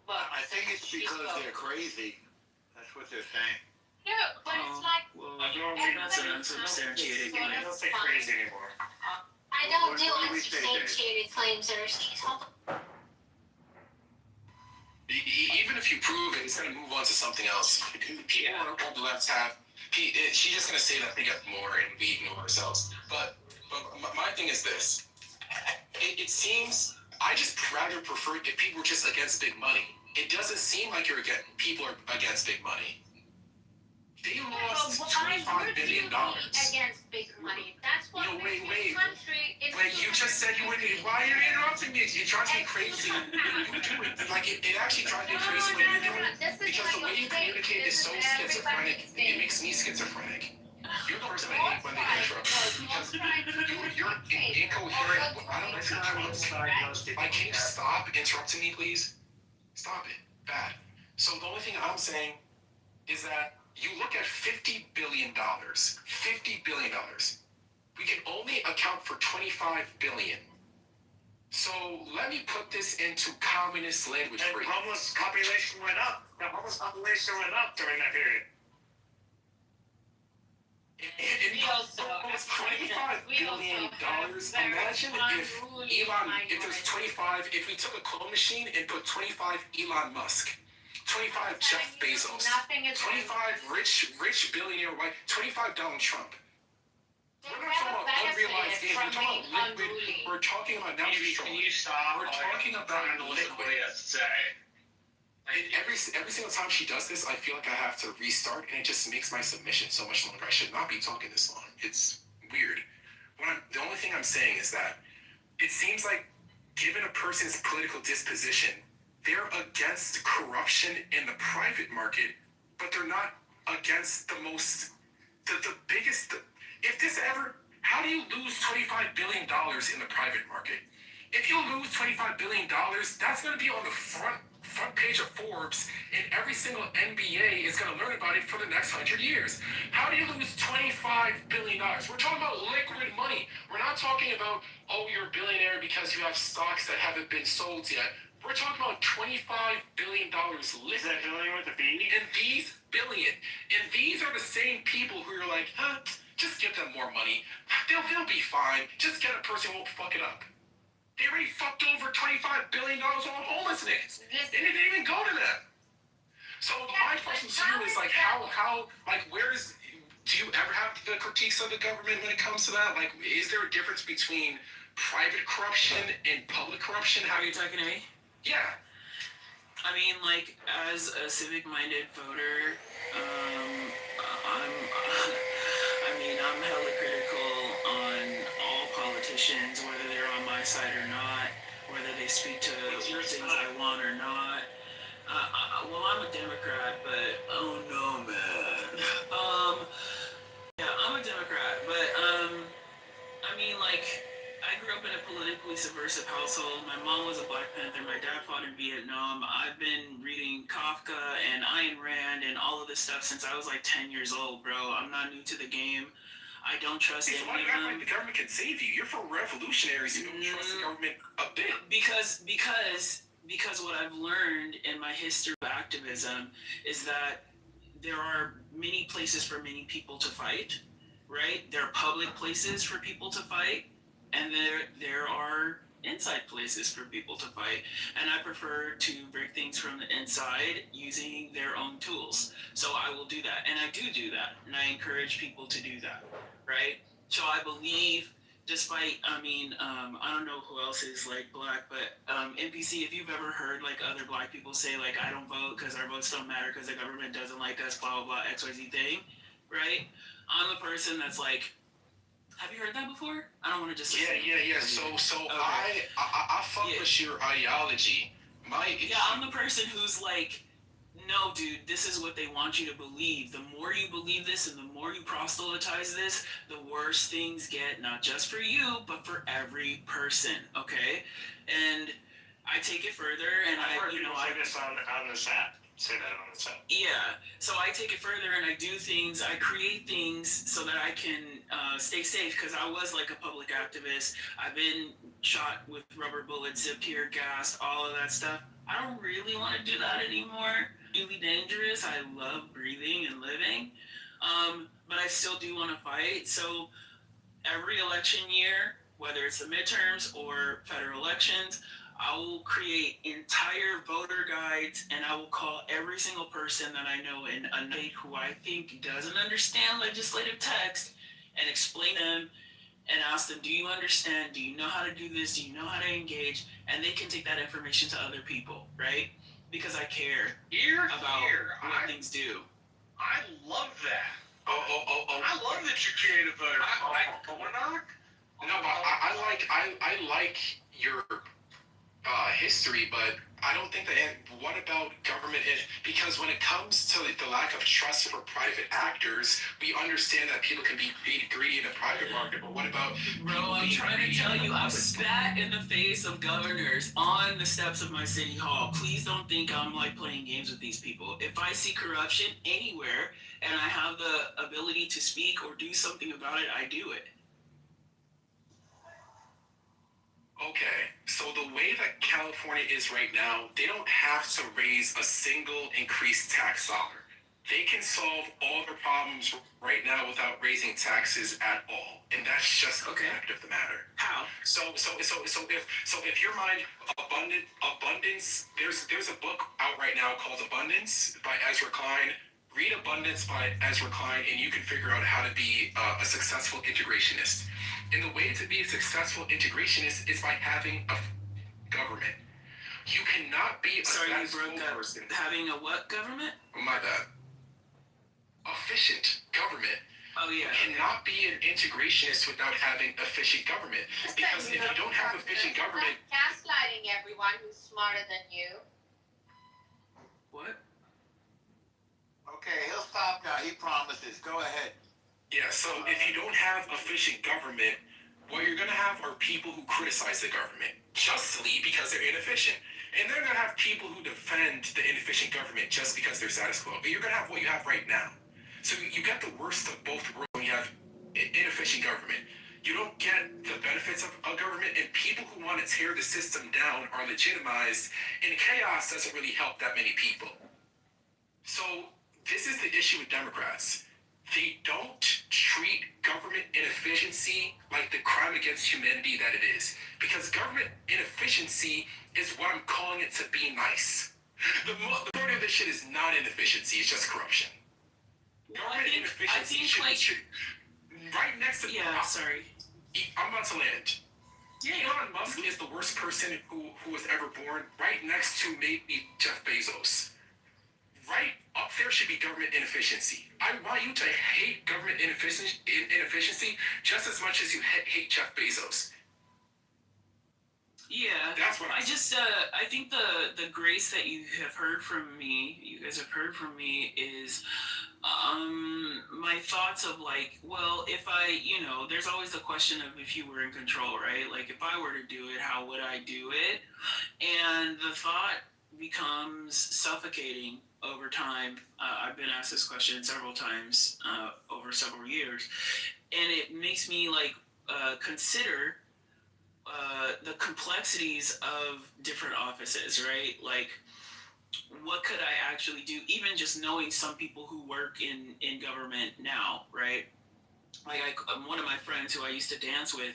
well, I think it's because they're crazy. That's what they're saying. No, but it's like that's an unsubstantiated claim. I don't think crazy anymore. I don't do unsubstantiated claims, Erskine. Hold on. Even if you prove it, it's going to move on to something else. People on the left have, she's just going to say that they get more and we ignore ourselves. But my thing is this. It seems, I just rather prefer if people were just against big money. It doesn't seem like people are against big money. They lost $25 billion. Against big money. That's what wait. country is. Wait, you just said you wouldn't. Why are you interrupting me? It drives me crazy when you do it. Like, it actually drives me crazy when you do it. Because the way you communicate is so schizophrenic. It makes me schizophrenic. You're the person I hate when they interrupt. Because you're incoherent. I don't know if you're trying to. Like, can you stop interrupting me, please? Stop it. saying is that you look at $50 billion. $50 billion. We can only account for 25 billion. So let me put this into communist language for And you. homeless population went up. The homeless population went up during that period. It almost $25 billion. Imagine if Elon, if there's 25, if we took a clone machine and put 25 Elon Musk, 25 Jeff Bezos, 25 rich billionaire white, 25 Donald Trump. We're not talking about unrealized gains. We're talking about liquid. We're talking about now. Can you stop? We're talking about liquid. Say. And every single time she does this, I feel like I have to restart, and it just makes my submission so much longer. I should not be talking this long. It's weird. The only thing I'm saying is that it seems like, given a person's political disposition, they're against corruption in the private market, but they're not against the biggest. If this ever, how do you lose $25 billion in the private market? If you lose $25 billion, that's going to be on the front page of Forbes, and every single NBA is going to learn about it for the next 100 years. How do you lose $25 billion? We're talking about liquid money. We're not talking about, oh, you're a billionaire because you have stocks that haven't been sold yet. We're talking about $25 billion liquid. Is that billion with a B? And these are the same people who are like, just give them more money. They'll be fine. Just get a person who won't fuck it up. They already fucked over $25 billion on homelessness. They didn't even go to them. So my question to you is like, do you ever have the critiques of the government when it comes to that? Like, is there a difference between private corruption and public corruption? Are you talking to me? Yeah. I mean, like, as a civic-minded voter, I'm hella critical on all politicians, whether they're on my side or not, whether they speak to things I want or not. Well, I'm a Democrat, but oh no, man. Yeah, I'm a Democrat, but I mean, like, I grew up in a politically subversive household. My mom was a Black Panther. My dad fought in Vietnam. I've been reading Kafka and Ayn Rand and all of this stuff since I was like 10 years old, bro. I'm not new to the game. I don't trust any of them. Why do you act like the government can save you? You're for revolutionaries. You don't trust the government a bit. Because what I've learned in my history of activism is that there are many places for many people to fight, right? There are public places for people to fight, and there are inside places for people to fight. And I prefer to break things from the inside using their own tools. So I will do that, and I do that, and I encourage people to do that, right? So I believe, despite, I don't know who else is like Black, but NPC, if you've ever heard like other Black people say like, I don't vote because our votes don't matter because the government doesn't like us, blah, blah, blah, XYZ thing, right? I'm the person that's like, have you heard that before? I don't want to just... Yeah. So okay. I fuck with your ideology. I'm the person who's like, no, dude, this is what they want you to believe. The more you believe this and the more you proselytize this, the worse things get, not just for you, but for every person, okay? And I take it further, and I say this on this app. Say that on this app. Yeah, so I take it further, and I do things, I create things so that I can stay safe, because I was like a public activist. I've been shot with rubber bullets, tear gas, all of that stuff. I don't really want to do that anymore. Really dangerous. I love breathing and living, but I still do want to fight. So every election year, whether it's the midterms or federal elections, I will create entire voter guides, and I will call every single person that I know in a state who I think doesn't understand legislative text and explain them and ask them, do you understand? Do you know how to do this? Do you know how to engage? And they can take that information to other people, right? Because I care about what things do. I love that. I love that you create a voter. No, but I like your history, but I don't think that. What about government? Because when it comes to the lack of trust for private actors, we understand that people can be greedy in the private market. But what about? Bro, I'm trying to tell you, I've spat in the face of governors on the steps of my city hall. Please don't think I'm like playing games with these people. If I see corruption anywhere and I have the ability to speak or do something about it, I do it. Okay, so the way that California is right now, they don't have to raise a single increased tax dollar. They can solve all the problems right now without raising taxes at all, and that's just the fact of the matter. How? So if your mind abundance, there's a book out right now called Abundance by Ezra Klein. Read Abundance by Ezra Klein, and you can figure out how to be a successful integrationist. And the way to be a successful integrationist is by having a government. You cannot be a person. Having a what government? Oh, my bad. Efficient government. Oh, yeah. You cannot be an integrationist without having efficient government. Because if you don't have efficient government... Gaslighting everyone who's smarter than you. What? Okay, he'll stop now. He promises. Go ahead. Yeah, so if you don't have efficient government, what you're going to have are people who criticize the government justly because they're inefficient. And they're going to have people who defend the inefficient government just because they're status quo. But you're going to have what you have right now. So you get the worst of both worlds when you have inefficient government. You don't get the benefits of a government, and people who want to tear the system down are legitimized, and chaos doesn't really help that many people. So this is the issue with Democrats. They don't treat government inefficiency like the crime against humanity that it is. Because government inefficiency is what I'm calling it to be nice. The majority of this shit is not inefficiency, it's just corruption. Government inefficiency should right next to... Yeah, sorry. I'm about to land. Yeah, Elon Musk is the worst person who was ever born, right next to maybe Jeff Bezos. Right up there should be government inefficiency. I want you to hate government inefficiency just as much as you hate Jeff Bezos. Yeah, that's what I just I think the grace that you have heard from me, you guys have heard from me, is my thoughts of like, well, if I, there's always the question of if you were in control, right? Like if I were to do it, how would I do it? And the thought becomes suffocating over time. I've been asked this question several times over several years, and it makes me like consider the complexities of different offices, right? Like, what could I actually do? Even just knowing some people who work in government now, right? Like one of my friends who I used to dance with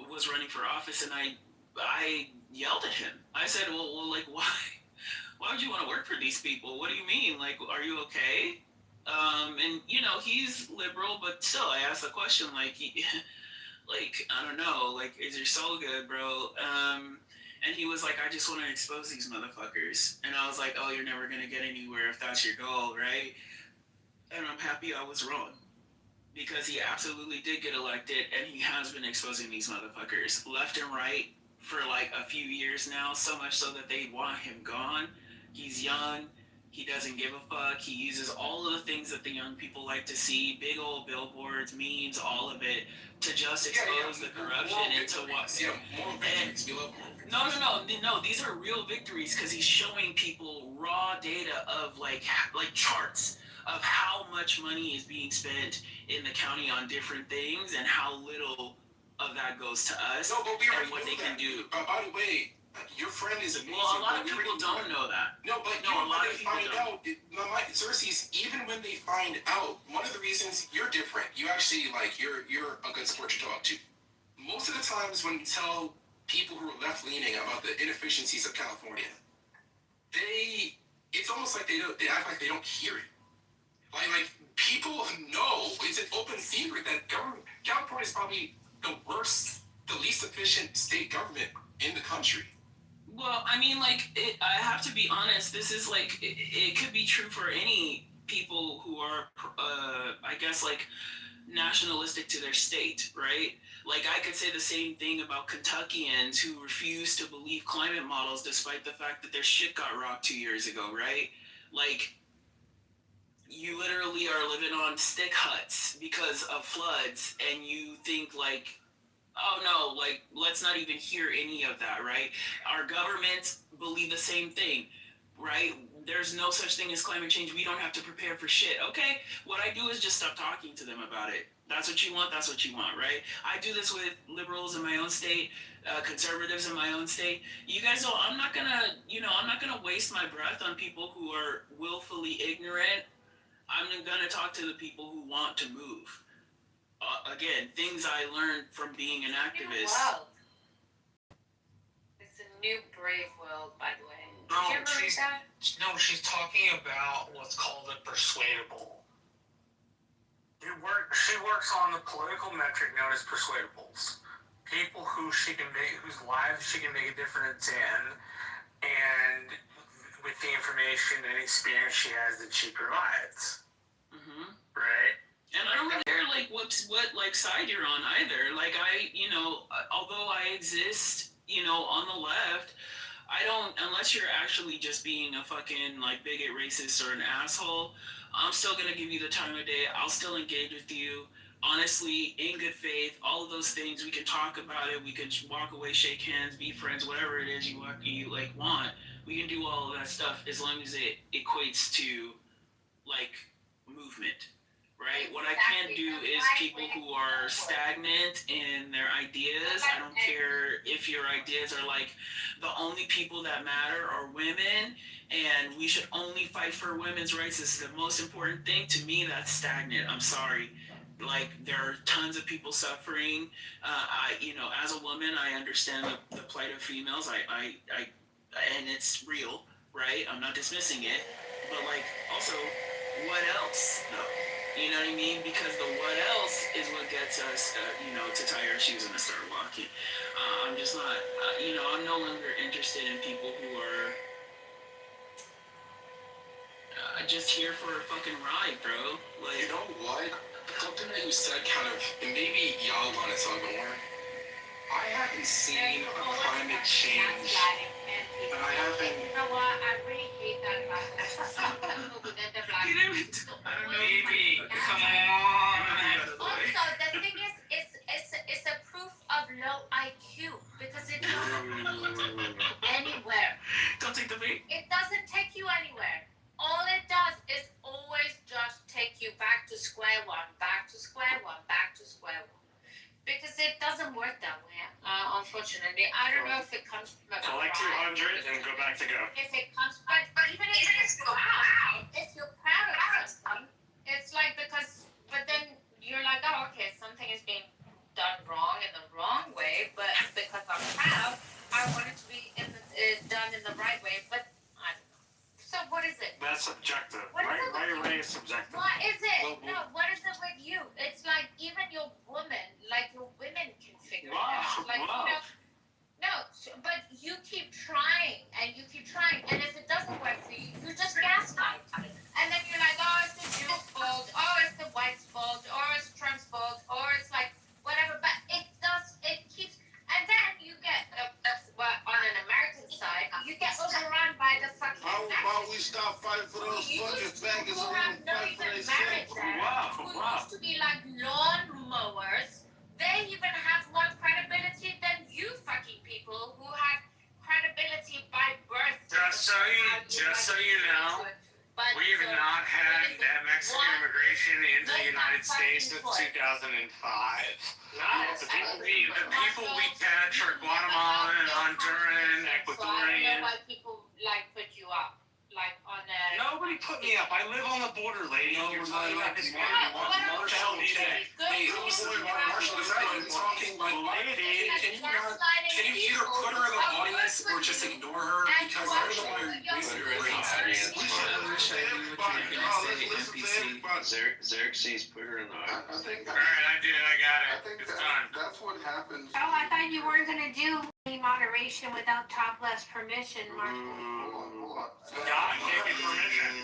was running for office, and I yelled at him. I said, well, like, why would you want to work for these people? What do you mean? Like, are you okay? And he's liberal, but still, I asked the question, like, like, I don't know, like, is your soul good, bro? And he was like, I just want to expose these motherfuckers. And I was like, oh, you're never going to get anywhere if that's your goal, right? And I'm happy I was wrong. Because he absolutely did get elected, and he has been exposing these motherfuckers left and right for like a few years now, so much so that they want him gone. He's young. He doesn't give a fuck. He uses all of the things that the young people like to see, big old billboards, memes, all of it, to just expose the corruption into what... No, these are real victories because he's showing people raw data of like charts of how much money is being spent in the county on different things and how little of that goes to us and what they can do. By the way, your friend is amazing. Well, a lot of people don't know that. No, but a lot of people don't. Xerxes, even when they find out, one of the reasons you're different, you actually you're a good sport to talk to. Most of the times when you tell people who are left leaning about the inefficiencies of California, it's almost like they act like they don't hear it. Like people know, it's an open secret that California is probably the least efficient state government in the country. Well, I mean, like, I have to be honest, this is like, it could be true for any people who are, I guess, like, nationalistic to their state, right? Like, I could say the same thing about Kentuckians who refuse to believe climate models despite the fact that their shit got rocked 2 years ago, right? Like, you literally are living on stick huts because of floods, and you think, like, oh no, like, let's not even hear any of that, right? Our governments believe the same thing, right? There's no such thing as climate change. We don't have to prepare for shit. Okay, what I do is just stop talking to them about it. That's what you want, that's what you want, right? I do this with liberals in my own state, conservatives in my own state. You guys know, I'm not gonna waste my breath on people who are willfully ignorant. I'm gonna talk to the people who want to move. Again, things I learned from being an activist. Wow. It's a new brave world, by the way. Did you ever read that? No, she's talking about what's called a persuadable. She works on the political metric known as persuadables. People whose lives she can make a difference in, and with the information and experience she has that she provides. Mm-hmm. Right? And I don't really care, like, what side you're on either. Like, although I exist, on the left, I don't, unless you're actually just being a fucking, like, bigot, racist, or an asshole, I'm still gonna give you the time of day. I'll still engage with you. Honestly, in good faith, all of those things, we can talk about it. We can walk away, shake hands, be friends, whatever it is you want. We can do all of that stuff as long as it equates to, like, movement. Right? What I can't do is people who are stagnant in their ideas. I don't care if your ideas are like the only people that matter are women and we should only fight for women's rights. This is the most important thing. To me, that's stagnant. I'm sorry. Like, there are tons of people suffering. As a woman, I understand the plight of females. I and it's real, right? I'm not dismissing it. But, like, also, what else, though? You know what I mean? Because the what else is what gets us, to tie our shoes and to start walking. I'm just not, I'm no longer interested in people who are just here for a fucking ride, bro. Like, you know what? Something that you said kind of, and maybe y'all want to talk more. I haven't seen a climate change. And I haven't. You know what? I really hate that about Baby, come on. Also, the thing is, it's a proof of low IQ because it doesn't take you anywhere. Don't take the bait. It doesn't take you anywhere. All it does is always just take you back to square one, back to square one, back to square one. Because it doesn't work that way, unfortunately. I don't know if it comes from So like 200 and go back to go. If it comes, but even if you're proud of something, it's like but then you're like, oh, okay, something is being done wrong in the wrong way, but because I'm proud, I want it to be done in the right way, but I don't know. So what is it? That's subjective. What is it? Right is subjective. What is it? No, what is it with you? It's like even your women, like your women can figure it out. Like, but you keep trying, and if it doesn't work for you, you just gaslight. And then you're like, oh, it's the Jews' fault, oh, it's the whites' fault, or it's Trump's fault, or it's like whatever. But it keeps, and then you get, on an American side, you get overrun by the fucking. How about we stop fighting for those fucking faggots who have no even merit there, who used to be like lawn mowers. They even have more credibility than you fucking people who had credibility by birth. Just so you know, we've not had Mexican immigration into the United States since 2005. The people we catch are Guatemalan, Honduran, Ecuadorian. I know why people put you up. On that. Nobody put me up. I live on the border, lady. No, You're we're not talking like about this. Marshall today. Wait, Marshall, is that you talking like lady? Can you either put her in the audience or just ignore her? Because I don't know why you're wasting your brain. Xerxes put her in the audience. Alright, I did. I got it. It's done. That's what happens. Oh, I thought you weren't gonna do any moderation without top left's permission, Marshall. God gave you permission.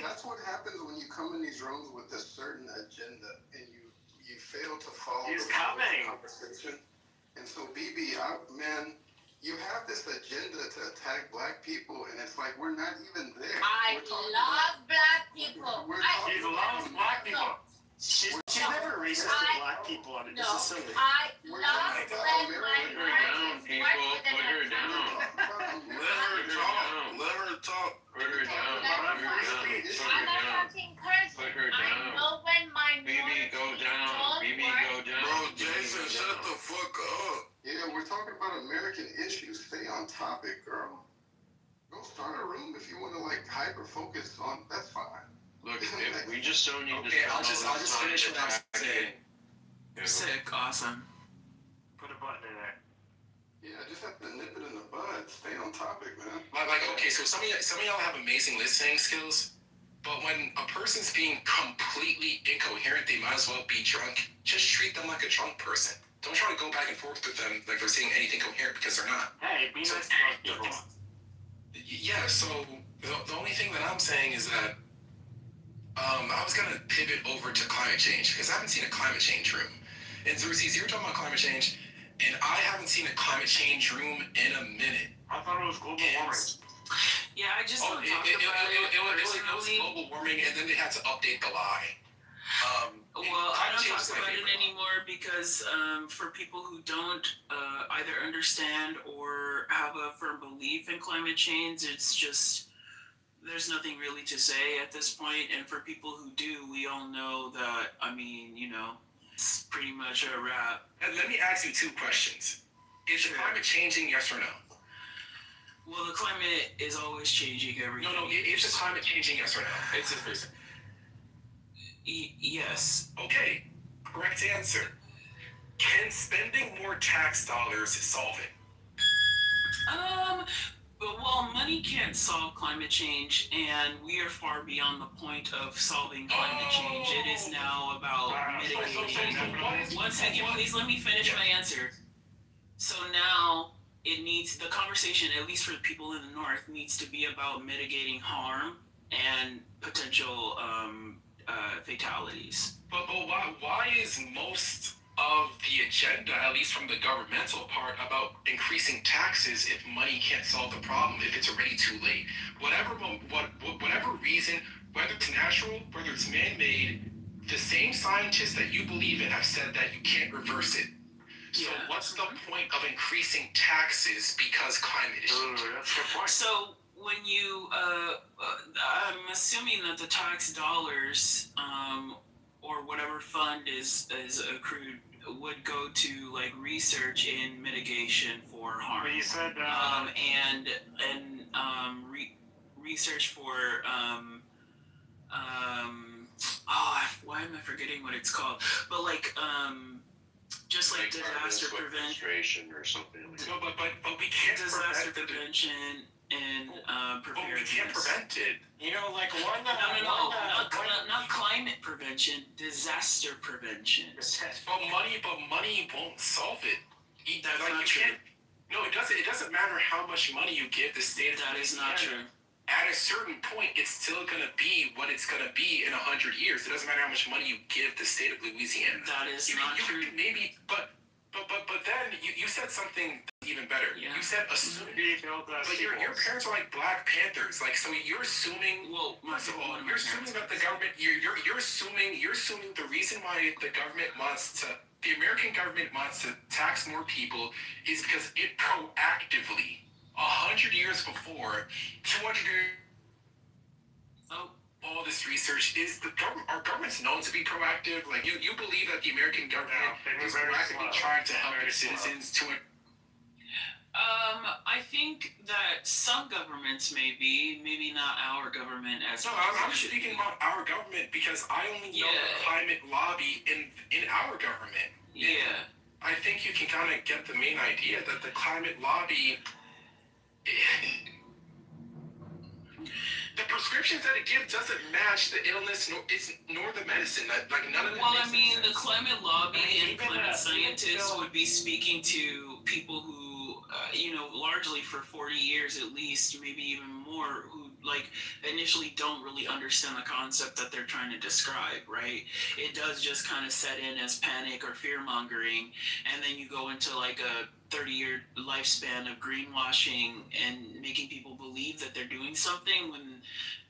That's what happens when you come in these rooms with a certain agenda and you fail to follow He's the flow of the coming. conversation. And so, BB, man, you have this agenda to attack black people, and it's like we're not even there. I love black people. He loves black people. She's never racist to black people on it. This is silly. I love when my Put her down, friends people. Put her down. Let her talk. Let her talk. Put her down. Put her down. Put I'm her not down. talking person. Put her I down. know when my BB, go down. BB, go down. Bro, Jason, shut the fuck up. Yeah, we're talking about American issues. Stay on topic, girl. Go start a room if you want to like hyper focus on. That's fine. Look, if we just don't need to Okay, spend I'll just all this time finish what I'm attacking- saying. Sick, awesome. Put a button in there. Yeah, just have to nip it in the bud. Stay on topic, man. Like, okay, so some of y'all have amazing listening skills, but when a person's being completely incoherent, they might as well be drunk. Just treat them like a drunk person. Don't try to go back and forth with them like they're saying anything coherent because they're not. Hey, be nice to people. Yeah, so the only thing that I'm saying is that I was gonna pivot over to climate change because I haven't seen a climate change room. And Xerxes, you were talking about climate change, and I haven't seen a climate change room in a minute. I thought it was global warming. Yeah, I just Oh, don't it talk was about it. global warming, and then they had to update the lie. Well, I don't change talk is my about it favorite. anymore because for people who don't either understand or have a firm belief in climate change, it's just there's nothing really to say at this point. And for people who do, we all know that, I mean, you know, it's pretty much a wrap. And let me ask you two questions. Is the climate changing, yes or no? Well, the climate is always changing every No, is the climate changing, yes or no? It's the first. Yes. Okay, correct answer. Can spending more tax dollars solve it? Well, money can't solve climate change, and we are far beyond the point of solving climate change. It is now about mitigating. One second, please let me finish my answer. So now it needs, the conversation, at least for the people in the north, needs to be about mitigating harm and potential fatalities. But why is most of the agenda, at least from the governmental part, about increasing taxes if money can't solve the problem, if it's already too late? Whatever reason, whether it's natural, whether it's man-made, the same scientists that you believe in have said that you can't reverse it. So what's the point of increasing taxes because climate is changing? That's a good point. So when you, I'm assuming that the tax dollars, or whatever fund is accrued, would go to like research in mitigation for harm. But you said, research for why am I forgetting what it's called? But like just like disaster prevention or something like that. No, but we can't disaster prevent it. prevention and But we preparedness. can't prevent it. You know, like one. Not climate prevention, disaster prevention. But money won't solve it. That's like, not you true. can't. No, it doesn't. It doesn't matter how much money you give the state of That is not true. At a certain point, it's still gonna be what it's gonna be in 100 years. It doesn't matter how much money you give the state of Louisiana. That is not true. Maybe, but then you said something even better. Yeah. You said assuming. But your parents are like Black Panthers. Like, so you're assuming. Well, first of all, you're assuming that the government. You're assuming the reason why the American government wants to tax more people is because it proactively, 100 years before, 200 years. All this research is our government's known to be proactive. Like you believe that the American government is proactively trying to help its citizens to. I think that some governments maybe not our government as. No, I'm speaking about our government because I only know the climate lobby in our government. Yeah. I think you can kind of get the main idea that the climate lobby. The prescriptions that it gives doesn't match the illness nor the medicine. Like none of it. Well, I mean, the climate lobby and climate scientists would be speaking to people who, largely for 40 years at least, maybe even more, who like initially don't really understand the concept that they're trying to describe, right? It does just kind of set in as panic or fear mongering, and then you go into like a 30-year lifespan of greenwashing and making people believe that they're doing something when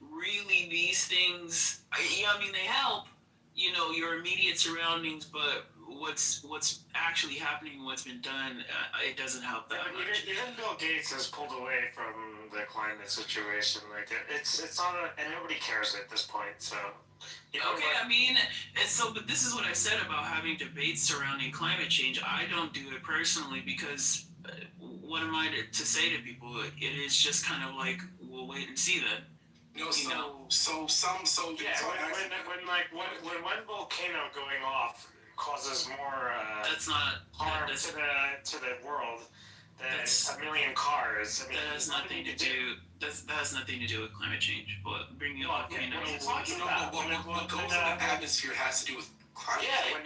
really these things, I mean, they help, you know, your immediate surroundings, but what's actually happening, what's been done, it doesn't help that much. Even Bill Gates has pulled away from the climate situation. Like it's not and nobody cares at this point. So. Okay, I mean, but this is what I said about having debates surrounding climate change. I don't do it personally because what am I to say to people? It is just kind of like, we'll wait and see then. No, so some soldiers. Yeah, when one volcano going off causes more that's not harm to the world than a million cars. I mean, that has nothing to do. That has nothing to do with climate change. But bringing up What goes in the atmosphere has to do with climate change.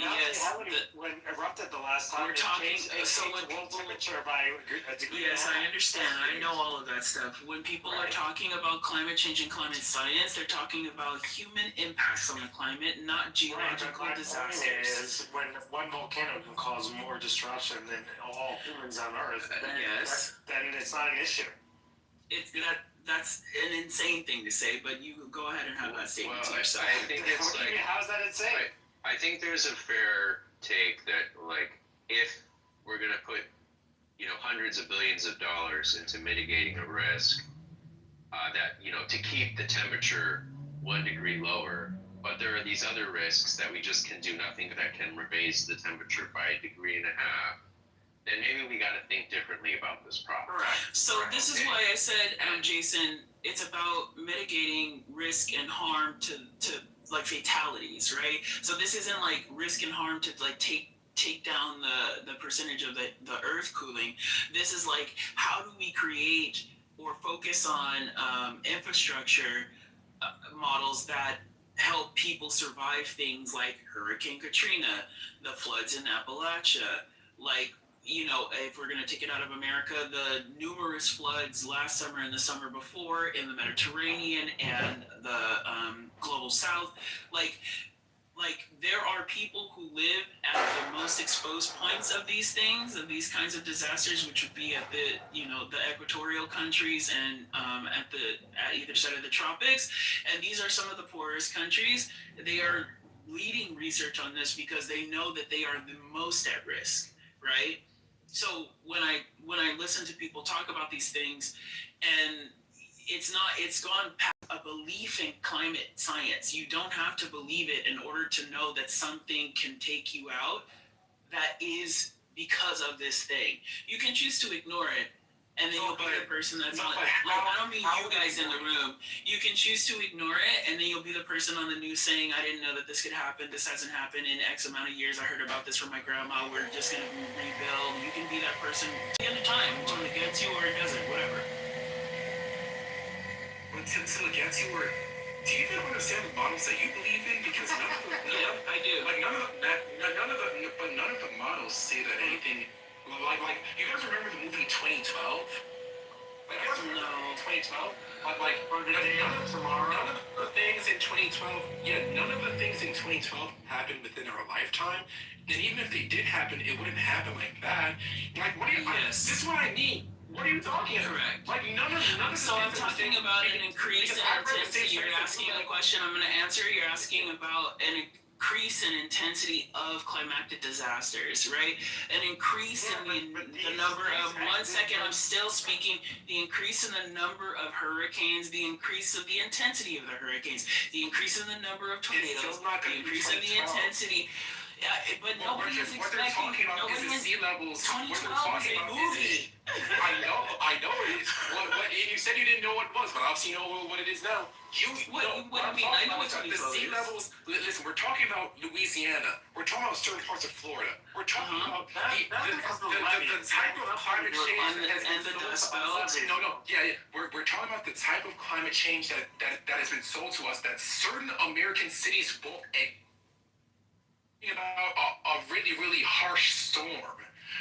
When erupted the last time, we're talking. So when world temperature by a degree. Yes, I understand. I know all of that stuff. When people are talking about climate change and climate science, they're talking about human impacts on the climate, not geological disasters. Is when one volcano can cause more destruction than all humans on Earth. Then it's not an issue. That's an insane thing to say, but you go ahead and have that statement to yourself. I think it's like, how's that insane? I think there's a fair take that, like, if we're gonna put, you know, hundreds of billions of dollars into mitigating a risk, that, you know, to keep the temperature 1 degree lower, but there are these other risks that we just can do nothing that can raise the temperature by 1.5 degrees, then maybe we got to think differently about this problem. So this is why I said, Jason, it's about mitigating risk and harm to like fatalities, right? So this isn't like risk and harm to like take down the percentage of the earth cooling. This is like, how do we create or focus on infrastructure models that help people survive things like Hurricane Katrina, the floods in Appalachia, like, you know, if we're going to take it out of America, the numerous floods last summer and the summer before in the Mediterranean and the global south, like there are people who live at the most exposed points of these things, of these kinds of disasters, which would be at the, you know, the equatorial countries and at either side of the tropics. And these are some of the poorest countries. They are leading research on this because they know that they are the most at risk, right? So when I listen to people talk about these things, and it's gone past a belief in climate science. You don't have to believe it in order to know that something can take you out that is because of this thing. You can choose to ignore it, and then you'll be the person that's on it. Like, I don't mean you guys in the room. You can choose to ignore it, and then you'll be the person on the news saying, I didn't know that this could happen. This hasn't happened in X amount of years. I heard about this from my grandma. We're just going to rebuild. You can be that person at the end of time until it gets you or it doesn't, whatever. Until it gets you, or do you even understand the models that you believe in? Because none of them, yeah, I do. Like none of the models say that anything. Like you guys remember the movie 2012? Like, you guys remember 2012? Like none of the things in 2012. Yeah, none of the things in 2012 happened within our lifetime. And even if they did happen, it wouldn't happen like that. Like, what do you? Yes. This is what I need. What are you talking about? Correct. Like none of So I'm talking about an increase in intensity. You're asking a question. I'm going to answer. You're asking about an increase in intensity of climatic disasters, right? An increase in the number of, 1 second, I'm still speaking, the increase in the number of hurricanes, the increase of the intensity of the hurricanes, the increase in the number of tornadoes, the increase in the intensity. Yeah, but nobody is expecting. Nobody is sea levels. 2012 is a movie. I know it is. You said you didn't know what it was, but obviously you know what it is now. What do you mean? I know what 2012 the sea levels. Listen, we're talking about Louisiana. We're talking about certain parts of Florida. We're talking about the type of climate change that has been sold. We're talking about the type of climate change that has been sold to us that certain American cities won't. About a really, really harsh storm.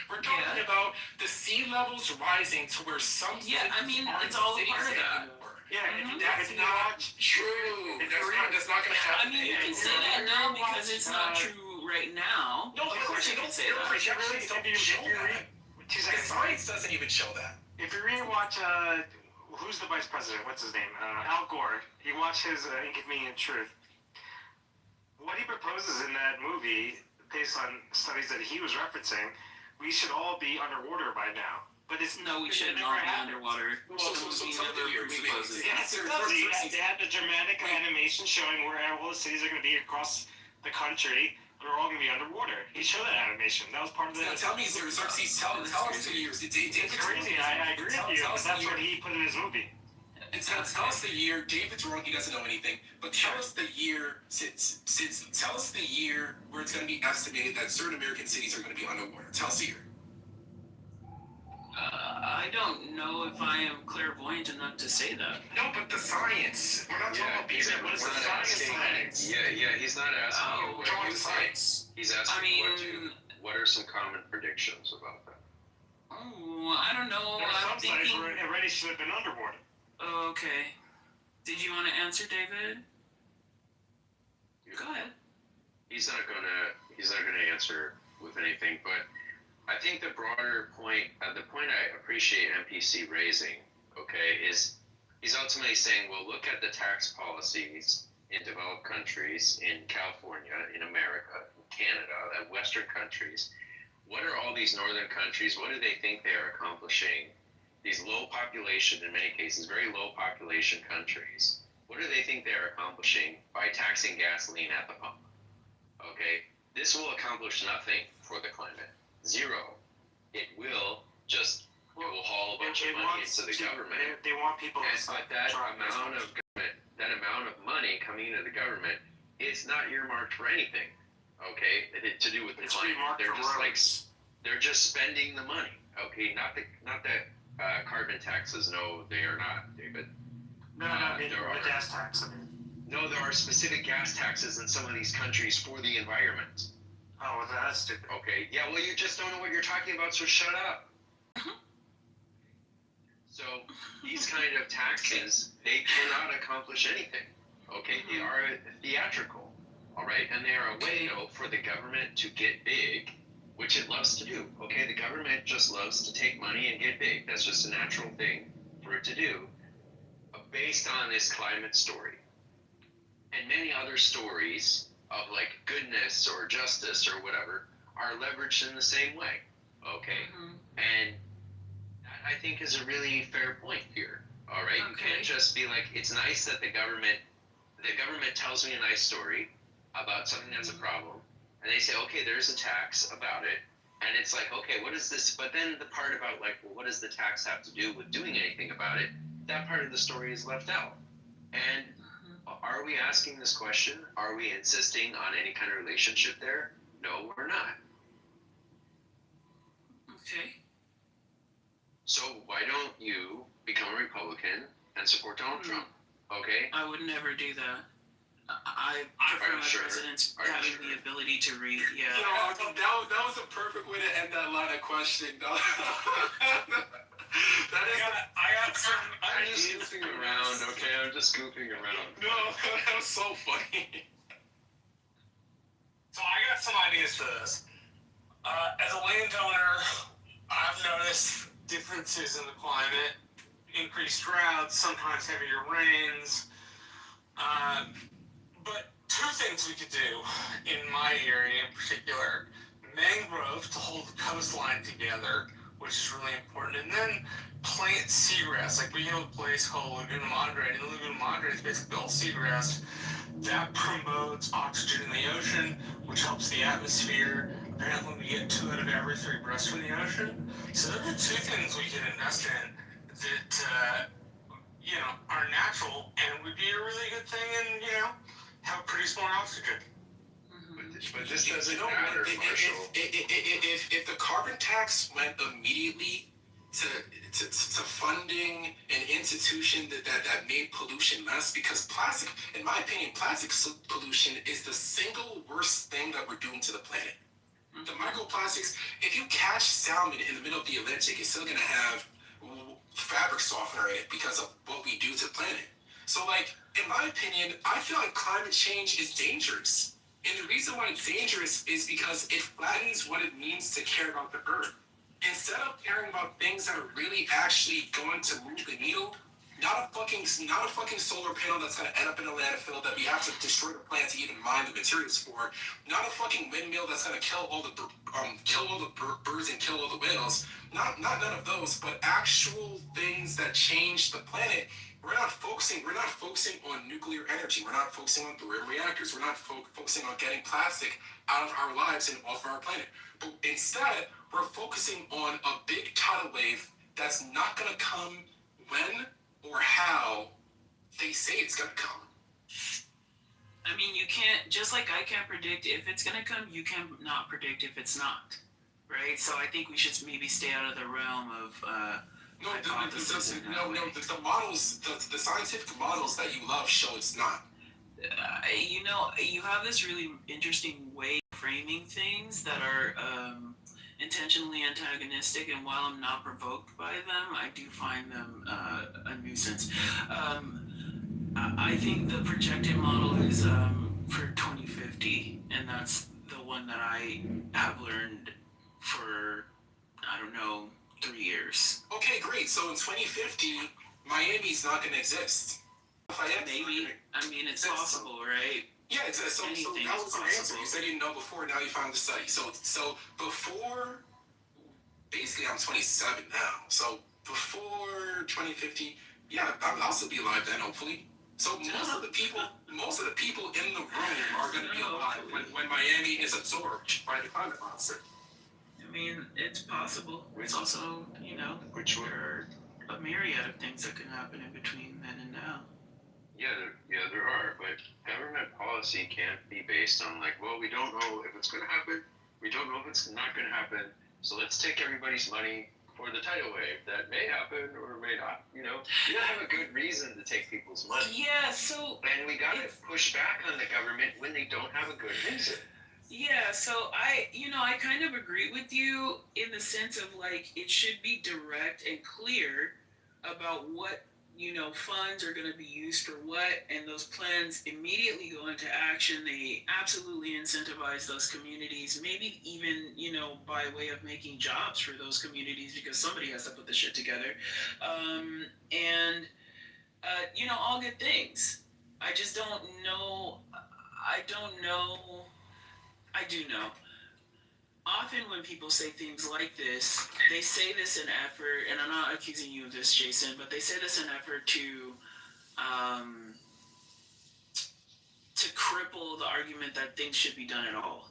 We're talking about the sea levels rising to where some cities it's all a part of that. That's not true. That's not going to happen. I mean, you can say that now because it's not true right now. No, of course you can say that. Projections don't show that. The science doesn't even show that. If you rewatch, who's the vice president? What's his name? Al Gore. You watch his Inconvenient Truth. What he proposes in that movie, based on studies that he was referencing, we should all be underwater by now. But it's no, we shouldn't all be underwater. So tell me your proposes. They had the dramatic animation showing where all the cities are going to be across the country. They're all going to be underwater. He showed that animation. That was part of the... Now tell me, Xerxes, tell us the years. It's crazy. I agree with you, but that's what he put in his movie. And tell us the year. David's wrong. He doesn't know anything. But tell us the year. Tell us the year where it's going to be estimated that certain American cities are going to be underwater. Tell us the year. I don't know if I am clairvoyant enough to say that. No, but the science. We're not talking about people. What is the science? Yeah, he's not asking you what you science. He's asking what are some common predictions about that? Oh, I don't know. There are some sites where it already should have been underwater. Okay. Did you want to answer, David? Go ahead. He's not gonna answer with anything, but I think the broader point, the point I appreciate MPC raising, okay, is he's ultimately saying, well, look at the tax policies in developed countries, in California, in America, in Canada, and Western countries. What are all these northern countries, what do they think they are accomplishing? These low population, in many cases, very low population countries, what do they think they are accomplishing by taxing gasoline at the pump? Okay, this will accomplish nothing for the climate. Zero. It will just haul a bunch of money into the government. They want people to but that amount of money coming into the government, it's not earmarked for anything. Okay, to do with the climate. They're just spending the money. Okay, not that carbon taxes. No, they are not, David. No, the gas tax. No, there are specific gas taxes in some of these countries for the environment. Oh, well, that's stupid. Okay, yeah, well, you just don't know what you're talking about, so shut up. So, these kind of taxes, they cannot accomplish anything. Okay, they are theatrical, all right? And they are a way, for the government to get big, which it loves to do. Okay, the government just loves to take money and get big. That's just a natural thing for it to do, based on this climate story. And many other stories of like goodness or justice or whatever are leveraged in the same way. Okay, and that I think is a really fair point here. All right, you can't just be like, it's nice that the government tells me a nice story about something that's a problem, and they say, okay, there's a tax about it, and it's like, okay, what is this? But then the part about like, well, what does the tax have to do with doing anything about it? That part of the story is left out. And are we asking this question? Are we insisting on any kind of relationship there? No, we're not. Okay. So why don't you become a Republican and support Donald Trump? Okay? I would never do that. I prefer my presidents having the ability to read. Yeah. That was a perfect way to end that line of questioning, dog. I'm just goofing around, okay? I'm just goofing around. No, that was so funny. So I got some ideas for this. As a landowner, I've noticed differences in the climate, increased droughts, sometimes heavier rains. But two things we could do in my area in particular: mangrove to hold the coastline together, which is really important, and then plant seagrass. Like we have a place called Laguna Madre, and Laguna Madre is basically all seagrass. That promotes oxygen in the ocean, which helps the atmosphere. Apparently we get 2 out of every 3 breaths from the ocean. So those are 2 things we can invest in that, are natural and would be a really good thing and, help produce more oxygen. But this doesn't matter, Marshall. If the carbon tax went immediately to funding an institution that made pollution less, because plastic, in my opinion, plastic pollution is the single worst thing that we're doing to the planet. The microplastics, if you catch salmon in the middle of the Atlantic, it's still going to have fabric softener in it because of what we do to the planet. So, like, in my opinion, I feel like climate change is dangerous. And the reason why it's dangerous is because it flattens what it means to care about the earth. Instead of caring about things that are really actually going to move the needle, not a fucking solar panel that's gonna end up in a landfill that we have to destroy the plant to even mine the materials for, not a fucking windmill that's gonna kill all the birds and kill all the whales, not none of those, but actual things that change the planet. We're not focusing on nuclear energy. We're not focusing on thorium reactors. We're not focusing on getting plastic out of our lives and off our planet. But instead, we're focusing on a big tidal wave that's not going to come when or how they say it's going to come. I mean, you can't, just like I can't predict if it's going to come, you can not predict if it's not, right? So I think we should maybe stay out of the realm of the models, the scientific models that you love show it's not. You know, you have this really interesting way of framing things that are intentionally antagonistic, and while I'm not provoked by them, I do find them a nuisance. I think the projected model is for 2050, and that's the one that I have learned for, I don't know, 3 years. Okay, great. So in 2050, Miami's not going to exist. Maybe. I mean, it's possible, right? Yeah, so that was your answer. You said you didn't know before, now you found the study. So before, basically I'm 27 now. So before 2050, yeah, I'll still be alive then, hopefully. So most of the people in the room are going to be alive when Miami is absorbed by the climate monster. I mean, it's possible. It's also, you know, there are a myriad of things that can happen in between then and now. Yeah, there are, but government policy can't be based on like, well, we don't know if it's going to happen, we don't know if it's not going to happen, so let's take everybody's money for the tidal wave. That may happen or may not, you know. We don't have a good reason to take people's money. Yeah, so... And we got to push back on the government when they don't have a good reason. Yeah, so I kind of agree with you in the sense of like, it should be direct and clear about what, you know, funds are going to be used for what, and those plans immediately go into action. They absolutely incentivize those communities, maybe even, you know, by way of making jobs for those communities, because somebody has to put the shit together. You know, all good things. I just don't know. I do know. Often when people say things like this, they say this in effort, and I'm not accusing you of this, Jason, but they say this in effort to cripple the argument that things should be done at all.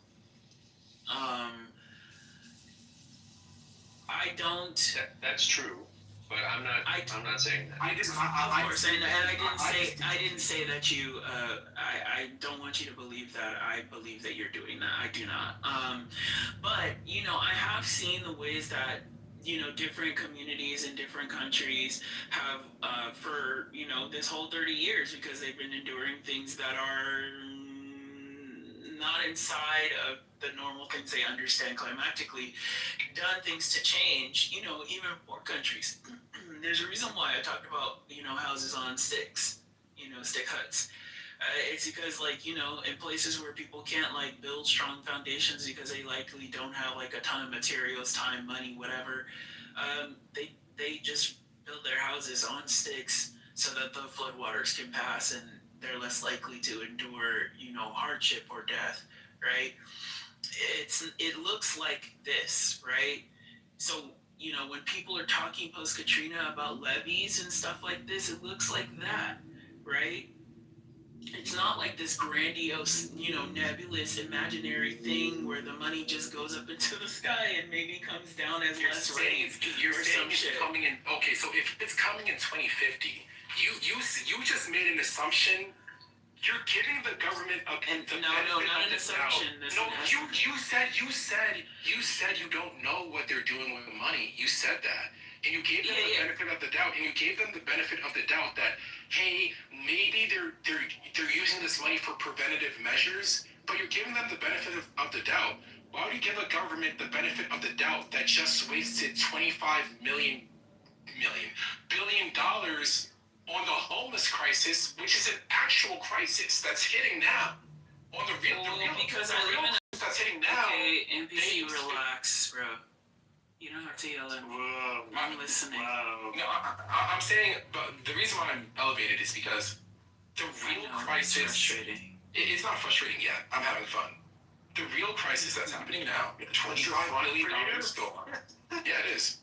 I don't. That's true, but I'm not saying that. I didn't say that you. I don't want you to believe that I believe that you're doing that. I do not. But you know, I have seen the ways that, you know, different communities in different countries have for, you know, this whole 30 years, because they've been enduring things that are not inside of the normal things they understand climatically, done things to change, you know, even poor countries. There's a reason why I talked about, you know, houses on sticks, you know, stick huts. It's because, like, you know, in places where people can't, like, build strong foundations because they likely don't have, like, a ton of materials, time, money, whatever, they just build their houses on sticks so that the floodwaters can pass and they're less likely to endure, you know, hardship or death, right? It looks like this, right? So, you know, when people are talking post-Katrina about levees and stuff like this, it looks like that, right? It's not like this grandiose, you know, nebulous, imaginary thing where the money just goes up into the sky and maybe comes down as less rain. You're saying it's coming in. Okay, so if it's coming in 2050, you just made an assumption. You're giving the government not an assumption. No, you said you don't know what they're doing with the money. You said that, and you gave them the benefit of the doubt, and you gave them the benefit of the doubt that, hey, maybe they're using this money for preventative measures, but you're giving them the benefit of the doubt. Why would you give a government the benefit of the doubt that just wasted 25 million billion on the homeless crisis, which is an actual crisis that's hitting now. On the real, because the I live in a... that's hitting now. Okay, NPC, relax, bro. You don't have to yell at me. I'm listening. No, I'm saying, but the reason why I'm elevated is because the real crisis. It's frustrating. It's not frustrating yet. I'm having fun. The real crisis that's happening now, $25 billion gone. Yeah, it is.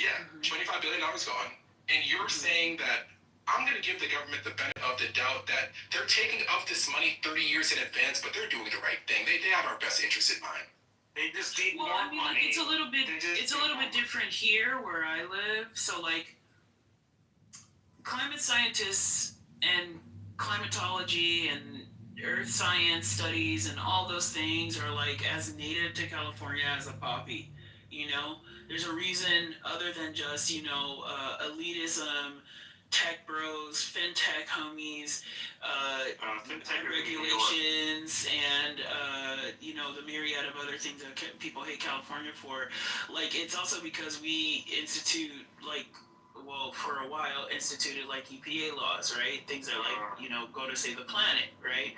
Yeah, $25 billion gone. And you're saying that I'm going to give the government the benefit of the doubt that they're taking up this money 30 years in advance, but they're doing the right thing. They have our best interest in mind. They just need Well, more I mean, money. it's a little bit different here where I live. So, like, climate scientists and climatology and earth science studies and all those things are like as native to California as a poppy. You know, there's a reason other than just, you know, elitism, tech bros, fintech homies, regulations, and you know, the myriad of other things that people hate California for. Like, it's also because we institute, like, well, for a while, instituted like EPA laws, right? Things that, like, you know, go to save the planet, right?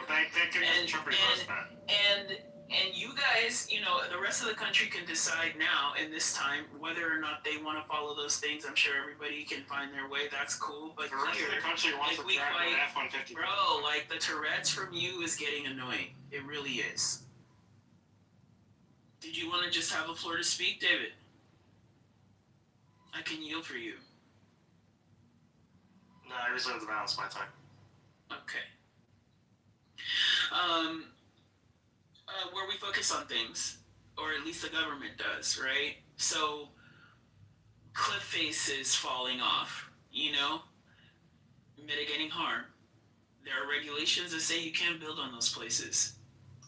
And you guys, you know, the rest of the country can decide now in this time whether or not they want to follow those things. I'm sure everybody can find their way. That's cool. But the rest of the country wants to drive an F-150. Bro, like, the Tourette's from you is getting annoying. It really is. Did you want to just have the floor to speak, David? I can yield for you. No, I reserve the balance of my time. Okay. Where we focus on things, or at least the government does, right? So, cliff faces falling off, you know, mitigating harm. There are regulations that say you can't build on those places,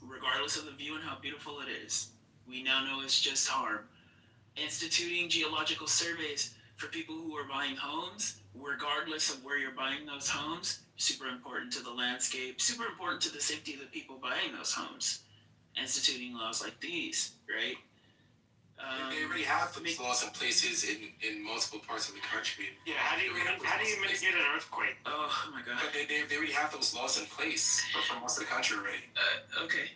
regardless of the view and how beautiful it is. We now know it's just harm. Instituting geological surveys for people who are buying homes, regardless of where you're buying those homes, super important to the landscape, super important to the safety of the people buying those homes. Instituting laws like these, right? They already have those laws in places in multiple parts of the country. Yeah, how do you mitigate an earthquake? Oh my god. But they already have those laws in place for most of the country already. Okay.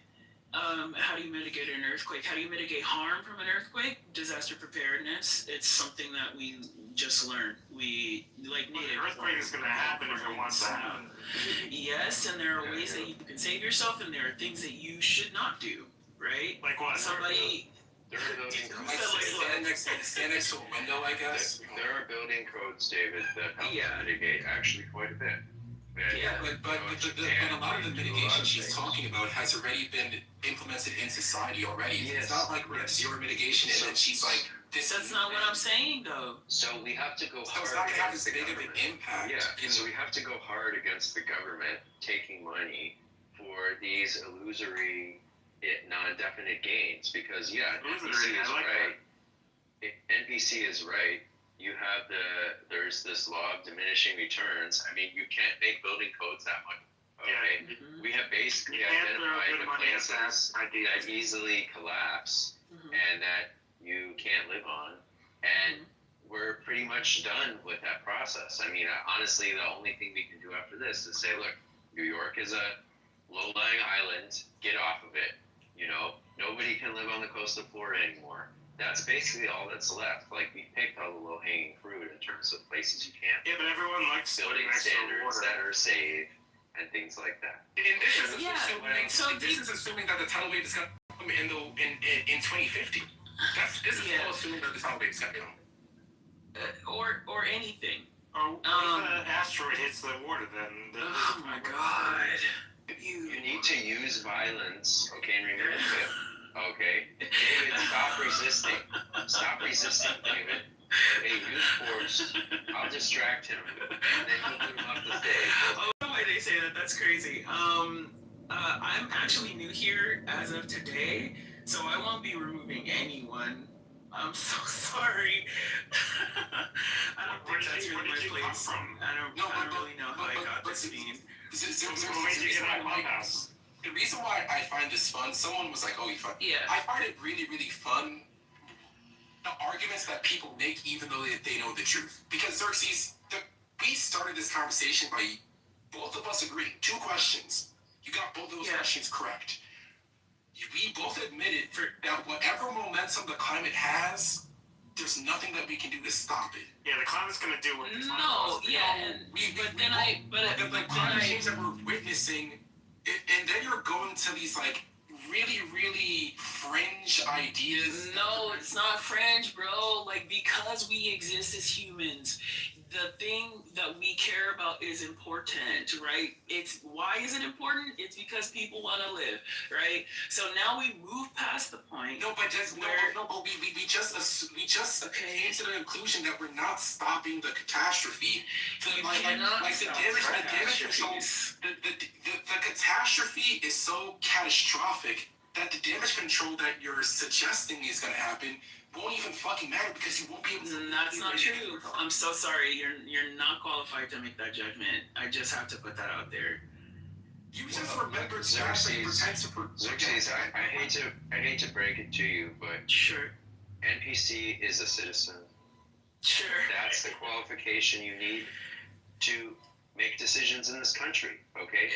How do you mitigate an earthquake? How do you mitigate harm from an earthquake? Disaster preparedness. It's something that we just learned. We, like, native. An earthquake is going to happen if it wants to happen. Yes, and there are ways that you can save yourself, and there are things that you should not do, right? Like what? Somebody... Stand next to a window, I guess. There are building codes, David, that help mitigate actually quite a bit. But a lot of the mitigation she's talking about has already been implemented in society already. Yes. It's not like we have zero mitigation and then she's like, that's not what I'm saying, though. So we have to go hard. It's not going to have as big of an impact. Yeah, so we have to go hard against the government taking money for these illusory, non-definite gains. Because, NPC is right. NPC is right. You have there's this law of diminishing returns. I mean, you can't make building codes that much. Okay? Yeah. We have basically identified the places that easily collapse and that you can't live on. And we're pretty much done with that process. I mean, honestly, the only thing we can do after this is say, look, New York is a low-lying island. Get off of it. You know, nobody can live on the coast of Florida anymore. That's basically all that's left. Like, we picked all the low-hanging fruit in terms of places you can't. Yeah, but everyone likes building standards that are safe and things like that. And this is assuming that the tidal wave is going to come in 2050. This is all assuming that the tidal wave is going to come. Or anything. Or if an asteroid hits the water, then... Oh my god. You need to use violence, okay, and remember that. Okay, David, stop resisting. Stop resisting, David. Hey, use force. I'll distract him, and then he'll put him off the stage. Oh, no way they say that. That's crazy. I'm actually new here as of today, so I won't be removing anyone. I'm so sorry. I don't think that's really my place. I don't really know how I got this bean. The reason why I find this fun, someone was like, oh, you fun. Yeah. I find it really, really fun, the arguments that people make even though they know the truth. Because Xerxes, the we started this conversation by both of us agreeing. 2 questions. You got both of those questions correct. We both admitted that whatever momentum the climate has, there's nothing that we can do to stop it. Yeah, the climate's gonna do what the climate No, wants to yeah, the climate change that we're witnessing, and then you're going to these like really, really fringe ideas. No, it's not fringe, bro. Like, because we exist as humans, the thing that we care about is important, right? It's why is it important? It's because people want to live, right? So now we move past the point. No, but just we just came to the conclusion that we're not stopping the catastrophe. The damage control. The catastrophe is so catastrophic that the damage control that you're suggesting is going to happen won't even fucking matter because you won't be able to. That's not true. I'm so sorry. You're not qualified to make that judgment. I just have to put that out there. You just remembered Xerxes. I hate to break it to you, but sure. NPC is a citizen. Sure. That's the qualification you need to make decisions in this country. Okay.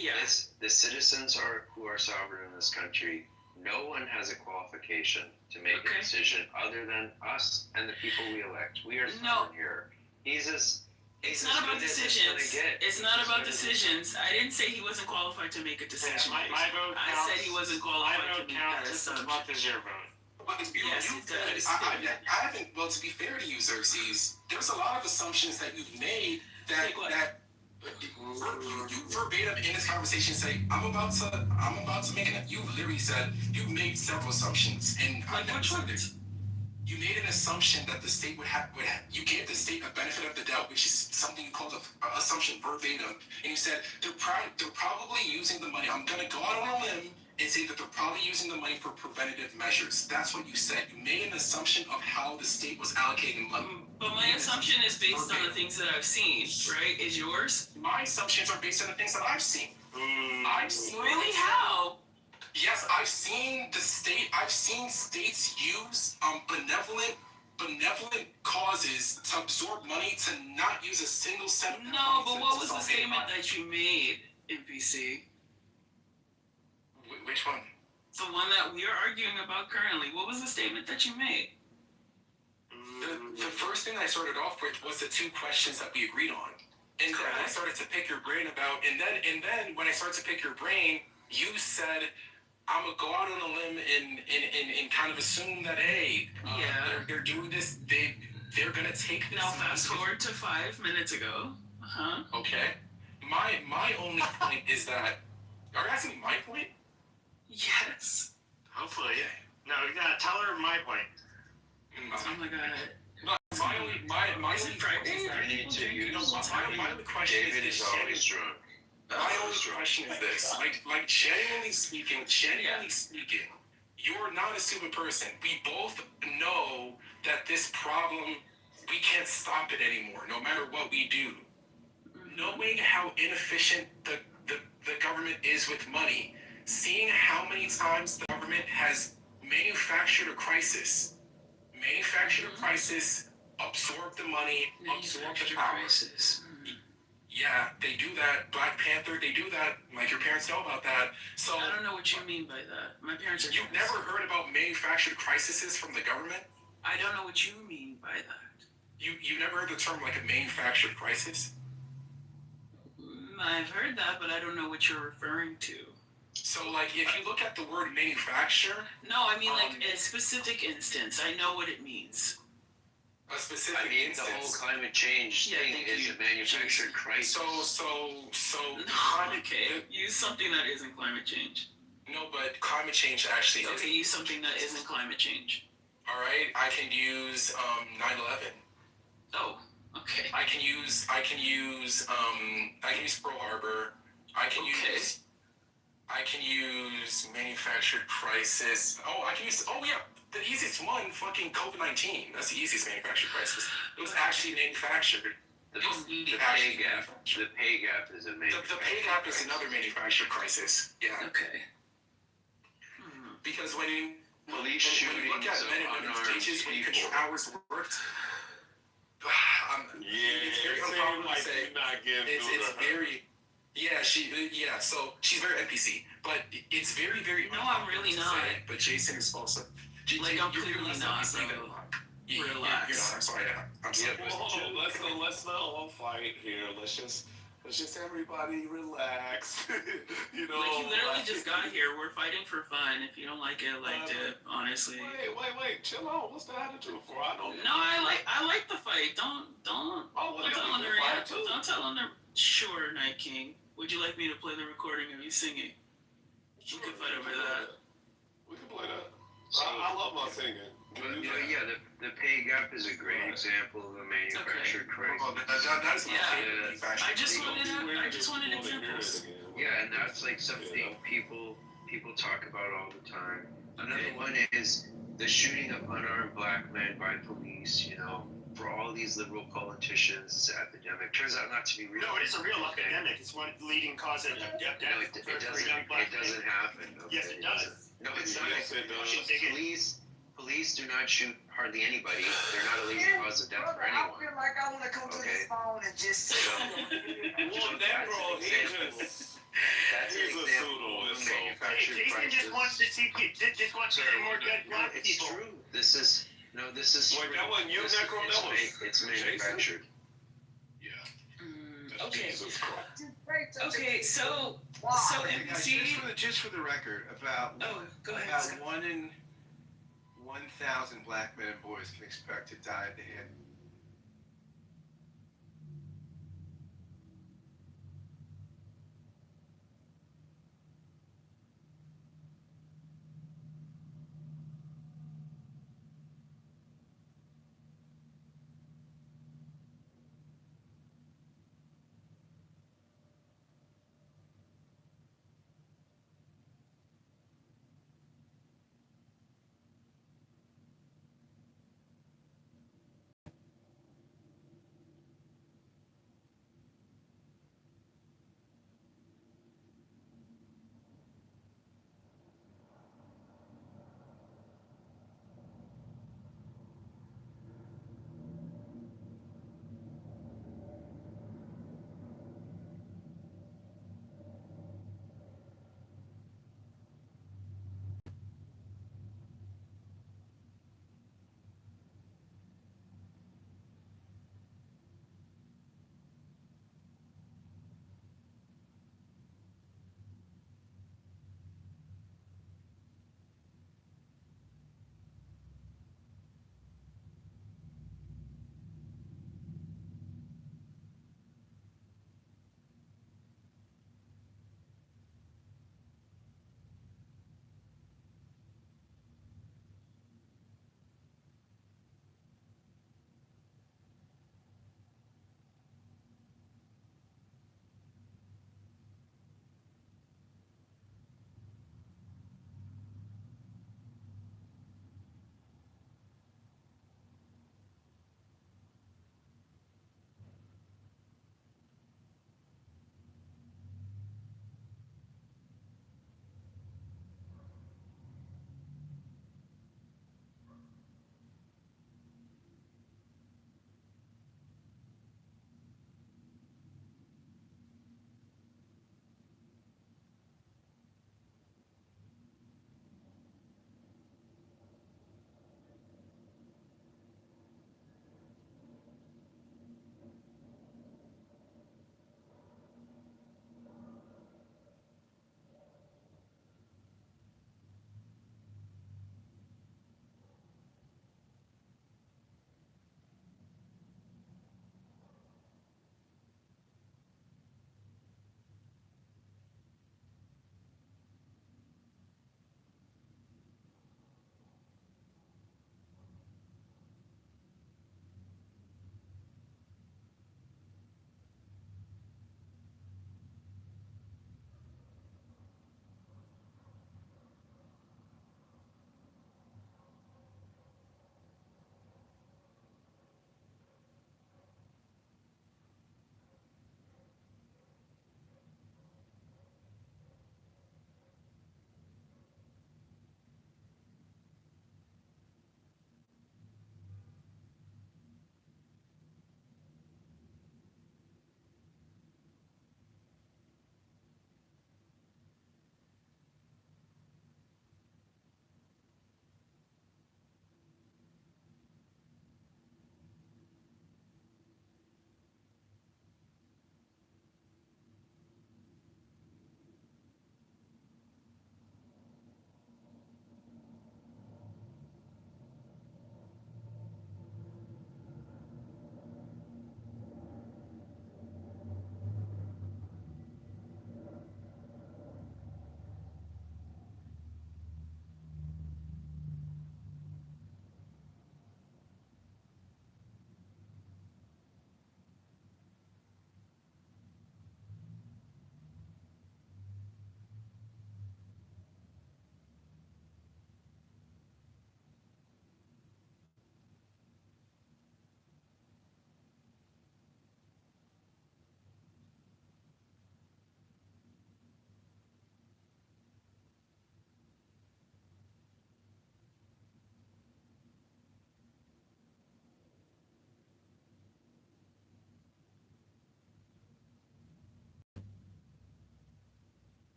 Yes. The citizens who are sovereign in this country. No one has a qualification to make a decision other than us and the people we elect. We are sovereign here. It's not about decisions. It's not about decisions. I didn't say he wasn't qualified to make a decision. My vote counts. I said he wasn't qualified to make that assumption. What is your vote? Yes, it does. I haven't. Well, to be fair to you, Xerxes, there's a lot of assumptions that you've made that you verbatim in this conversation say, I'm about to make it. You literally said you made several assumptions, and which ones? You made an assumption that the state would have. You gave the state a benefit of the doubt, which is something you called an assumption verbatim, and you said they're probably using the money. I'm gonna go out on a limb and say that they're probably using the money for preventative measures. That's what you said. You made an assumption of how the state was allocating money. But my assumption is based on the things that I've seen, right? Is yours? My assumptions are based on the things that I've seen. Really? How? Yes, I've seen states use benevolent causes to absorb money to not use a single cent. No, but what was the statement that you made, NPC? Which one? The one that we are arguing about currently. What was the statement that you made? The first thing I started off with was the 2 questions that we agreed on. And then I started to pick your brain about, and then when I started to pick your brain, you said, I'm gonna go out on a limb and kind of assume that, hey, they're doing this, they're gonna take this. Now fast forward to 5 minutes ago. Okay. My only point is that, are you asking me my point? Yes. Hopefully. No, you gotta tell her my point. Oh my god. My only question David is always drunk. My only question is this: like genuinely speaking, you're not a stupid person. We both know that this problem, we can't stop it anymore, no matter what we do. Knowing how inefficient the government is with money, seeing how many times the government has manufactured a crisis, absorbed the money, absorbed the power. Yeah, they do that. Black Panther, they do that. Like, your parents know about that. So I don't know what you mean by that. My parents are. You've never heard about manufactured crises from the government? I don't know what you mean by that. You never heard the term like a manufactured crisis? I've heard that, but I don't know what you're referring to. So, like, if you look at the word manufacture... No, I mean, like, a specific instance. I know what it means. A specific instance. The whole climate change thing is a manufactured crisis. So... Okay, use something that isn't climate change. No, but climate change actually is... Okay, use something that isn't climate change. Alright, I can use 9/11. Oh, okay. I can use Pearl Harbor. I can use manufactured crisis. The easiest one, fucking COVID-19. That's the easiest manufactured crisis. It was actually manufactured. The pay gap is a manufactured The pay gap is another manufactured crisis. Yeah. Okay. Because when you police shootings of unarmed wages, when you control hours worked, it's very it uncommon seems like to say. you're not getting It's through to her. very. Yeah, so she's very NPC, but it's very, very. No, I'm really to not. say, but Jason is also. Like, I'm you're clearly less not, NPC than bro. You're Relax. not. I'm sorry. I'm sorry. Whoa, let's not all fight here. Let's just everybody relax. You know. Like, you literally just got here. We're fighting for fun. If you don't like it, dip. Honestly. Wait. Chill out. What's the attitude for? I don't. No, I like the fight. Don't Oh, well, tell you him to can fight react. too. Don't tell him to. Sure, Night King. Would you like me to play the recording of you singing? Sure, We can fight over that. We can play that. I love my singing. But, the pay gap is a great example of a manufactured crisis. That's my favorite manufactured. I just wanted examples. Yeah, and that's like something people talk about all the time. Another one is the shooting of unarmed black men by police. For all these liberal politicians, it's an epidemic. Turns out not to be real. No, it is a real epidemic. It's one leading cause of death No, it doesn't happen. Okay? Yes, it does. No, it's not. Yes, it does. Police do not shoot hardly anybody. They're not a leading cause of death for anyone. I feel like I want to come to this phone and just sit. Well, that bro, That's an he's a example of a pseudo. manufactured Jason crisis. just wants to see more dead black It's people. true. This is Wait, true. that wasn't you, This- Necro? That was it's manufactured. Okay. Jesus Christ. Okay, so NPC. Just for the record, about Go ahead. about Scott. 1 in 1,000 black men and boys can expect to die at the hand.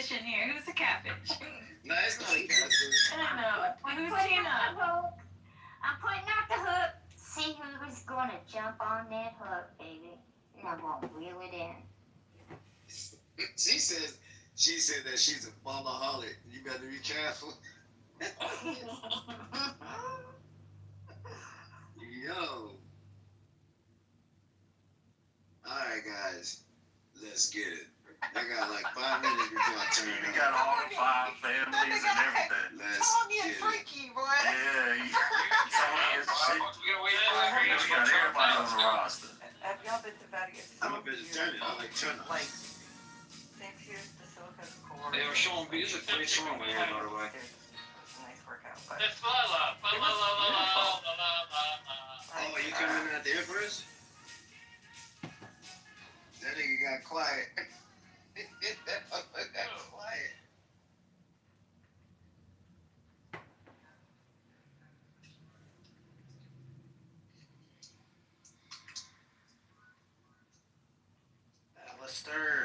catfish in here. Who's the catfish? No, it's not a catfish. I know. Who's Tina? I'm putting out the hook. See who's going to jump on that hook, baby. And I'm going to reel it in. She said that she's a momaholic. You better be careful. Yo. Alright, guys. Let's get it. I got like 5 minutes before I turn it on. You got all the 5 families and everything. Let's get it. Freaky, boy. Yeah, Tony is shit. We got everybody on the roster. Have y'all been to Vegas? I'm a vegetarian. I like tuna. Like, St. Piers Basilica's core. They were showing music pretty strong man, by the way. Nice workout, but It's la. Oh, you coming out the Empress? That nigga got quiet. That motherfucker got quiet. Alistair.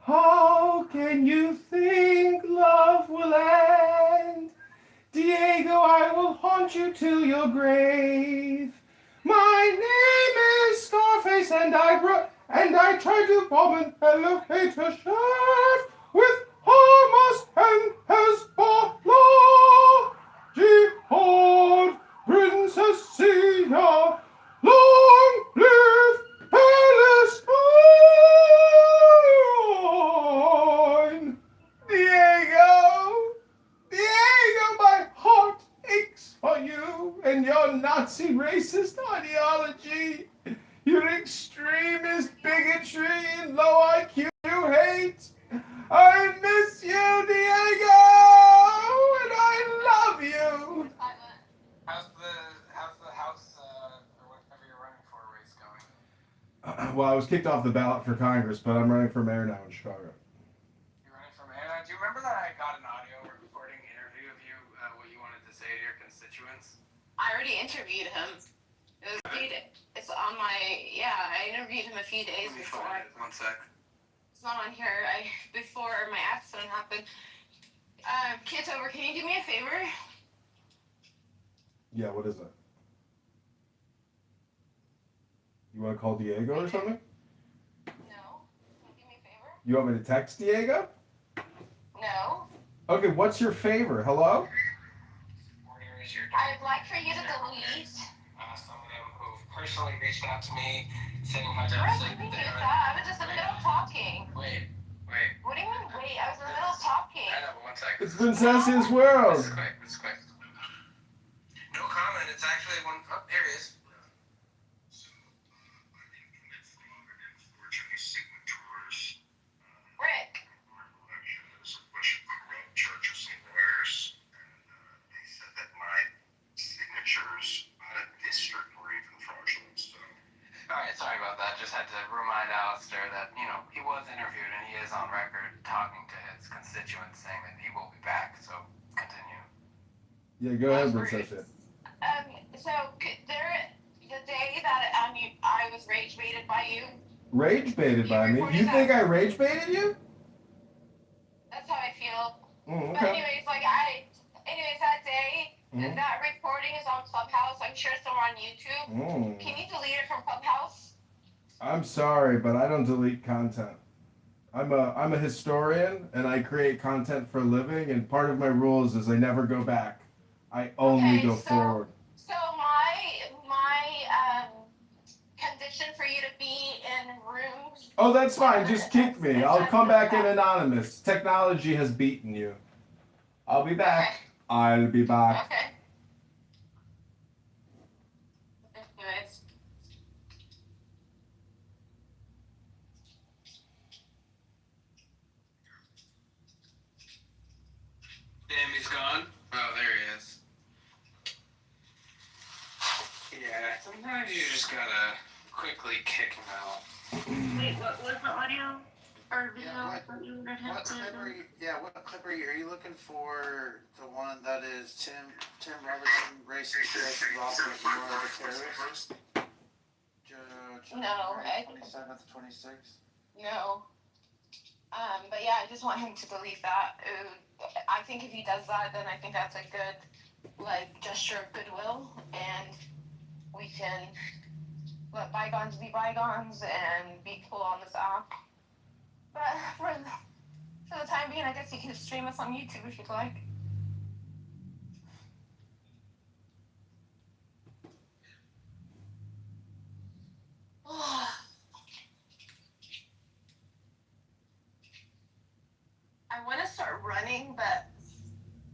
How can you think love will end? Diego, I will haunt you till your grave. My name is Scarface, and I tried to bomb an elevator shaft with Hamas and Hezbollah. Jihad, Princess Sia, long live Palestine. Diego, my heart aches for you and your Nazi racist ideology, your extremist bigotry and low IQ hate. I miss you, Diego, and I love you. How's the House or whatever you're running for race going? Well, I was kicked off the ballot for Congress, but I'm running for mayor now in Chicago. You're running for mayor. Do you remember that I got an audio recording interview of you? What you wanted to say to your constituents? I already interviewed him. It's on my, I interviewed him a few days Let me before. find it. 1 sec. It's not on here. Before my accident happened. Kitover, can you do me a favor? Yeah, what is that? You want to call Diego or something? No. Can you do me a favor? You want me to text Diego? No. Okay, what's your favor? Hello? I'd like for you to delete. Some of them who've personally reached out to me, saying how Where devastated did we do they are. that? I was just in the middle of talking. Wait. What do you mean wait? I was in the middle of talking. I know, but 1 second. It's Princess's world. It's quick. No comment. It's actually one. Oh, here he is. Rick. Churches and lawyers, and they said that my signatures out of district were even fraudulent. So, Alright, sorry about that. Just had to remind Alistair that, he was interviewed and he is on record talking to his constituents saying that he will be back. So, continue. Yeah, go ahead, Princess. The day that I was rage baited by you. Rage baited by me? You think I rage baited you? That's how I feel. Okay. But anyways, that day, that recording is on Clubhouse. I'm sure it's somewhere on YouTube. Can you delete it from Clubhouse? I'm sorry, but I don't delete content. I'm a historian, and I create content for a living, and part of my rules is I never go back. I only go forward. So my condition for you to be in rooms. Oh, that's fine. Just kick me. I'll come back in anonymous. Technology has beaten you. I'll be back. Okay. I'll be back. Okay. Anyways. Damn, he's gone. Oh, there he is. Yeah, sometimes you just gotta quickly kick him out. Wait, what was the audio or video that you would have What clip are you? Are you looking for the one that is Tim Robertson racist Robert Moore, the terrorist? No. 27th, 26th? No. But yeah, I just want him to delete that. I think if he does that, then I think that's a good, like, gesture of goodwill, and we can let bygones be bygones and be cool on this app. But for the time being, I guess you can stream us on YouTube if you'd like. I want to start running, but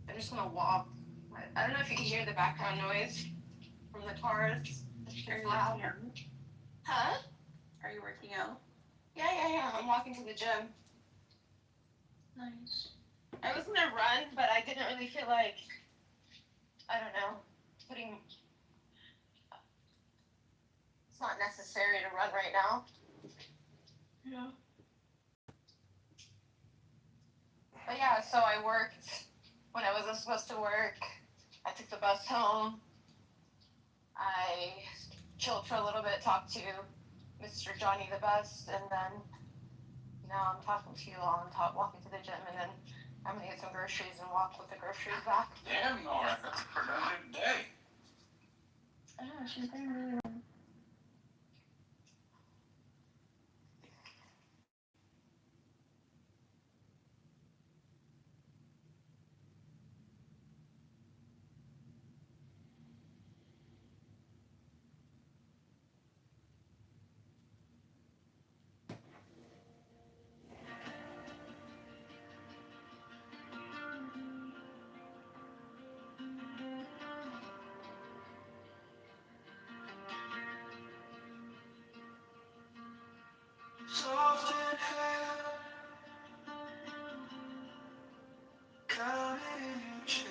I'm just gonna walk. I don't know if you can hear the background noise from the cars. It's very loud. Huh? Are you working out? Yeah. I'm walking to the gym. Nice. I was gonna run, but I didn't really feel like, I don't know, it's not necessary to run right now. Yeah. But yeah, so I worked when I wasn't supposed to work. I took the bus home. I chilled for a little bit, talked to Mr. Johnny the Best, and then now I'm talking to you all. I'm walking to the gym, and then I'm gonna get some groceries and walk with the groceries back. Damn, Nora, that's a productive day. I know, she's been really long. Soft and hair, coming in your chest.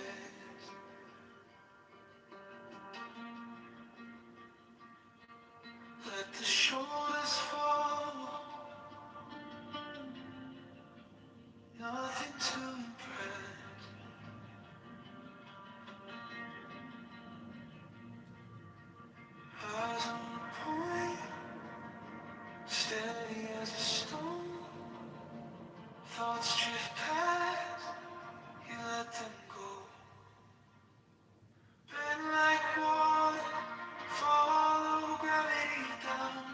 Let the shoulders fall, nothing to impress. Eyes on the point, steady as a stone. Thoughts drift past, you let them go. Bend like water, follow gravity down.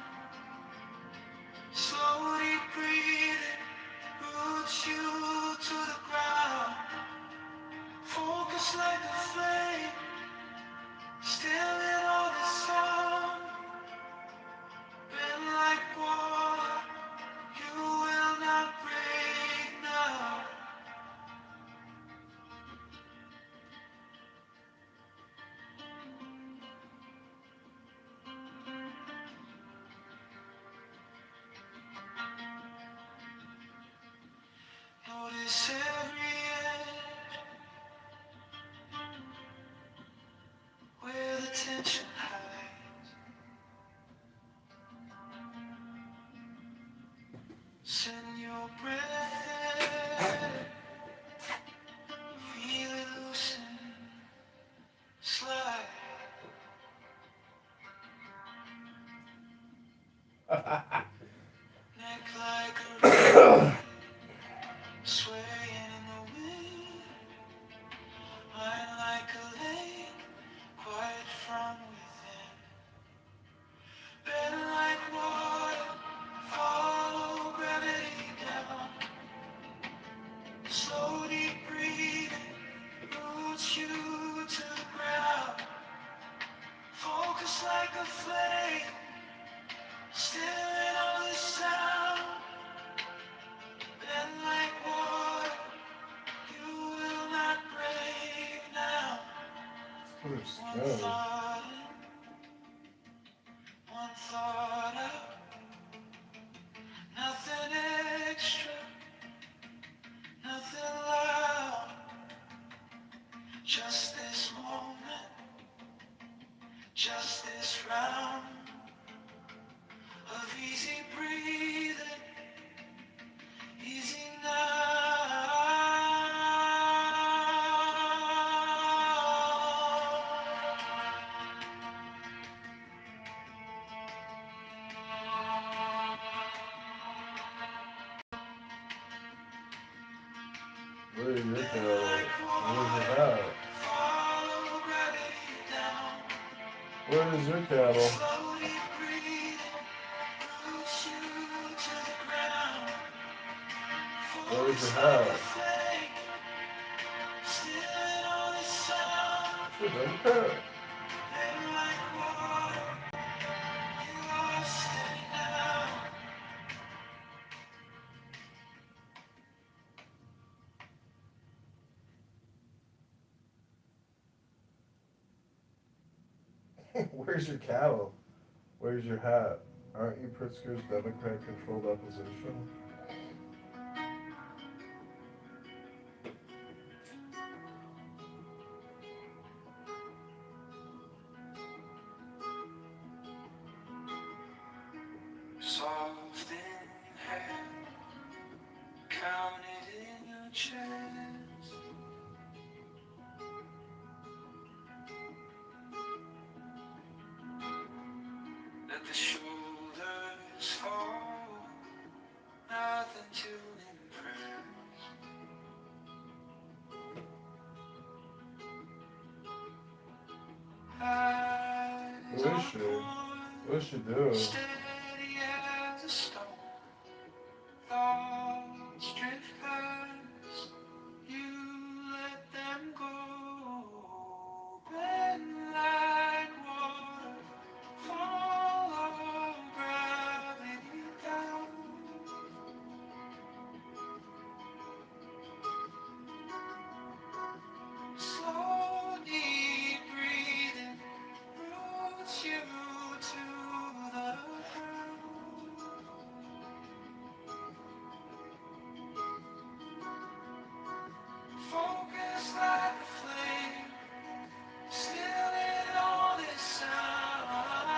Slowly breathing, roots you to the ground. Focus like a flame, still in all the sound. Bend like water, you will not break now. Notice every edge, where the tension hides. Send your breath in, feel it loosen, slide. Neck like a river, swaying in the wind. Mind like a lake, quiet from within. Bend like water, follow gravity down. Slow deep breathing, roots you to the ground. Focus like a flame, still in all the sound. Bend like water, you will not break now. One thought in, one thought out. Nothing extra, nothing loud. Just this moment, just this round of easy breathing, easy now. Where is your cattle? Where's your hat? Where is your cattle? Where's your hat? You're Democrat. Where's your cattle? Where's your hat? Aren't you Pritzker's Democrat-controlled opposition? Soft in hand, counted in your chest. Let the shoulders fall, nothing to impress. What she do? Steady as a stone, thoughts drift past. You let them go, bend like water, follow gravity down. Slowly breathing, roots you to the ground. Focus like a flame, still in all this sound.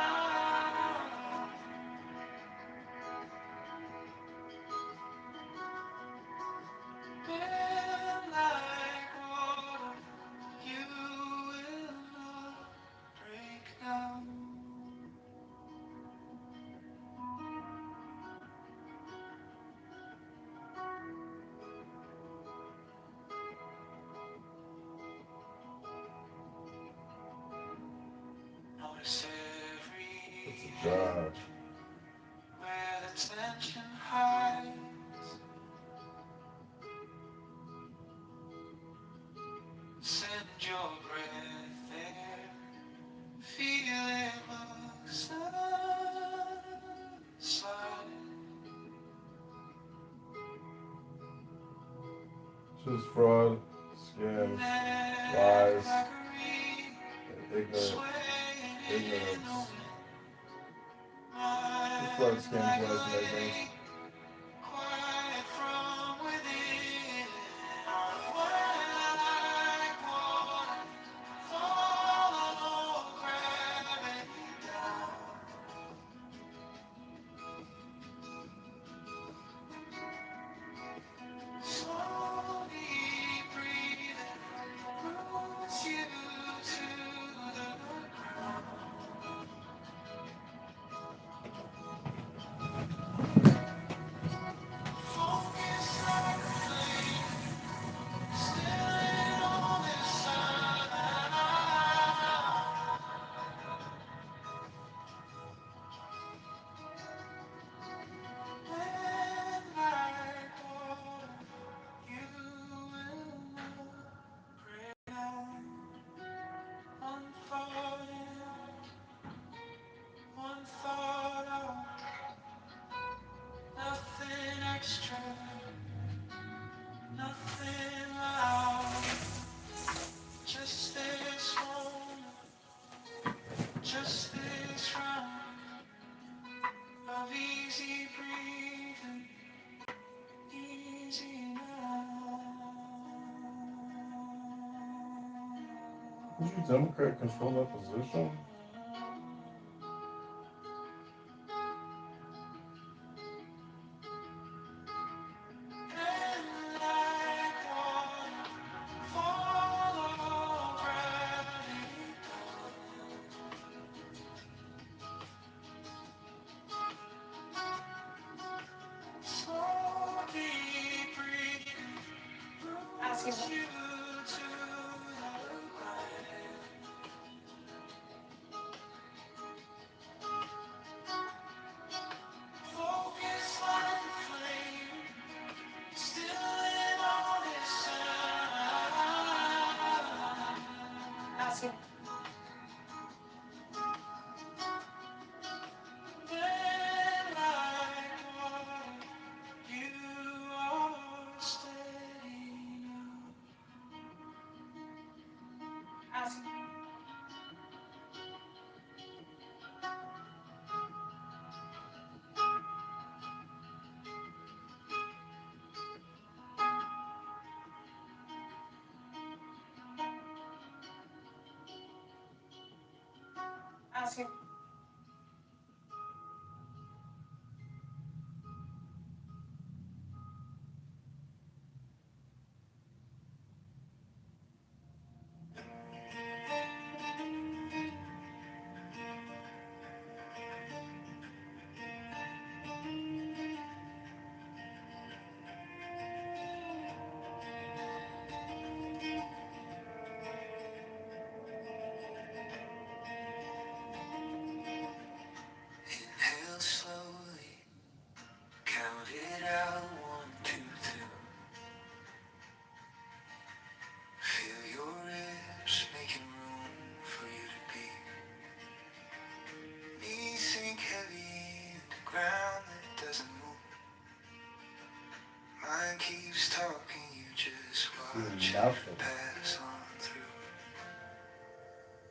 Bend like water, you will not break down. Notice It's a job. where the tension hides. Send your breath there, feel it move slide. Just fraud, scams, lies, and ignorance. Just fraud, scams, lies, and ignorance. Quiet from within, unwind like water, follow gravity down. Slowly breathing, roots you to the ground. Focus like a flame, still in all this sound. When like water, you will not break down. One thought in, one thought out, nothing extra, nothing loud. Just this moment, just this round of easy breathing, easy now. Did you Democrat control that position? Asking you to focus like a flame, still in all this time. Asking. Then like water, you are steady now. Asking. Asking. Inhale slowly, count it out, 1, 2, 3. Feel your ribs making room for you to be. Knees sink heavy into ground that doesn't move. Mind keeps talking, you just watch it pass on through.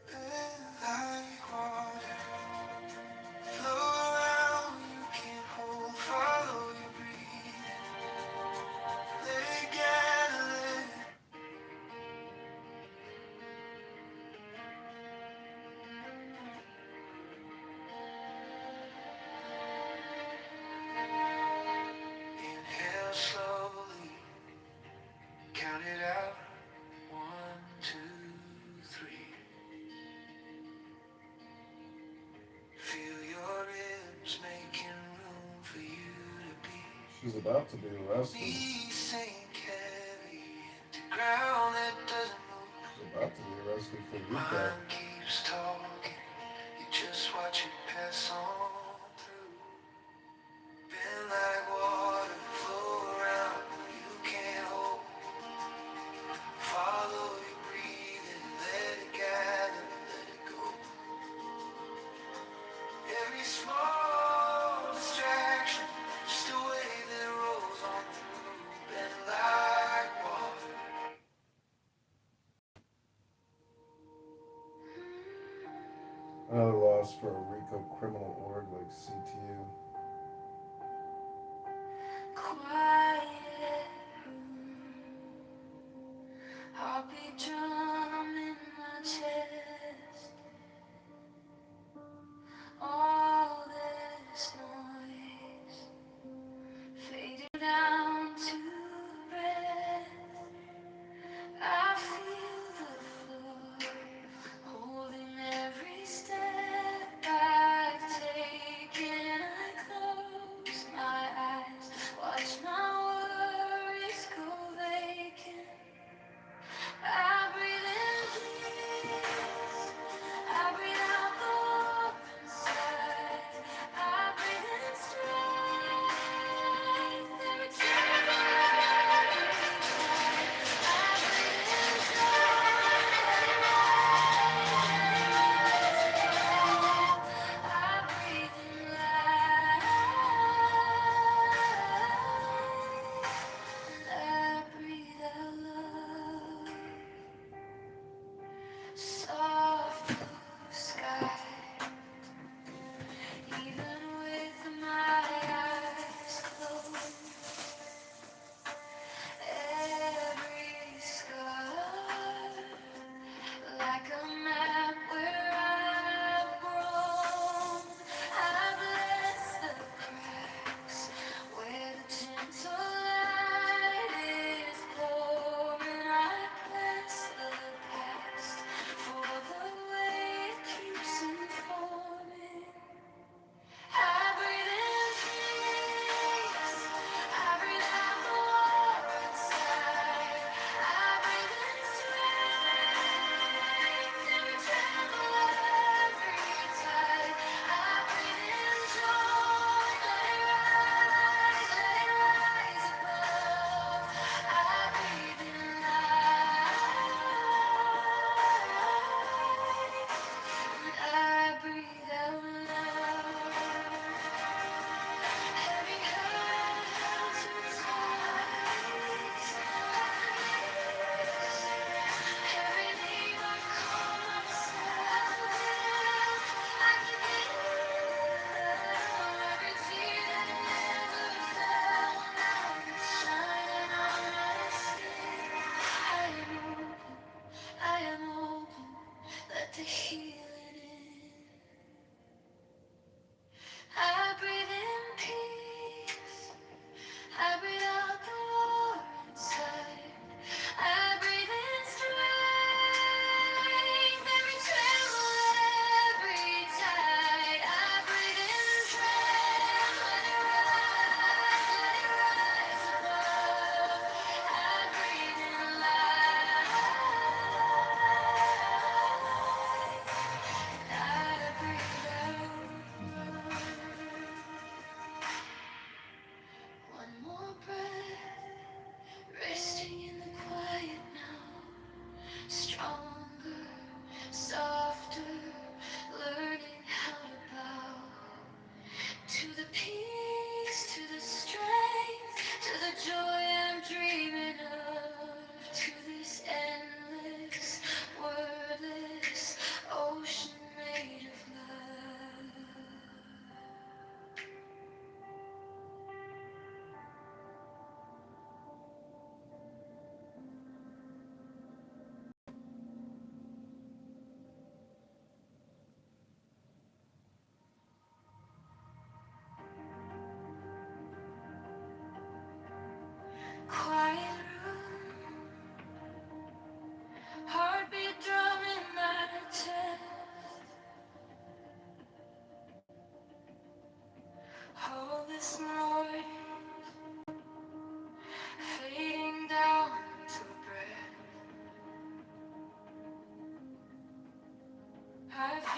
Then like water, flow around, you can't hold, follow your breathing. Let it gather, let it. Inhale slowly, count it out, 1, 2, 3. Feel your ribs making room for you to be. She's about to be arrested. Knees sink heavy into ground that doesn't move. She's about to be arrested for RICO. Mind keeps talking, you just watch it pass on through. Been like water, flow around, you can't hold. Follow your breathing, let it gather, let it go. Every small distraction, just a wave that rolls on through. Been like water. Another loss for a RICO criminal org like CTU. Quiet room, heartbeat drum in my chest. All this noise fading down to breath. I feel the floor holding every step I've taken. I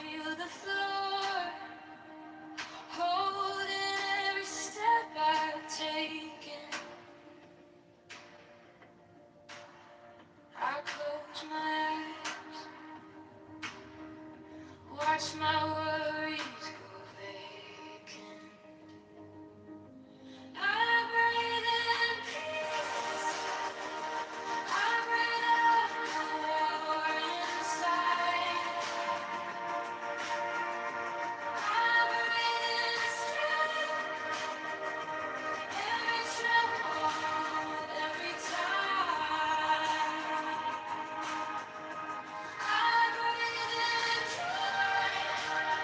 feel the floor, holding every step I've taken. I close my eyes, watch my worries go vacant. I breathe in peace, I breathe out war inside. I breathe in strength, every tremble, every time. I breathe in joy,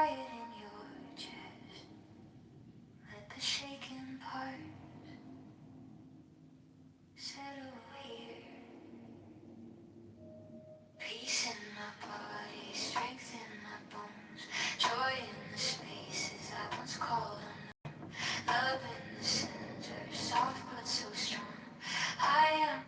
quiet in your chest. Let the shaking part settle here. Peace in my body, strength in my bones, joy in the spaces I once called unknown. Love in the center, soft but so strong. I am.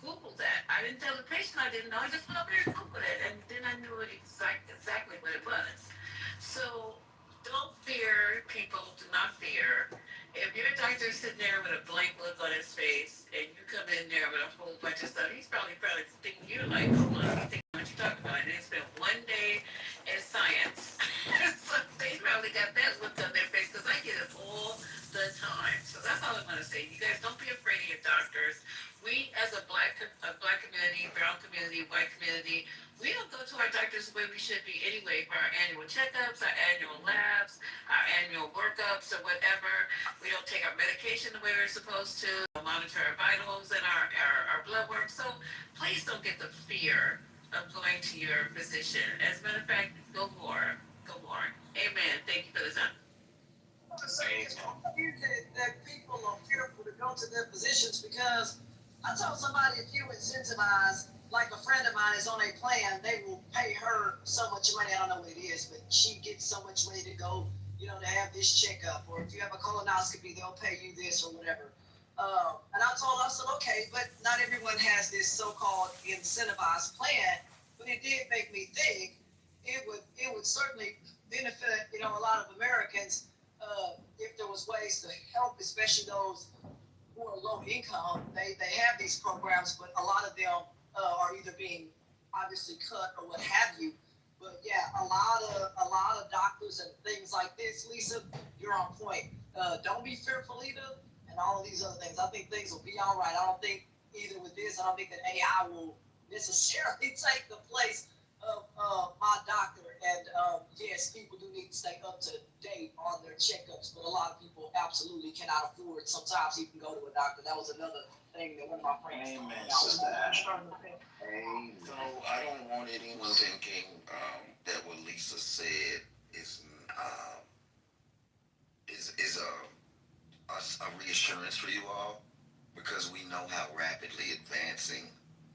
Google that. I didn't tell the patient I didn't know. I just went over there and Googled it, and then I knew exactly what it was. So don't fear, people. Do not fear. If your doctor's sitting there with a blank look on his face, and you come in there with a whole bunch of stuff, he's probably thinking you're like, hold on, I think what you talking about. And they spent one day in science. So they probably got that look on their face because I get it all the time. So that's all I'm gonna say. You guys don't be afraid of your doctors. We, as a black community, brown community, white community, we don't go to our doctors the way we should be anyway for our annual checkups, our annual labs, our annual workups, or whatever. We don't take our medication the way we're supposed to, monitor our vitals and our blood work. So please don't get the fear of going to your physician. As a matter of fact, go more. Go more. Amen. Thank you for the time. That people are fearful to go to their physicians because I told somebody if you incentivize, like a friend of mine is on a plan, they will pay her so much money. I don't know what it is, but she gets so much money to go, to have this checkup. Or if you have a colonoscopy, they'll pay you this or whatever. And I told her, I said, okay, but not everyone has this so-called incentivized plan. But it did make me think it would certainly benefit, a lot of Americans if there was ways to help, especially those who are low income. They have these programs, but a lot of them are either being obviously cut or what have you. But yeah, a lot of doctors and things like this, Lisa, you're on point. Don't be fearful either, and all of these other things. I think things will be all right. I don't think either with this, I don't think that AI will necessarily take the place of my doctor. And yes, people do need to stay up to date on their checkups, but a lot of people absolutely cannot afford sometimes even go to a doctor. That was another thing that one of my friends told me. So I don't want anyone thinking that what Lisa said is a reassurance for you all, because we know how rapidly advancing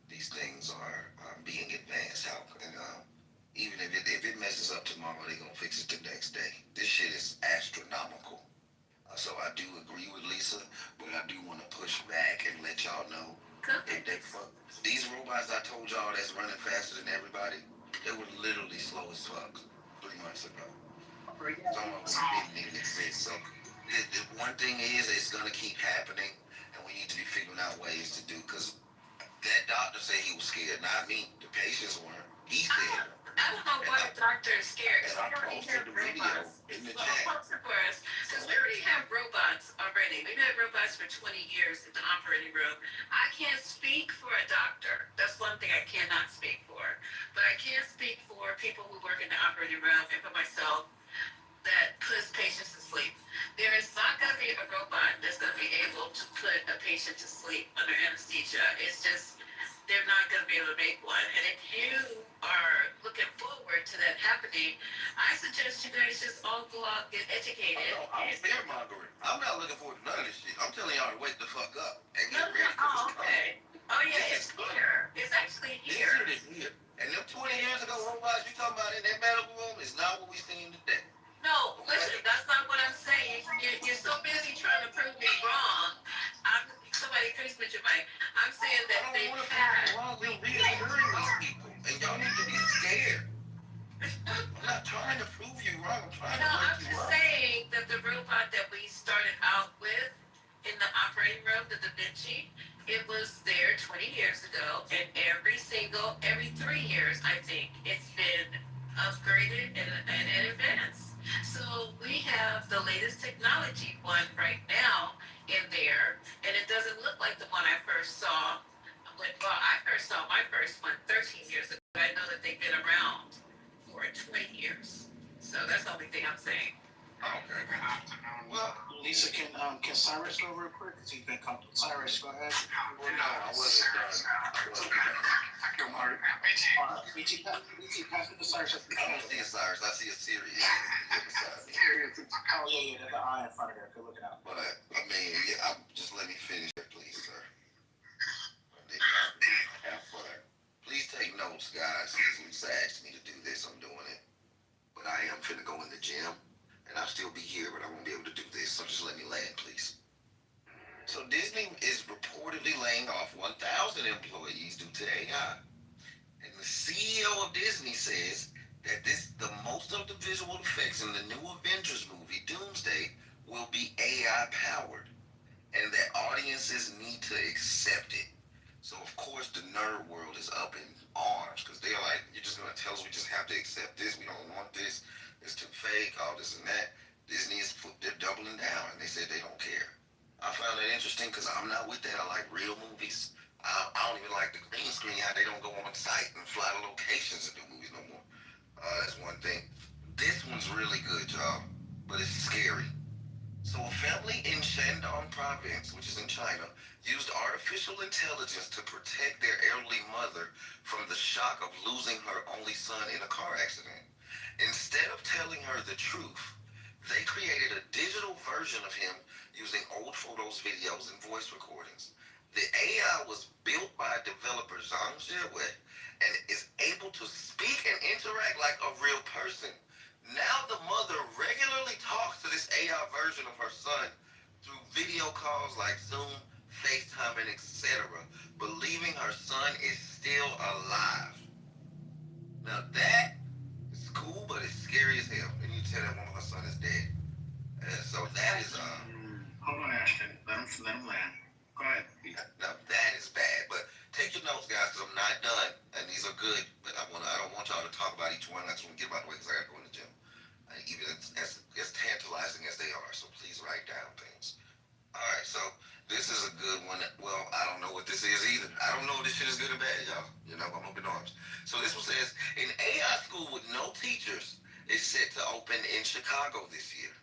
these things are being advanced. Even if it messes up tomorrow, they're gonna fix it the next day. This shit is astronomical. So I do agree with Lisa, but I do want to push back and let y'all know if they fuck these robots I told y'all that's running faster than everybody, they were literally slow as fuck 3 months ago. Some of them didn't even exist. So the one thing is, it's gonna keep happening, and we need to be figuring out ways to do. Because that doctor said he was scared, not me. The patients weren't. He said. I don't know why the doctor is scared, because we already have robots. Posted for us, because we already have robots already. We've had robots for 20 years in the operating room. I can't speak for a doctor. That's one thing I cannot speak for. But I can speak for people who work in the operating room and for myself that puts patients to sleep. There is not going to be a robot that's going to be able to put a patient to sleep under anesthesia. It's just, they're not going to be able to make one. And if you are looking forward to that happening, I suggest you guys just all go out and get educated. I'm fear-mongering. I'm not looking forward to none of this shit. I'm telling y'all to wake the fuck up and get ready for this. Okay. Oh yeah, it's here. It's actually here. This shit is here. And them 20 years ago robots you talking about in that medical room is not what we seen today. No, listen, that's not what I'm saying. You're so busy trying to prove me wrong. Somebody please put your mic. I'm saying that they had. We're reassuring these people, and y'all need to be scared. I'm not trying to prove you wrong. I'm trying to I'm make you just right. saying that the robot that we started out with in the operating room, the Da Vinci, it was there 20 years ago, and every 3 years, I think, it's been upgraded and advanced. So we have the latest technology one right now in there, and it doesn't look like the one I first saw. I first saw my first one 13 years ago. I know that they've been around for 20 years. So that's the only thing I'm saying. Okay. Well, Lisa, can Cyrus go real quick? Because he's been coming. Cyrus, go ahead. Well, no, I wasn't done. BT, pass it to Cyrus. I don't see a Cyrus. I see a Sirius. Oh, yeah, there's an eye in front of there. Good looking out. But, just let me finish it, please, sir. Have fun. Please take notes, guys. Lisa asked me to do this. I'm doing it. But I am finna go in the gym, and I'll still be here, but I won't be able to do this. So just let me land, please. So Disney is reportedly laying off 1,000 employees due to AI. And the CEO of Disney says that the most of the visual effects in the new Avengers movie, Doomsday, will be AI powered. And that audiences need to accept it. So of course the nerd world is up in arms because they're like, you're just gonna tell us we just have to accept this. We don't want this. It's too fake. All this and that. Disney they're doubling down, and they said they don't care. I found that interesting because I'm not with that. I like real movies. I don't even like the green screen how they don't go on site and fly to locations and do movies no more. That's one thing. This one's really good, y'all, but it's scary. So a family in Shandong province, which is in China, used artificial intelligence to protect their elderly mother from the shock of losing her only son in a car accident. Instead of telling her the truth, they created a digital version of him using old photos, videos, and voice recordings. The AI was built by developer Zhang Zhiwei and is able to speak and interact like a real person. Now the mother regularly talks to this AI version of her son through video calls like Zoom, FaceTime, and etc., believing her son is still alive. Now that is cool, but it's scary as hell. And you tell that woman her son is dead. So that is Hold on, Ashton. Let him land. Go ahead. Now that is bad. But take your notes, guys, because I'm not done, and these are good. But I don't want y'all to talk about each one. I just want to get about the way because I got to go in the gym. Even as tantalizing as they are, so please write down things. All right, so this is a good one. Well, I don't know what this is either. I don't know if this shit is good or bad, y'all. You know, I'm up in arms. So this one says, an AI school with no teachers is set to open in Chicago this year,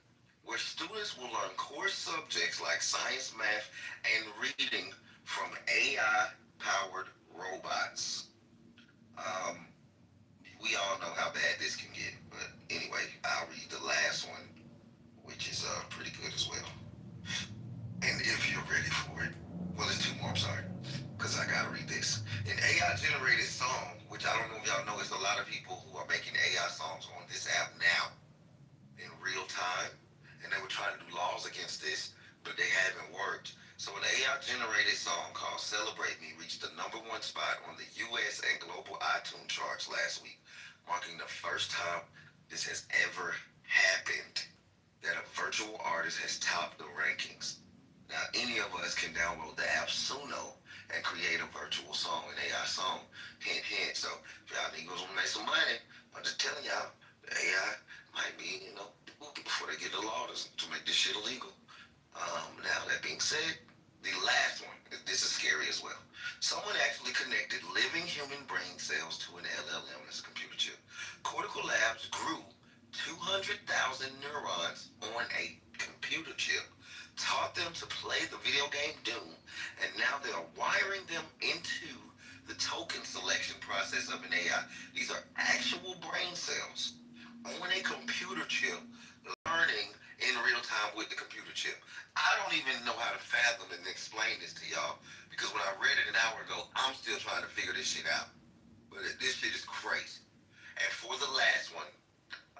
where students will learn core subjects like science, math, and reading from AI-powered robots. We all know how bad this can get, but anyway, I'll read the last one, which is pretty good as well. And if you're ready for it, well, there's two more, I'm sorry, because I gotta read this. An AI-generated song, which I don't know if y'all know, is a lot of people who are making AI songs on this app now in real time, and they were trying to do laws against this, but they haven't worked. So an AI-generated song called Celebrate Me reached the #1 spot on the US and global iTunes charts last week, marking the first time this has ever happened, that a virtual artist has topped the rankings. Now, any of us can download the app Suno and create a virtual song, an AI song. Hint, hint. So if y'all niggas want to make some money, I'm just telling y'all, the AI might be, before they get the law to make this shit illegal. Now, that being said, the last one, this is scary as well. Someone actually connected living human brain cells to an LLM, that's a computer chip. Cortical Labs grew 200,000 neurons on a computer chip, taught them to play the video game Doom, and now they are wiring them into the token selection process of an AI. These are actual brain cells on a computer chip learning in real time with the computer chip. I don't even know how to fathom and explain this to y'all because when I read it an hour ago, I'm still trying to figure this shit out. But this shit is crazy. And for the last one,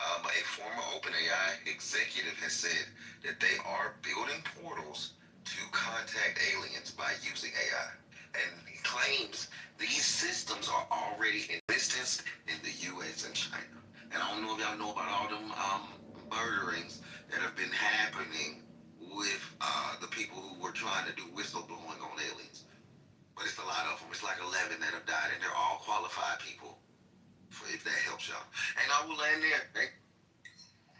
a former OpenAI executive has said that they are building portals to contact aliens by using AI. And he claims these systems are already in existence in the US and China. And I don't know if y'all know about all them murderings that have been happening with the people who were trying to do whistleblowing on aliens. But it's a lot of them. It's like 11 that have died, and they're all qualified people, if that helps y'all. And I will land there.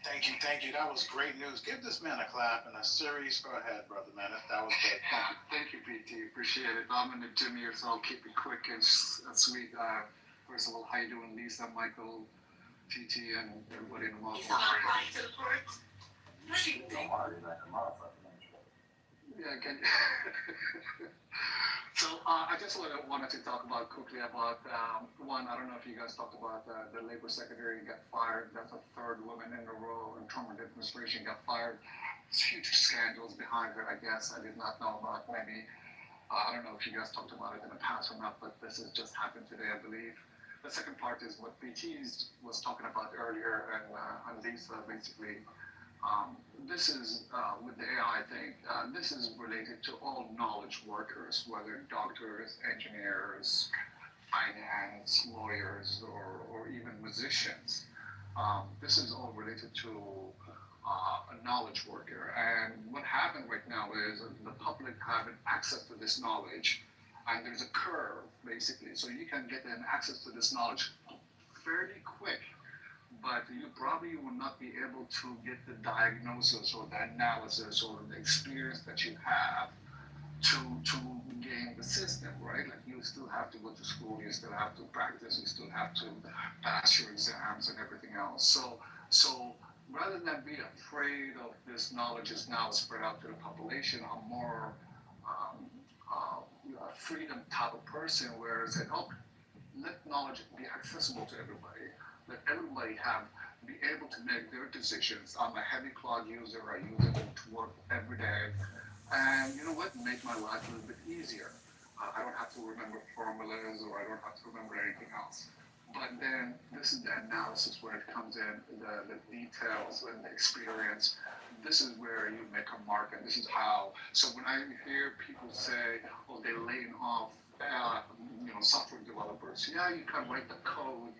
Thank you. That was great news. Give this man a clap and a serious go ahead, brother, man. That was great. Thank you, PT. Appreciate it. I'm in the gym here, so I'll keep it quick and sweet. First of all, how you doing, Lisa, Michael, PT, and everybody in the mall? Yeah, can you? So I just wanted to talk about quickly about one. I don't know if you guys talked about the labor secretary got fired. That's a third woman in a row in Trump administration got fired. There's huge scandals behind her. I guess I did not know about. Maybe I don't know if you guys talked about it in the past or not, but this has just happened today, I believe. The second part is what BT was talking about earlier, and Lisa basically This is with the AI thing. This is related to all knowledge workers, whether doctors, engineers, finance, lawyers, or even musicians. This is all related to a knowledge worker. And what happened right now is the public having access to this knowledge, and there's a curve basically. So you can get an access to this knowledge fairly quick, but you probably will not be able to get the diagnosis or the analysis or the experience that you have to gain the system, right? Like you still have to go to school, you still have to practice, you still have to pass your exams and everything else. So rather than be afraid of this knowledge is now spread out to the population, I'm more a freedom type of person where it's like, oh, let knowledge be accessible to everybody. Let everybody be able to make their decisions. I'm a heavy cloud user. I use it to work every day. And you know what? Make my life a little bit easier. I don't have to remember formulas or I don't have to remember anything else. But then this is the analysis where it comes in, the details and the experience. This is where you make a mark, and this is how. So when I hear people say, "Oh, they're laying off," software developers. Yeah, you can write the code,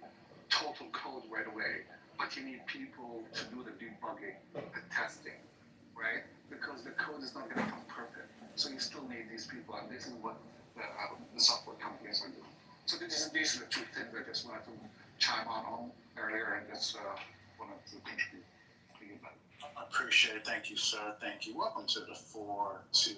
total code right away, but you need people to do the debugging, the testing, right? Because the code is not going to come perfect. So you still need these people, and this is what the software companies are doing. So these are the two things I just wanted to chime on earlier, and just wanted to contribute to you. I appreciate it. Thank you, sir. Thank you. Welcome to the 420.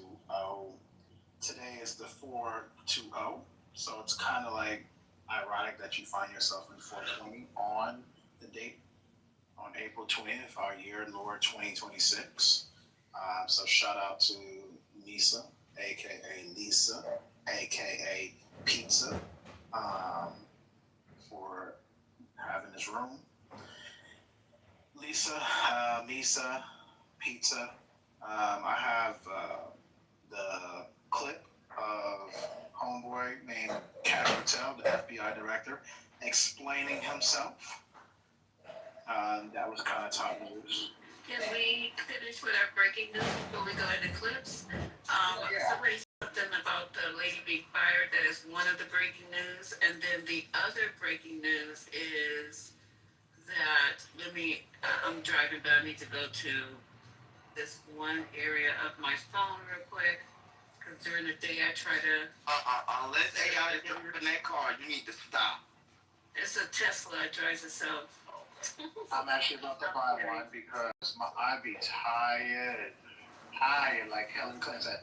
Today is the 420, so it's kind of like ironic that you find yourself in 420 on the date on April 20th, our year, Lord 2026. So shout out to Nisa, aka Lisa, aka Pizza, for having this room. Lisa, Misa, Pizza. I have the clip of homeboy named Cat Patel, the FBI director, explaining himself. That was kind of top news. Can we finish with our breaking news before we go into clips? Somebody said something about the lady being fired. That is one of the breaking news. And then the other breaking news is that, I'm driving, but I need to go to this one area of my phone real quick. Because during the day I try to... Unless AI is in that car, you need to stop. It's a Tesla. It drives itself. I'm actually about to buy one because I be tired, like Helen Clinton said.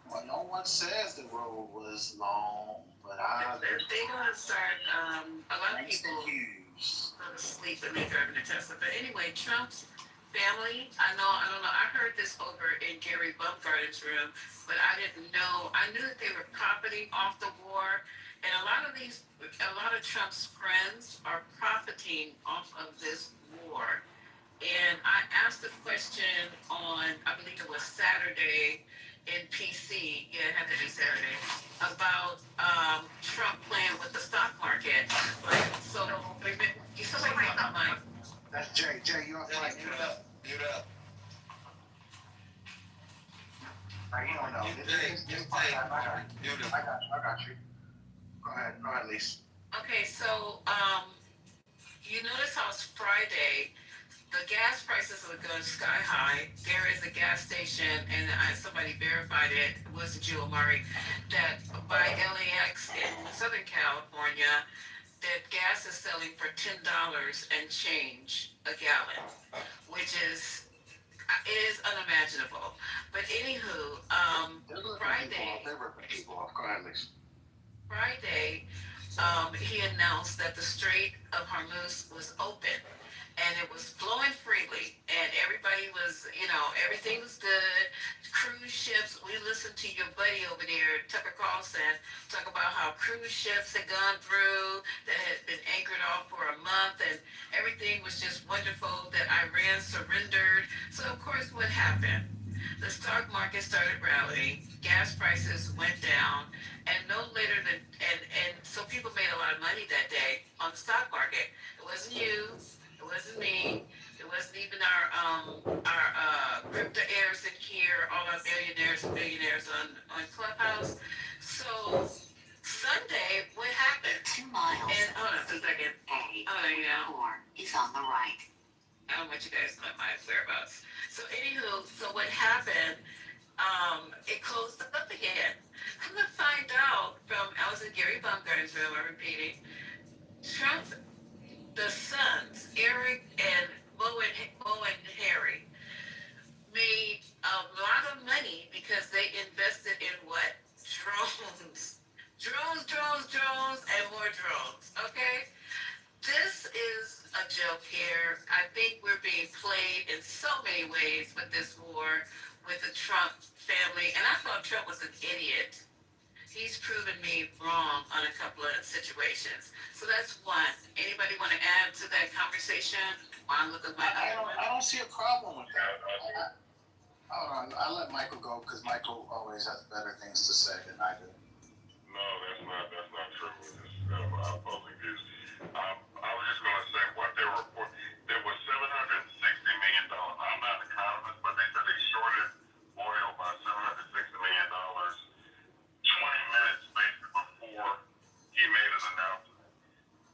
Well, no one says the road was long, but They're going to start, a lot of people go to sleep when they're driving a Tesla. But anyway, Trump's family, I don't know, I heard this over in Gary Bumgarden's room, but I didn't know. I knew that they were profiting off the war. And a lot of Trump's friends are profiting off of this war. And I asked a question on, I believe it was Saturday in PC, yeah, it had to be Saturday, about Trump playing with the stock market. Like, so, somebody got my mic. That's Jay. Jay, you off mic. Mute up. You don't know. I got you. Go ahead, Lisa. Okay, so you notice how it's Friday. The gas prices are going sky high. There is a gas station, and somebody verified it. It was Joe Murray, that by LAX in Southern California, that gas is selling for $10 and change a gallon, which is unimaginable. But anywho, Friday. Go ahead, Lisa. Friday, he announced that the Strait of Hormuz was open and it was flowing freely, and everybody was, everything was good. Cruise ships, we listened to your buddy over there, Tucker Carlson, talk about how cruise ships had gone through, that had been anchored off for a month, and everything was just wonderful, that Iran surrendered. So, of course, what happened? The stock market started rallying, gas prices went down, and no later than, and so people made a lot of money that day on the stock market. It wasn't you, it wasn't me, it wasn't even our about billionaires and billionaires on Clubhouse. So Sunday, what happened? 2 miles. And hold on just a second. Is on the right. I don't want you guys to know my whereabouts. So anywho, so what happened? It closed up again. I'm gonna find out from I was in Gary Baumgartner's room. I'm repeating. Trump, the sons, Eric and Mo and Harry, made a lot of money because they invested in what? Drones. Drones, and more drones. Okay? This is a joke here. I think we're being played in so many ways with this war with the Trump family. And I thought Trump was an idiot. He's proven me wrong on a couple of situations. So that's one. Anybody want to add to that conversation? While I look at my I don't see a problem with that. I'll let Michael go because Michael always has better things to say than I do. No, that's not true. Our opposing views. I was just going to say what they report. There was $760 million. I'm not an economist, but they said they shorted oil by $760 million 20 minutes basically before he made his announcement.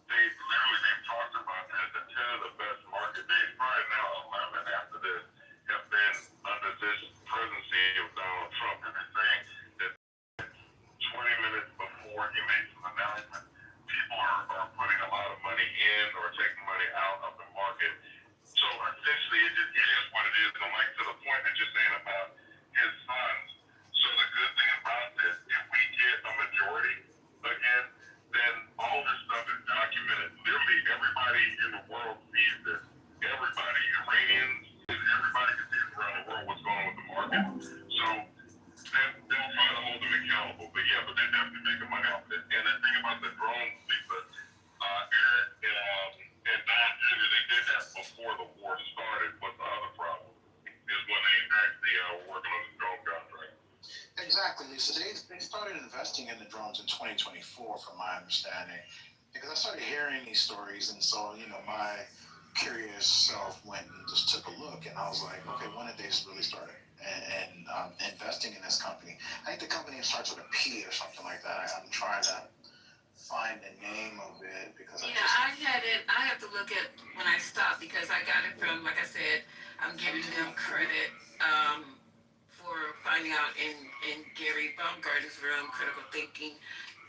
They've talked about that. The 10 of the best market days, probably now 11 after this, have been under this presidency of Donald Trump. And they're saying that 20 minutes before he makes his announcement, people are putting a lot of money in or taking money out of the market. So essentially, it is what it is. And like to the point that you're saying about his sons. So the good thing about this, if we get a majority again, then all this stuff is documented. Literally, everybody in the world sees this. Everybody, Iranians, everybody can see around the world what's going on with the market. So they'll try to hold them accountable. But yeah, but they're definitely making money off it. And the thing about the drones, Lisa, Eric and Don Jr., they did that before the war started. What's the other problem? Is when they actually were working on the drone contract. Exactly, Lisa. They started investing in the drones in 2024, from my understanding, because I started hearing these stories, and so my curious self went and just took a look, and I was like, okay, when did they really start and investing in this company? I think the company starts with a P or something like that. I'm trying to find the name of it because I had it. I have to look at when I stopped because I got it from, like I said, I'm giving them credit for finding out in Gary Baumgartner's room, critical thinking.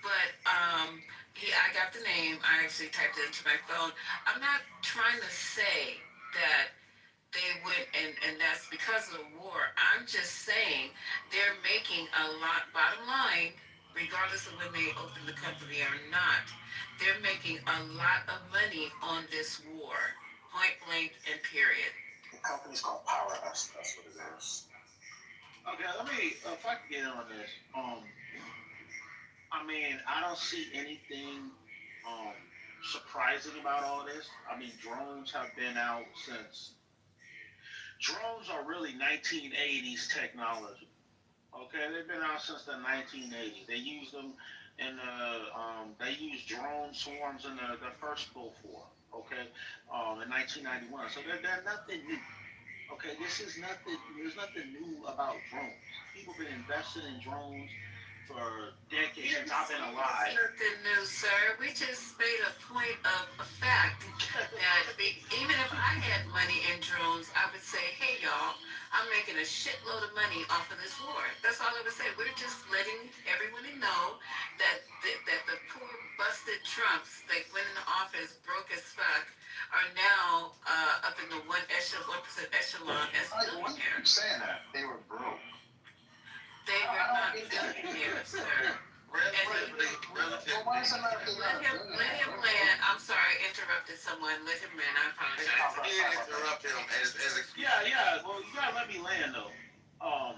But I got the name. I actually typed it into my phone. I'm not trying to say that they went and that's because of the war. I'm just saying they're making a lot, bottom line, regardless of when they open the company or not, they're making a lot of money on this war, point blank and period. The company's called Power Us. That's what it is. Okay, let me, if I can get in on this. I mean, I don't see anything surprising about all of this. I mean, drones have been out since. Drones are really 1980s technology. Okay, they've been out since the 1980s. They used them in they used drone swarms in the first Gulf War. Okay, in 1991. So they're nothing new. Okay, this is nothing. There's nothing new about drones. People have been investing in drones for decades since I've been alive. Nothing new, sir. We just made a point of a fact that even if I had money in drones, I would say, hey, y'all, I'm making a shitload of money off of this war. That's all I would say. We're just letting everyone know that the poor busted Trumps that went into office broke as fuck are now up in the 1% echelon as billionaires. Keep saying that they were broke. They were not billionaires, sir. Let him land. I'm sorry, I interrupted someone. Let him land. I apologize. Interrupt him Yeah. Well, you gotta let me land though. I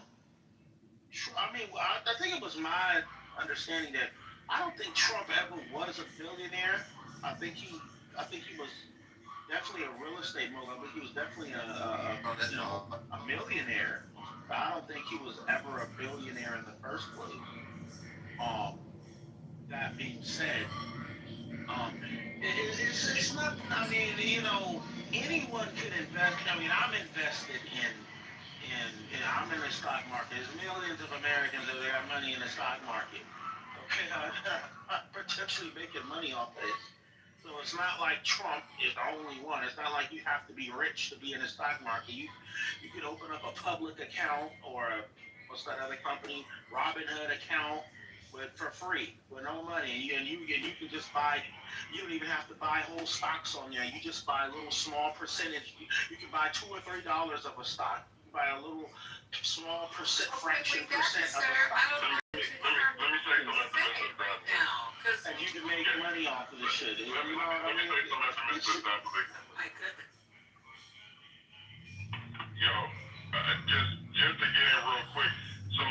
mean, I think it was my understanding that I don't think Trump ever was a billionaire. I think he was definitely a real estate mogul. I think he was definitely a millionaire. But I don't think he was ever a billionaire in the first place. That being said, it's not. I mean, anyone can invest. I mean, I'm invested in And I'm in the stock market. There's millions of Americans that have money in the stock market. Okay, I'm potentially making money off of this. So it's not like Trump is the only one. It's not like you have to be rich to be in the stock market. You can open up a public account or what's that other company, Robinhood account for free with no money, and you can just buy. You don't even have to buy whole stocks on there. You just buy a little small percentage. You can buy $2 or $3 of a stock. You buy a little small fraction of a stock. Let me say something to Mr. Dunn. And you can make money off of this shit. You know what I Let me mean? say something to Mr. Dunn, please. My goodness. Yo, just to get in real quick. So,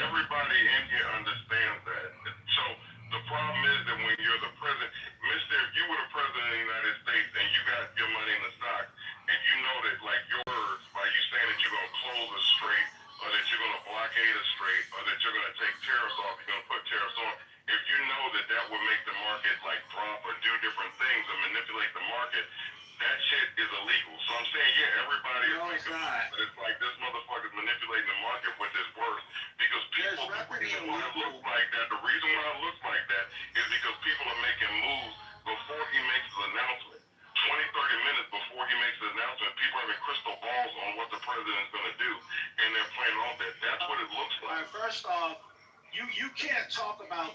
everybody in here understands that. So, the problem is that when you're the president, if you were the president of the United States and you got your money in the stock, and you know that, like yours, by you saying that you're going to close a strait, or that you're going to blockade a strait, or that you're going to take tariffs off, you're going to put tariffs on, if you know that that would make the market, like, drop or do different things or manipulate the market, that shit is illegal. So I'm saying, yeah, everybody is thinking, it's like this motherfucker's manipulating the market with his words. Because people, the reason why it looks like that, is because people are making moves before he makes his announcement. 20, 30 minutes before he makes his announcement, people are having crystal balls on what the president's going to do. And they're playing off that. That's what it looks like. First off, you can't talk about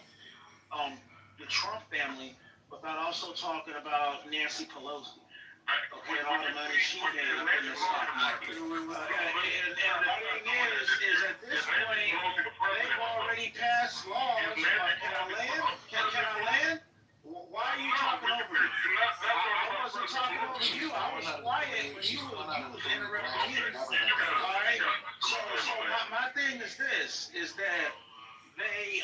the Trump family without also talking about Nancy Pelosi. Okay, and all the money she made in the stock market. And the thing is at this point, they've already passed laws. Can I land? Can I land? Why are you talking over me? I wasn't talking over you. I was quiet when you was interrupting me. All right. So my thing is this: is that they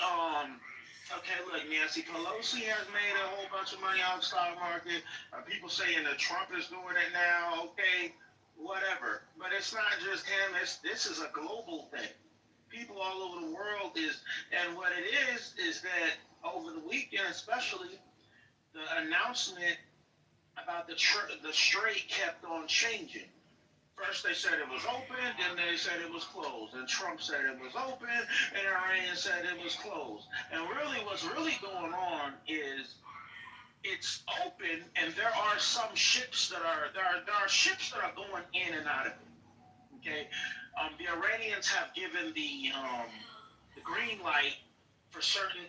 okay, look, Nancy Pelosi has made a whole bunch of money off the stock market. People saying that Trump is doing it now. Okay, whatever. But it's not just him. This is a global thing. People all over the world and what it is that over the weekend, especially, the announcement about the strait kept on changing. First they said it was open, then they said it was closed. And Trump said it was open, and Iran said it was closed. And really what's really going on is it's open, and there are some ships that are going in and out of it. Okay? The Iranians have given the green light for certain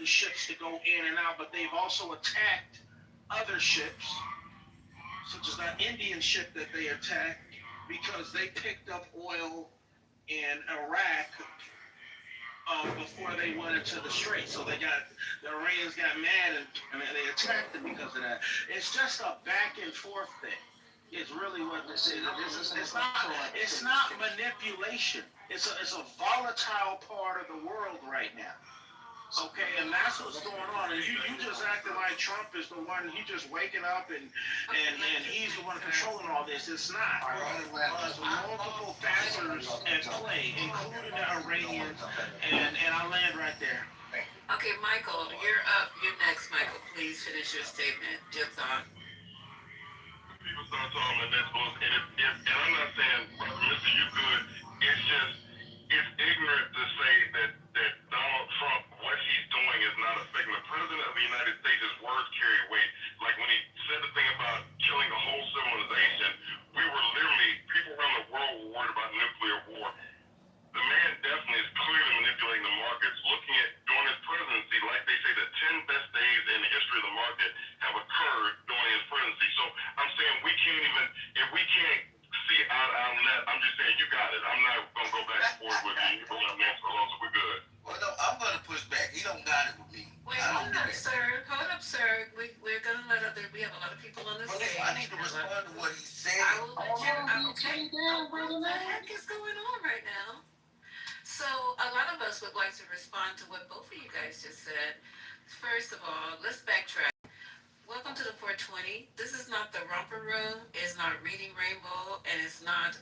ships to go in and out, but they've also attacked other ships, such as that Indian ship that they attacked, because they picked up oil in Iraq before they went into the strait. So the Iranians got mad and they attacked them because of that. It's just a back and forth thing. It's really what this is. It's not manipulation. It's a volatile part of the world right now. Okay, and that's what's going on. And you just acting like Trump is the one. He just waking up and he's the one controlling all this. It's not. There's multiple factors at play, including the Iranians. And I land right there. Okay, Michael, you're up. You're next, Michael. Please finish your statement. Your thought. People start talking about this bullshit, and I'm not saying, Mr. You good. It's ignorant to say that Donald Trump, what he's doing is not affecting the president of the United States. His words carry weight. Like when he said the thing about killing a whole civilization, people around the world were worried about nuclear war. The man definitely is clearly manipulating the markets. Looking at during his presidency, like they say, the 10 best days in the history of the market have occurred during his presidency. So I'm saying if we can't see eye to eye on that, I'm just saying you got it. I'm not gonna go back and forth with you. We're good. Well, no, I'm gonna push back. He don't got it with me. Wait, hold up, sir. Hold up, sir. We're gonna let we have a lot of people on the stage. I need to respond to what he said. I will let you. Okay. What the heck is going on right now? So a lot of us would like to respond to what both of you guys just said. First of all, let's backtrack. Welcome to the 420. This is not the romper room, it's not Reading Rainbow, and it's not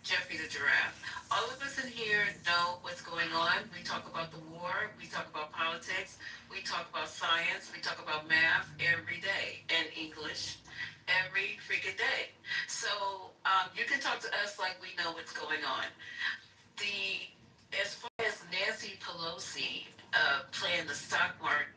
Jeffrey the Giraffe. All of us in here know what's going on. We talk about the war, we talk about politics, we talk about science, we talk about math every day, and English every freaking day. So you can talk to us like we know what's going on. As far as Nancy Pelosi playing the stock market,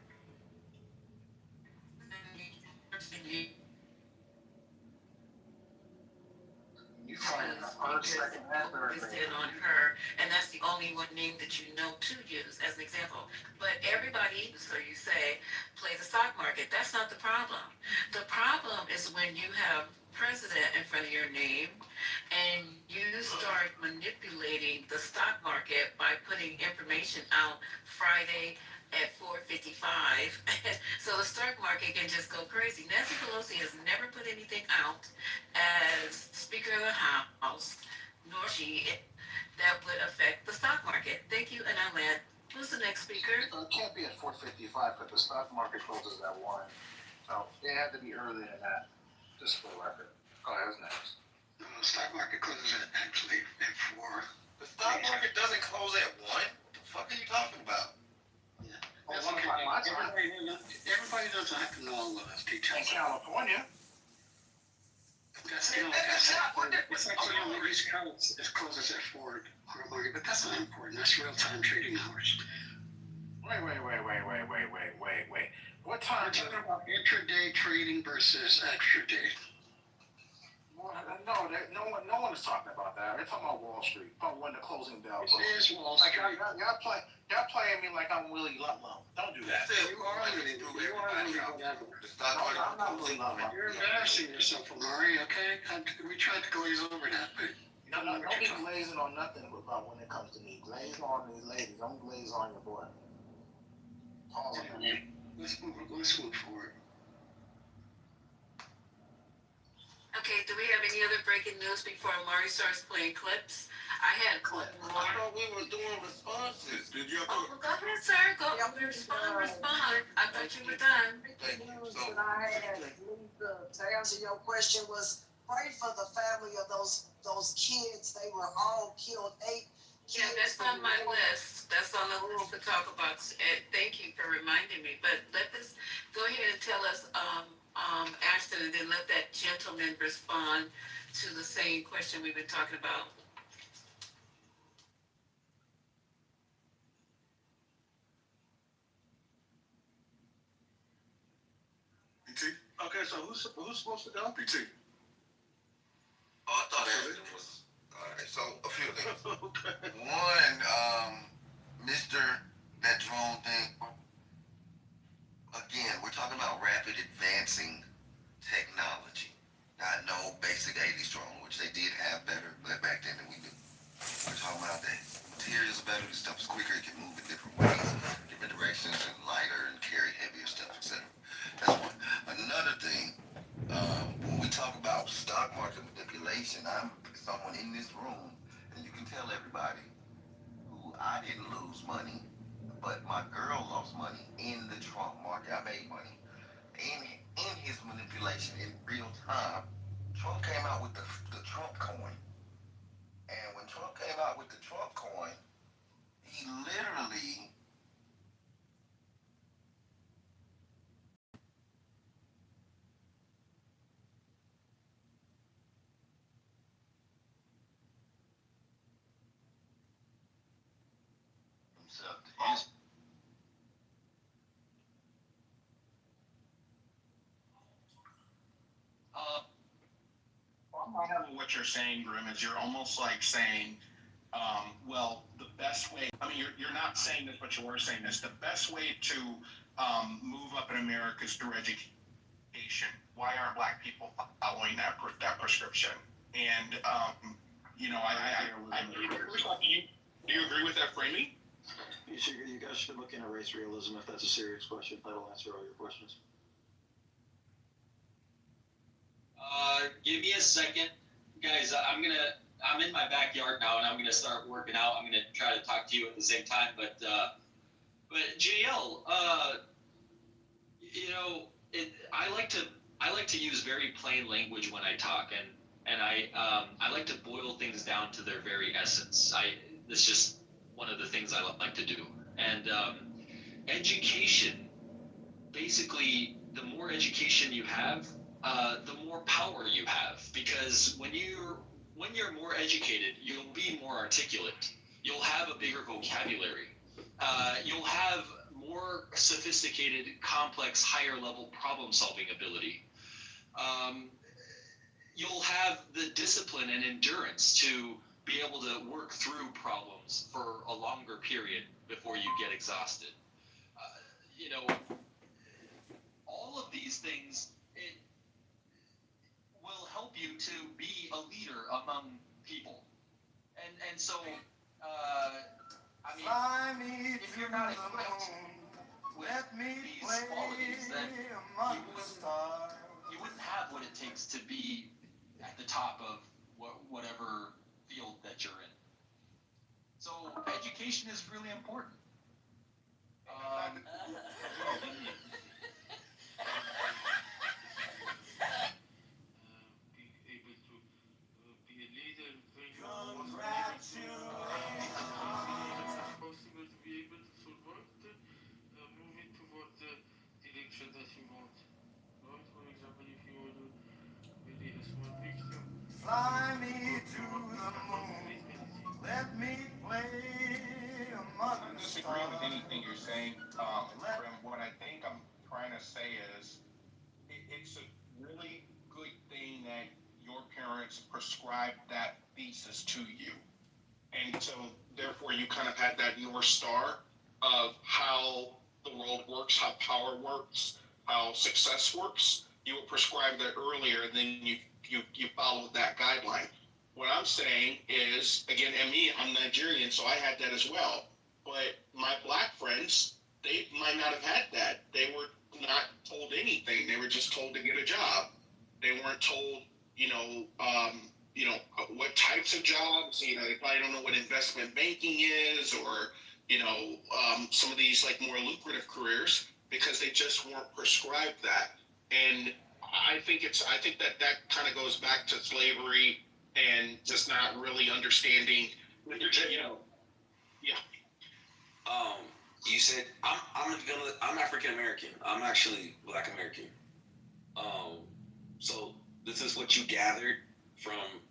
You find the first, second, and third focus in on her, and that's the only one name that you know to use as an example. But everybody, so you say, play the stock market. That's not the problem. The problem is when you have president in front of your name and you start manipulating the stock market by putting information out Friday at 4:55, so the stock market can just go crazy. Nancy Pelosi has never put anything out as Speaker of the House, nor she that would affect the stock market. Thank you, and I land. Who's the next speaker? It can't be at 4:55, but the stock market closes at 1. So it had to be earlier than that, just for the record. Go ahead, who's next? The stock market closes actually at 4. The stock market doesn't close at 1? What the fuck are you talking about? That's okay. Everybody doesn't have to know all of those details. In California. It's actually on the East Coast. It closes at 4 on the market, but that's not important. That's real-time trading hours. Wait. What time? We're talking about intraday trading versus extra-day. No one is talking about that. They're talking about Wall Street. When the closing bell goes. It is Wall Street. Y'all playing me like I'm Willie Ludlow. Don't do that. You are Willie Ludlow. I'm not Willie Ludlow. You're embarrassing yourself, Amari, okay? We tried to glaze over that, but... Don't be glazing on nothing about when it comes to me. Glaze on these ladies. Don't glaze on your boy. Let's move forward. Okay, do we have any other breaking news before Amari starts playing clips? I had clip more. I thought we were doing responses. Did you? Oh, well, go ahead, sir. Go respond. I thought you were done. Thank you. News that I had, to answer your question, was pray for the family of those kids. They were all killed. 8 kids. Yeah, that's on my list. That's on the list to talk about. And thank you for reminding me. But go ahead and tell us, Ashton, and then let that gentleman respond to the same question we've been talking about. PT? Okay, so who's supposed to go? PT. Oh, I thought Ashton was. Alright, so a few things. One, Mr. That drone thing. Again, we're talking about rapid advancing technology. Not no basic 80s drone, which they did have better back then than we do. We're talking about that. Materials are better, this stuff is quicker, it can move in different ways, different directions, and lighter and carry heavier stuff, etc. That's one. Another thing, when we talk about stock market manipulation, I'm someone in this room, and you can tell everybody who I didn't lose money, but my girl lost money in the Trump market. I made money in his manipulation in real time. Trump came out with the Trump coin. And when Trump came out with the Trump coin, he literally himself to his what you're saying, Grim, is you're almost like saying, well, the best way, I mean, you're not saying this, but you are saying this, the best way to move up in America is through education. Why aren't black people following that prescription? And, do you agree with that framing? You guys should look into race realism if that's a serious question. That'll answer all your questions. Give me a second. Guys, I'm in my backyard now and I'm gonna start working out. I'm gonna try to talk to you at the same time, but JL, I like to use very plain language when I talk, and I like to boil things down to their very essence. It's just one of the things I like to do. And education, basically, the more education you have, the more power you have. Because when you're more educated, you'll be more articulate. You'll have a bigger vocabulary. You'll have more sophisticated, complex, higher level problem solving ability. You'll have the discipline and endurance to be able to work through problems for a longer period before you get exhausted. All of these things, it will help you to be a leader among people. And so, I mean, if you're not equipped with these qualities, then you wouldn't have what it takes to be at the top of whatever field that you're in. So education is really important. Possible to be able to support moving towards the direction that you want. Right? For example, if you want to really a small picture. Fly me to the moon. Let me play among I disagree with anything you're saying. From what I think I'm trying to say is, it's a really good thing that your parents prescribed that thesis to you. And so, therefore, you kind of had that North Star of how the world works, how power works, how success works. You were prescribed that earlier, and then you followed that guideline. What I'm saying is, again, and me, I'm Nigerian, so I had that as well. But my black friends, they might not have had that. They were not told anything. They were just told to get a job. They weren't told, what types of jobs. They probably don't know what investment banking is, or some of these like more lucrative careers, because they just weren't prescribed that. And I think that kind of goes back to slavery and just not really understanding. Yeah. You said I'm African American. I'm actually Black American. So this is what you gathered from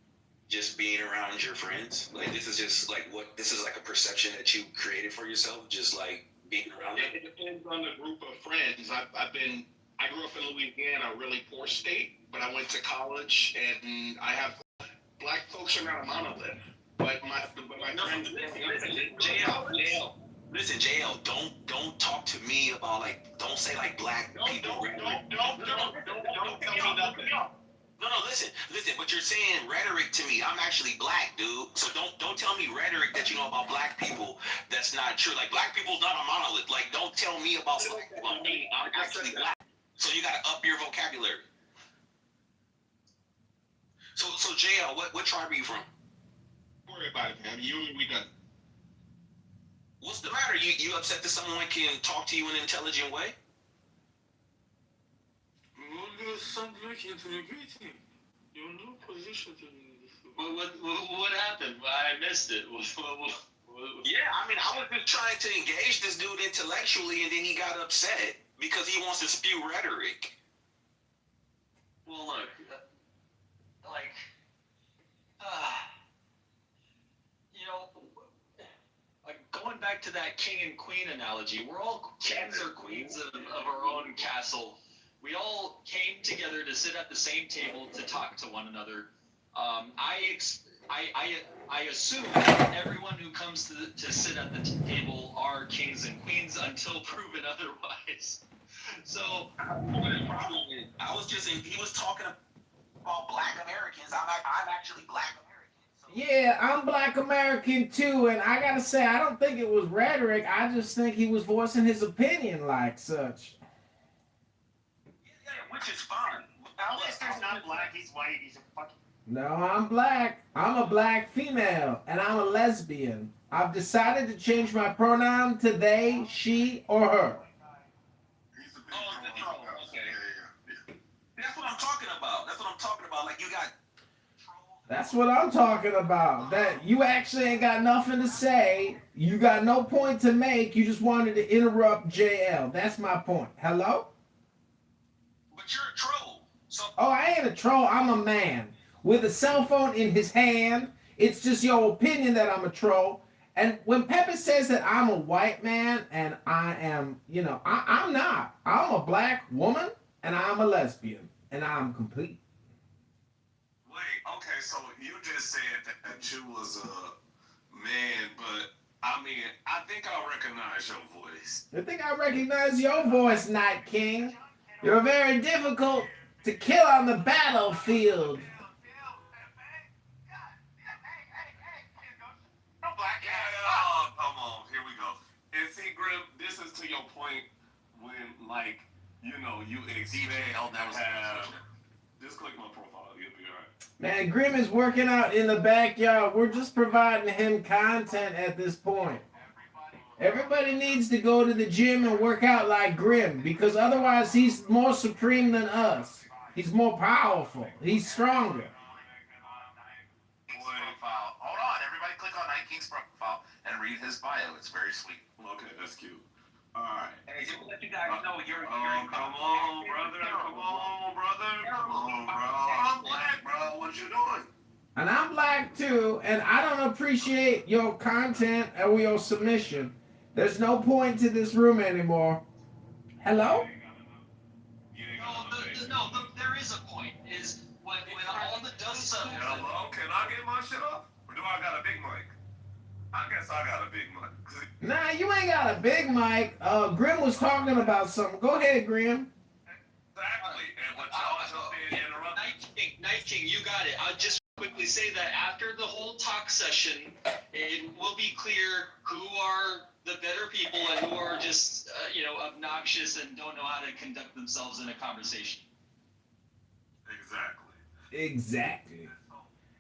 just being around your friends. Like this is like a perception that you created for yourself, just like being around them. It depends on the group of friends. I grew up in Louisiana, a really poor state, but I went to college, and I have black folks are not a monolith. But my friends. Listen, JL, don't talk to me about don't say black people. Don't tell me nothing. No, listen, but you're saying rhetoric to me. I'm actually black, dude. So don't tell me rhetoric that you know about black people. That's not true. Like, black people's not a monolith. Like, don't tell me about black people. I'm actually black. So you gotta up your vocabulary. So JL, what tribe are you from? Don't worry about it, man. We done. What's the matter? You upset that someone can talk to you in an intelligent way? You sound like interrogating. You're no position to do this. What happened? I missed it. Yeah, I was just trying to engage this dude intellectually, and then he got upset because he wants to spew rhetoric. Well, look, going back to that king and queen analogy, we're all kings or queens of our own castle. We all came together to sit at the same table to talk to one another. I assume that everyone who comes to sit at the table are kings and queens until proven otherwise. So, he was talking about black Americans. I'm actually black American. Yeah, I'm Black American too, and I gotta say, I don't think it was rhetoric. I just think he was voicing his opinion like such. Yeah, which is fine. Alistair's not black, he's white, he's a fucking... No, I'm black. I'm a black female, and I'm a lesbian. I've decided to change my pronoun to they, she, or her. That's what I'm talking about. That you actually ain't got nothing to say. You got no point to make. You just wanted to interrupt JL. That's my point. Hello? But you're a troll. So Oh, I ain't a troll. I'm a man with a cell phone in his hand. It's just your opinion that I'm a troll. And when Pepper says that I'm a white man and I am, I'm not. I'm a black woman and I'm a lesbian and I'm complete. Wait, okay, so you just said that you was a man, but I mean, I think I recognize your voice. I think I recognize your voice, Night King. You're very difficult to kill on the battlefield. Come on, here we go. And see, Grim, this is to your point when, like, you expect to have. Just click my profile, you'll be alright. Man, Grim is working out in the backyard. We're just providing him content at this point. Everybody needs to go to the gym and work out like Grim, because otherwise he's more supreme than us. He's more powerful. He's stronger. Profile. Hold on, everybody click on Night King's profile and read his bio. It's very sweet. Okay, that's cute. Alright. Hey, just let you guys know you're come on, brother. Come on, brother. Come on, bro. I'm black, bro. What you doing? And I'm black too, and I don't appreciate your content or your submission. There's no point to this room anymore. Hello? No, there is a point. Is when all the dust settles. Hello, can I get my shit off? Or do I got a big mic? I guess I got a big mic. Nah, you ain't got a big mic. Grim was talking about something. Go ahead, Grim. Exactly. And what y'all jump in and interrupt. Night King, you got it. I'll just quickly say that after the whole talk session, it will be clear who are the better people and who are just, obnoxious and don't know how to conduct themselves in a conversation. Exactly.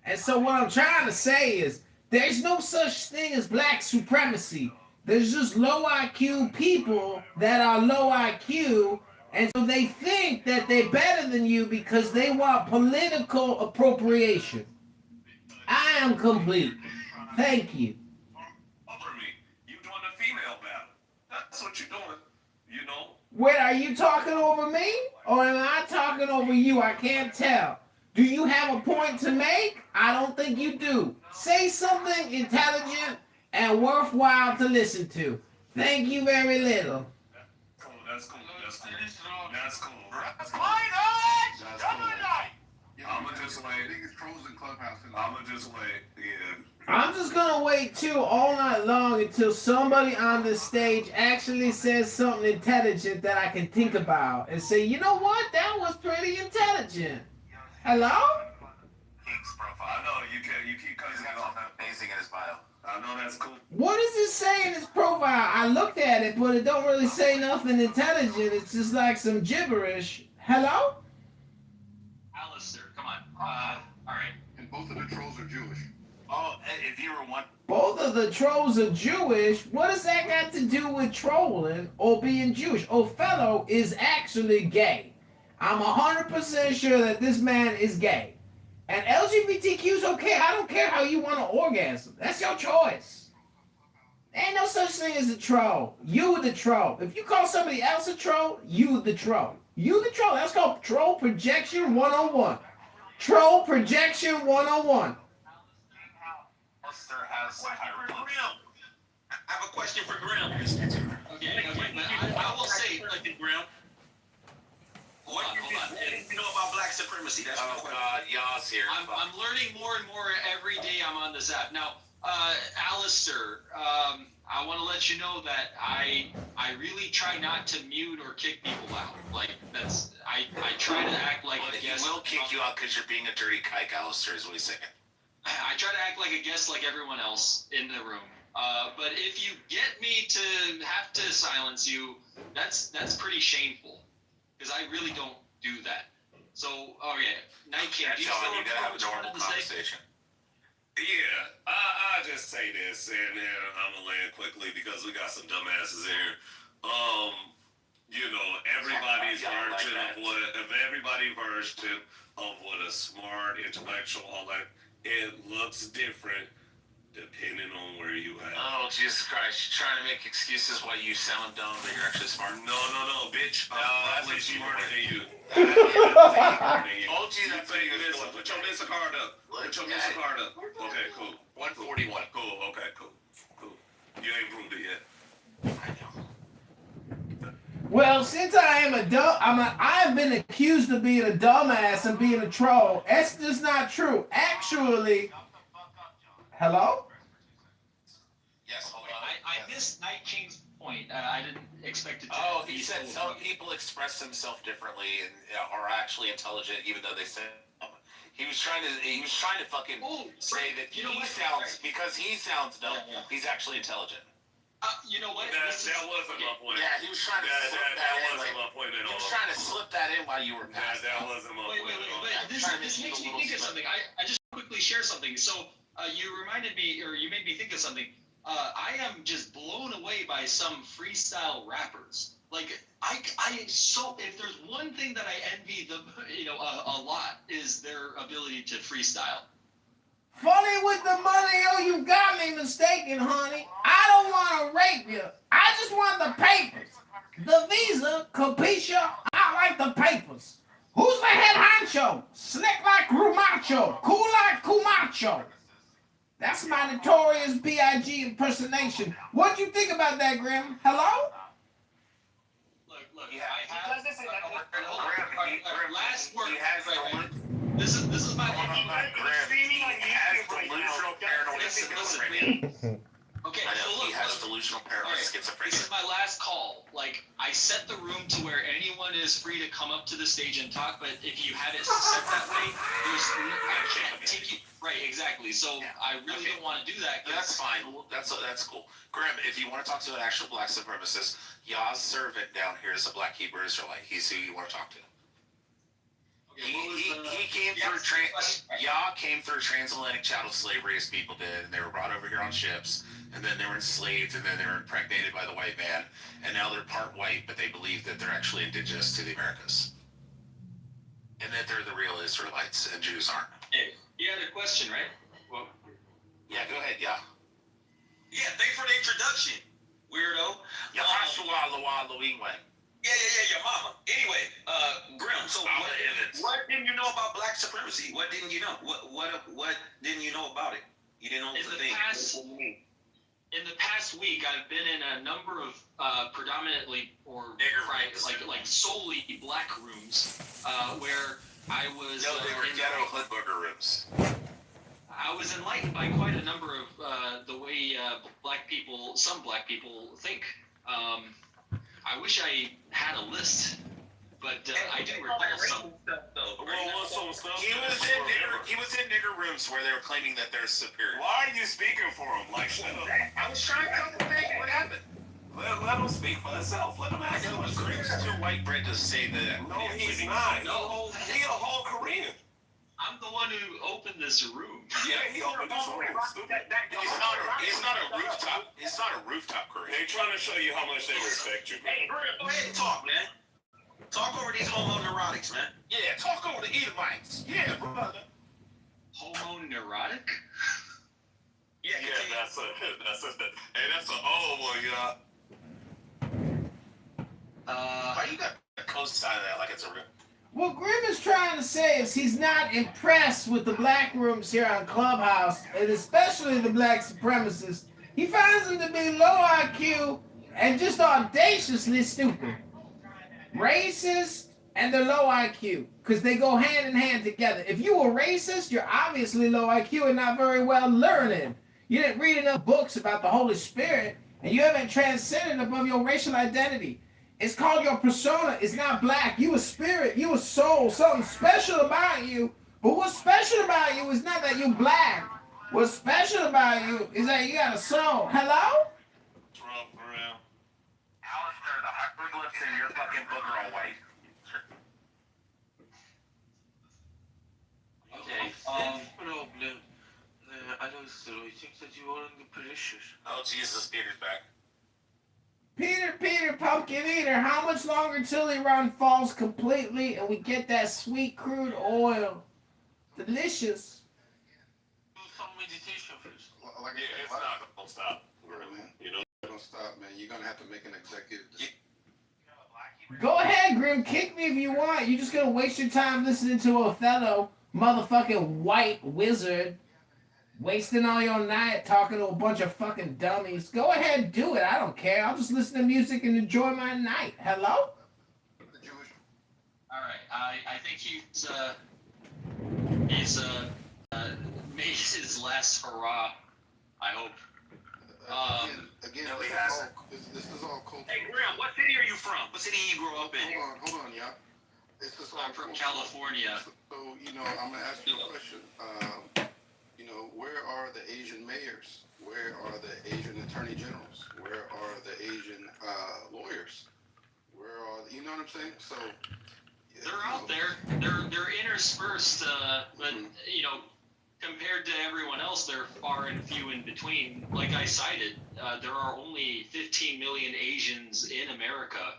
And so what I'm trying to say is, there's no such thing as black supremacy. There's just low IQ people that are low IQ, and so they think that they're better than you because they want political appropriation. I am complete. Thank you. Over me. You doing a female battle. That's what you're doing. Wait, are you talking over me? Or am I talking over you? I can't tell. Do you have a point to make? I don't think you do. Say something intelligent and worthwhile to listen to. Thank you very little. That's cool. That's cool. That's cool. That's fine, Alex! I'ma just wait. Biggest trolls in Clubhouse. I'ma just wait. Yeah. I'm just gonna wait too all night long until somebody on this stage actually says something intelligent that I can think about and say, you know what? That was pretty intelligent. Hello? King's profile. I know you keep cutting it off. Amazing in his bio. I know that's cool. What does it say in his profile? I looked at it, but it don't really say nothing intelligent. It's just like some gibberish. Hello? Alistair, come on. All right. And both of the trolls are Jewish. Oh, if you were one. Both of the trolls are Jewish. What does that got to do with trolling or being Jewish? Othello is actually gay. I'm 100% sure that this man is gay. And LGBTQ's okay. I don't care how you want to orgasm. That's your choice. Ain't no such thing as a troll. You the troll. If you call somebody else a troll, you the troll. You the troll. That's called Troll Projection 101. Troll Projection 101. I have a question for Grim. Okay, but I will say, Grim. What do you know about black supremacy? That's my question. Y'all's here. I'm learning more and more every day I'm on this app. Now, Alistair, I want to let you know that I really try not to mute or kick people out. Like, I try to act like a guest. He will kick you out because you're being a dirty kike, Alistair, is what he's saying. I try to act like a guest like everyone else in the room. But if you get me to have to silence you, that's pretty shameful. Because I really don't do that. So, Night King, do you still you gotta have a normal conversation. Yeah, I just say this, and then I'm gonna land quickly because we got some dumbasses in here. Everybody's version of what a smart intellectual, all that. it looks different depending on where you at. Oh, Jesus Christ. You're trying to make excuses why you sound dumb, but you're actually smart. No, bitch. I'm probably smarter than you. OG, that's Put your Mensa card up. Put your Mensa card up. Okay, cool. 141. Cool, okay, cool. You ain't proved it yet. Well, since I am I've been accused of being a dumbass and being a troll. That's just not true. Actually, hello? Yes, hold on. I missed Night King's point. I didn't expect it to. Oh, he said some people express themselves differently and are actually intelligent, even though they say he was trying to fucking say that because he sounds dumb. Yeah. He's actually intelligent. You know what? That wasn't my point. Yeah, he was trying to slip that wasn't my point at all. He was trying to slip that in while you were passing. That wasn't my point at all. This makes me think of something. I just quickly share something. So you reminded me, or you made me think of something. I am just blown away by some freestyle rappers. Like if there's one thing that I envy them, a lot is their ability to freestyle. Funny with the money, you got me mistaken, honey. I don't want to rape you. I just want the papers. The visa, capisha, I like the papers. Who's the head honcho? Slick like Rumacho, cool like Kumacho. That's my notorious B.I.G. impersonation. What'd you think about that, Grim? Hello? Look, I have last word. This is my Okay, so look, he has delusional paranoid schizophrenia. This is my last call. Like, I set the room to where anyone is free to come up to the stage and talk, but if you have it set that way, I can't take you. Right, exactly. So I really don't want to do that. That's fine. That's cool. Grim, if you want to talk to an actual black supremacist, Yah's servant down here is a black Hebrew Israelite. He's who you want to talk to. He came through Yah came through transatlantic chattel slavery as people did, and they were brought over here on ships, and then they were enslaved, and then they were impregnated by the white man, and now they're part white, but they believe that they're actually indigenous to the Americas, and that they're the real Israelites, and Jews aren't. Hey, you had a question, right? Well, yeah, go ahead, Yah. Yeah, thanks for the introduction, weirdo. Yahashua Lawa Luingwang. Yeah, your mama. Anyway, Grim, so what didn't you know about black supremacy? What didn't you know? What didn't you know about it? You didn't know the thing. In the past week, I've been in a number of predominantly like solely black rooms where I was. No, they were ghetto hood booger rooms. I was enlightened by quite a number of the way some black people think. I wish I had a list, but I do recall some. He was in nigger rooms where they were claiming that they're superior. Why are you speaking for him? Like, shut up. I was trying to come to think what happened. Let him speak for himself. Let him ask him. Grim's too white bread to say that. No, he's not. No, he a whole Korean. I'm the one who opened this room. Yeah, he opened this room. Stupid. It's not a rooftop. It's not a rooftop Korean. They're trying to show you how much they respect you. Hey, Grim, go ahead and talk, man. Talk over these homoneurotics, man. Yeah, talk over the Edomites. Yeah, brother. Homoneurotic? Yeah, that's a old one, y'all. Why you got the co-sign of that like it's a real? What Grim is trying to say is he's not impressed with the black rooms here on Clubhouse, and especially the black supremacists. He finds them to be low IQ and just audaciously stupid. Racist and they're low IQ because they go hand in hand together. If you were racist, you're obviously low IQ and not very well learning. You didn't read enough books about the Holy Spirit, and you haven't transcended above your racial identity. It's called your persona. It's not black. You a spirit. You a soul. Something special about you. But what's special about you is not that you black. What's special about you is that you got a soul. Hello? What's wrong, Grim? Alistair, the hieroglyphs in your fucking book are all white. Okay. Problem. Alistair, I think that you are in the perishes. Oh, Jesus, Peter's back. Peter, pumpkin eater, how much longer till Iran falls completely and we get that sweet crude oil? Delicious. it's not gonna stop. You know, Don't stop, man. You're gonna have to make an executive decision. Go ahead, Grim. Kick me if you want. You're just gonna waste your time listening to Othello, motherfucking white wizard, wasting all your night talking to a bunch of fucking dummies. Go ahead, do it. I don't care. I'll just listen to music and enjoy my night. Hello? All right. I think he's made his last hurrah. I hope. Again, no, he this hasn't. this is all cultural. Hey, Graham, what city are you from? What city you grew up in? Hold on, y'all. This is all I'm from cultural. California. So, I'm gonna ask you a question. Where are the Asian mayors? Where are the Asian attorney generals? Where are the Asian lawyers? Where are you know what I'm saying? So They're out there. They're interspersed, but compared to everyone else, they're far and few in between. Like I cited, there are only 15 million Asians in America.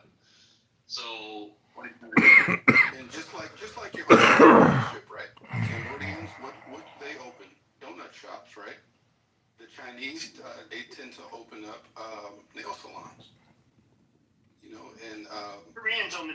So. And just like your relationship, right? Cambodians, what they open donut shops, right? The Chinese, they tend to open up nail salons. And Koreans on the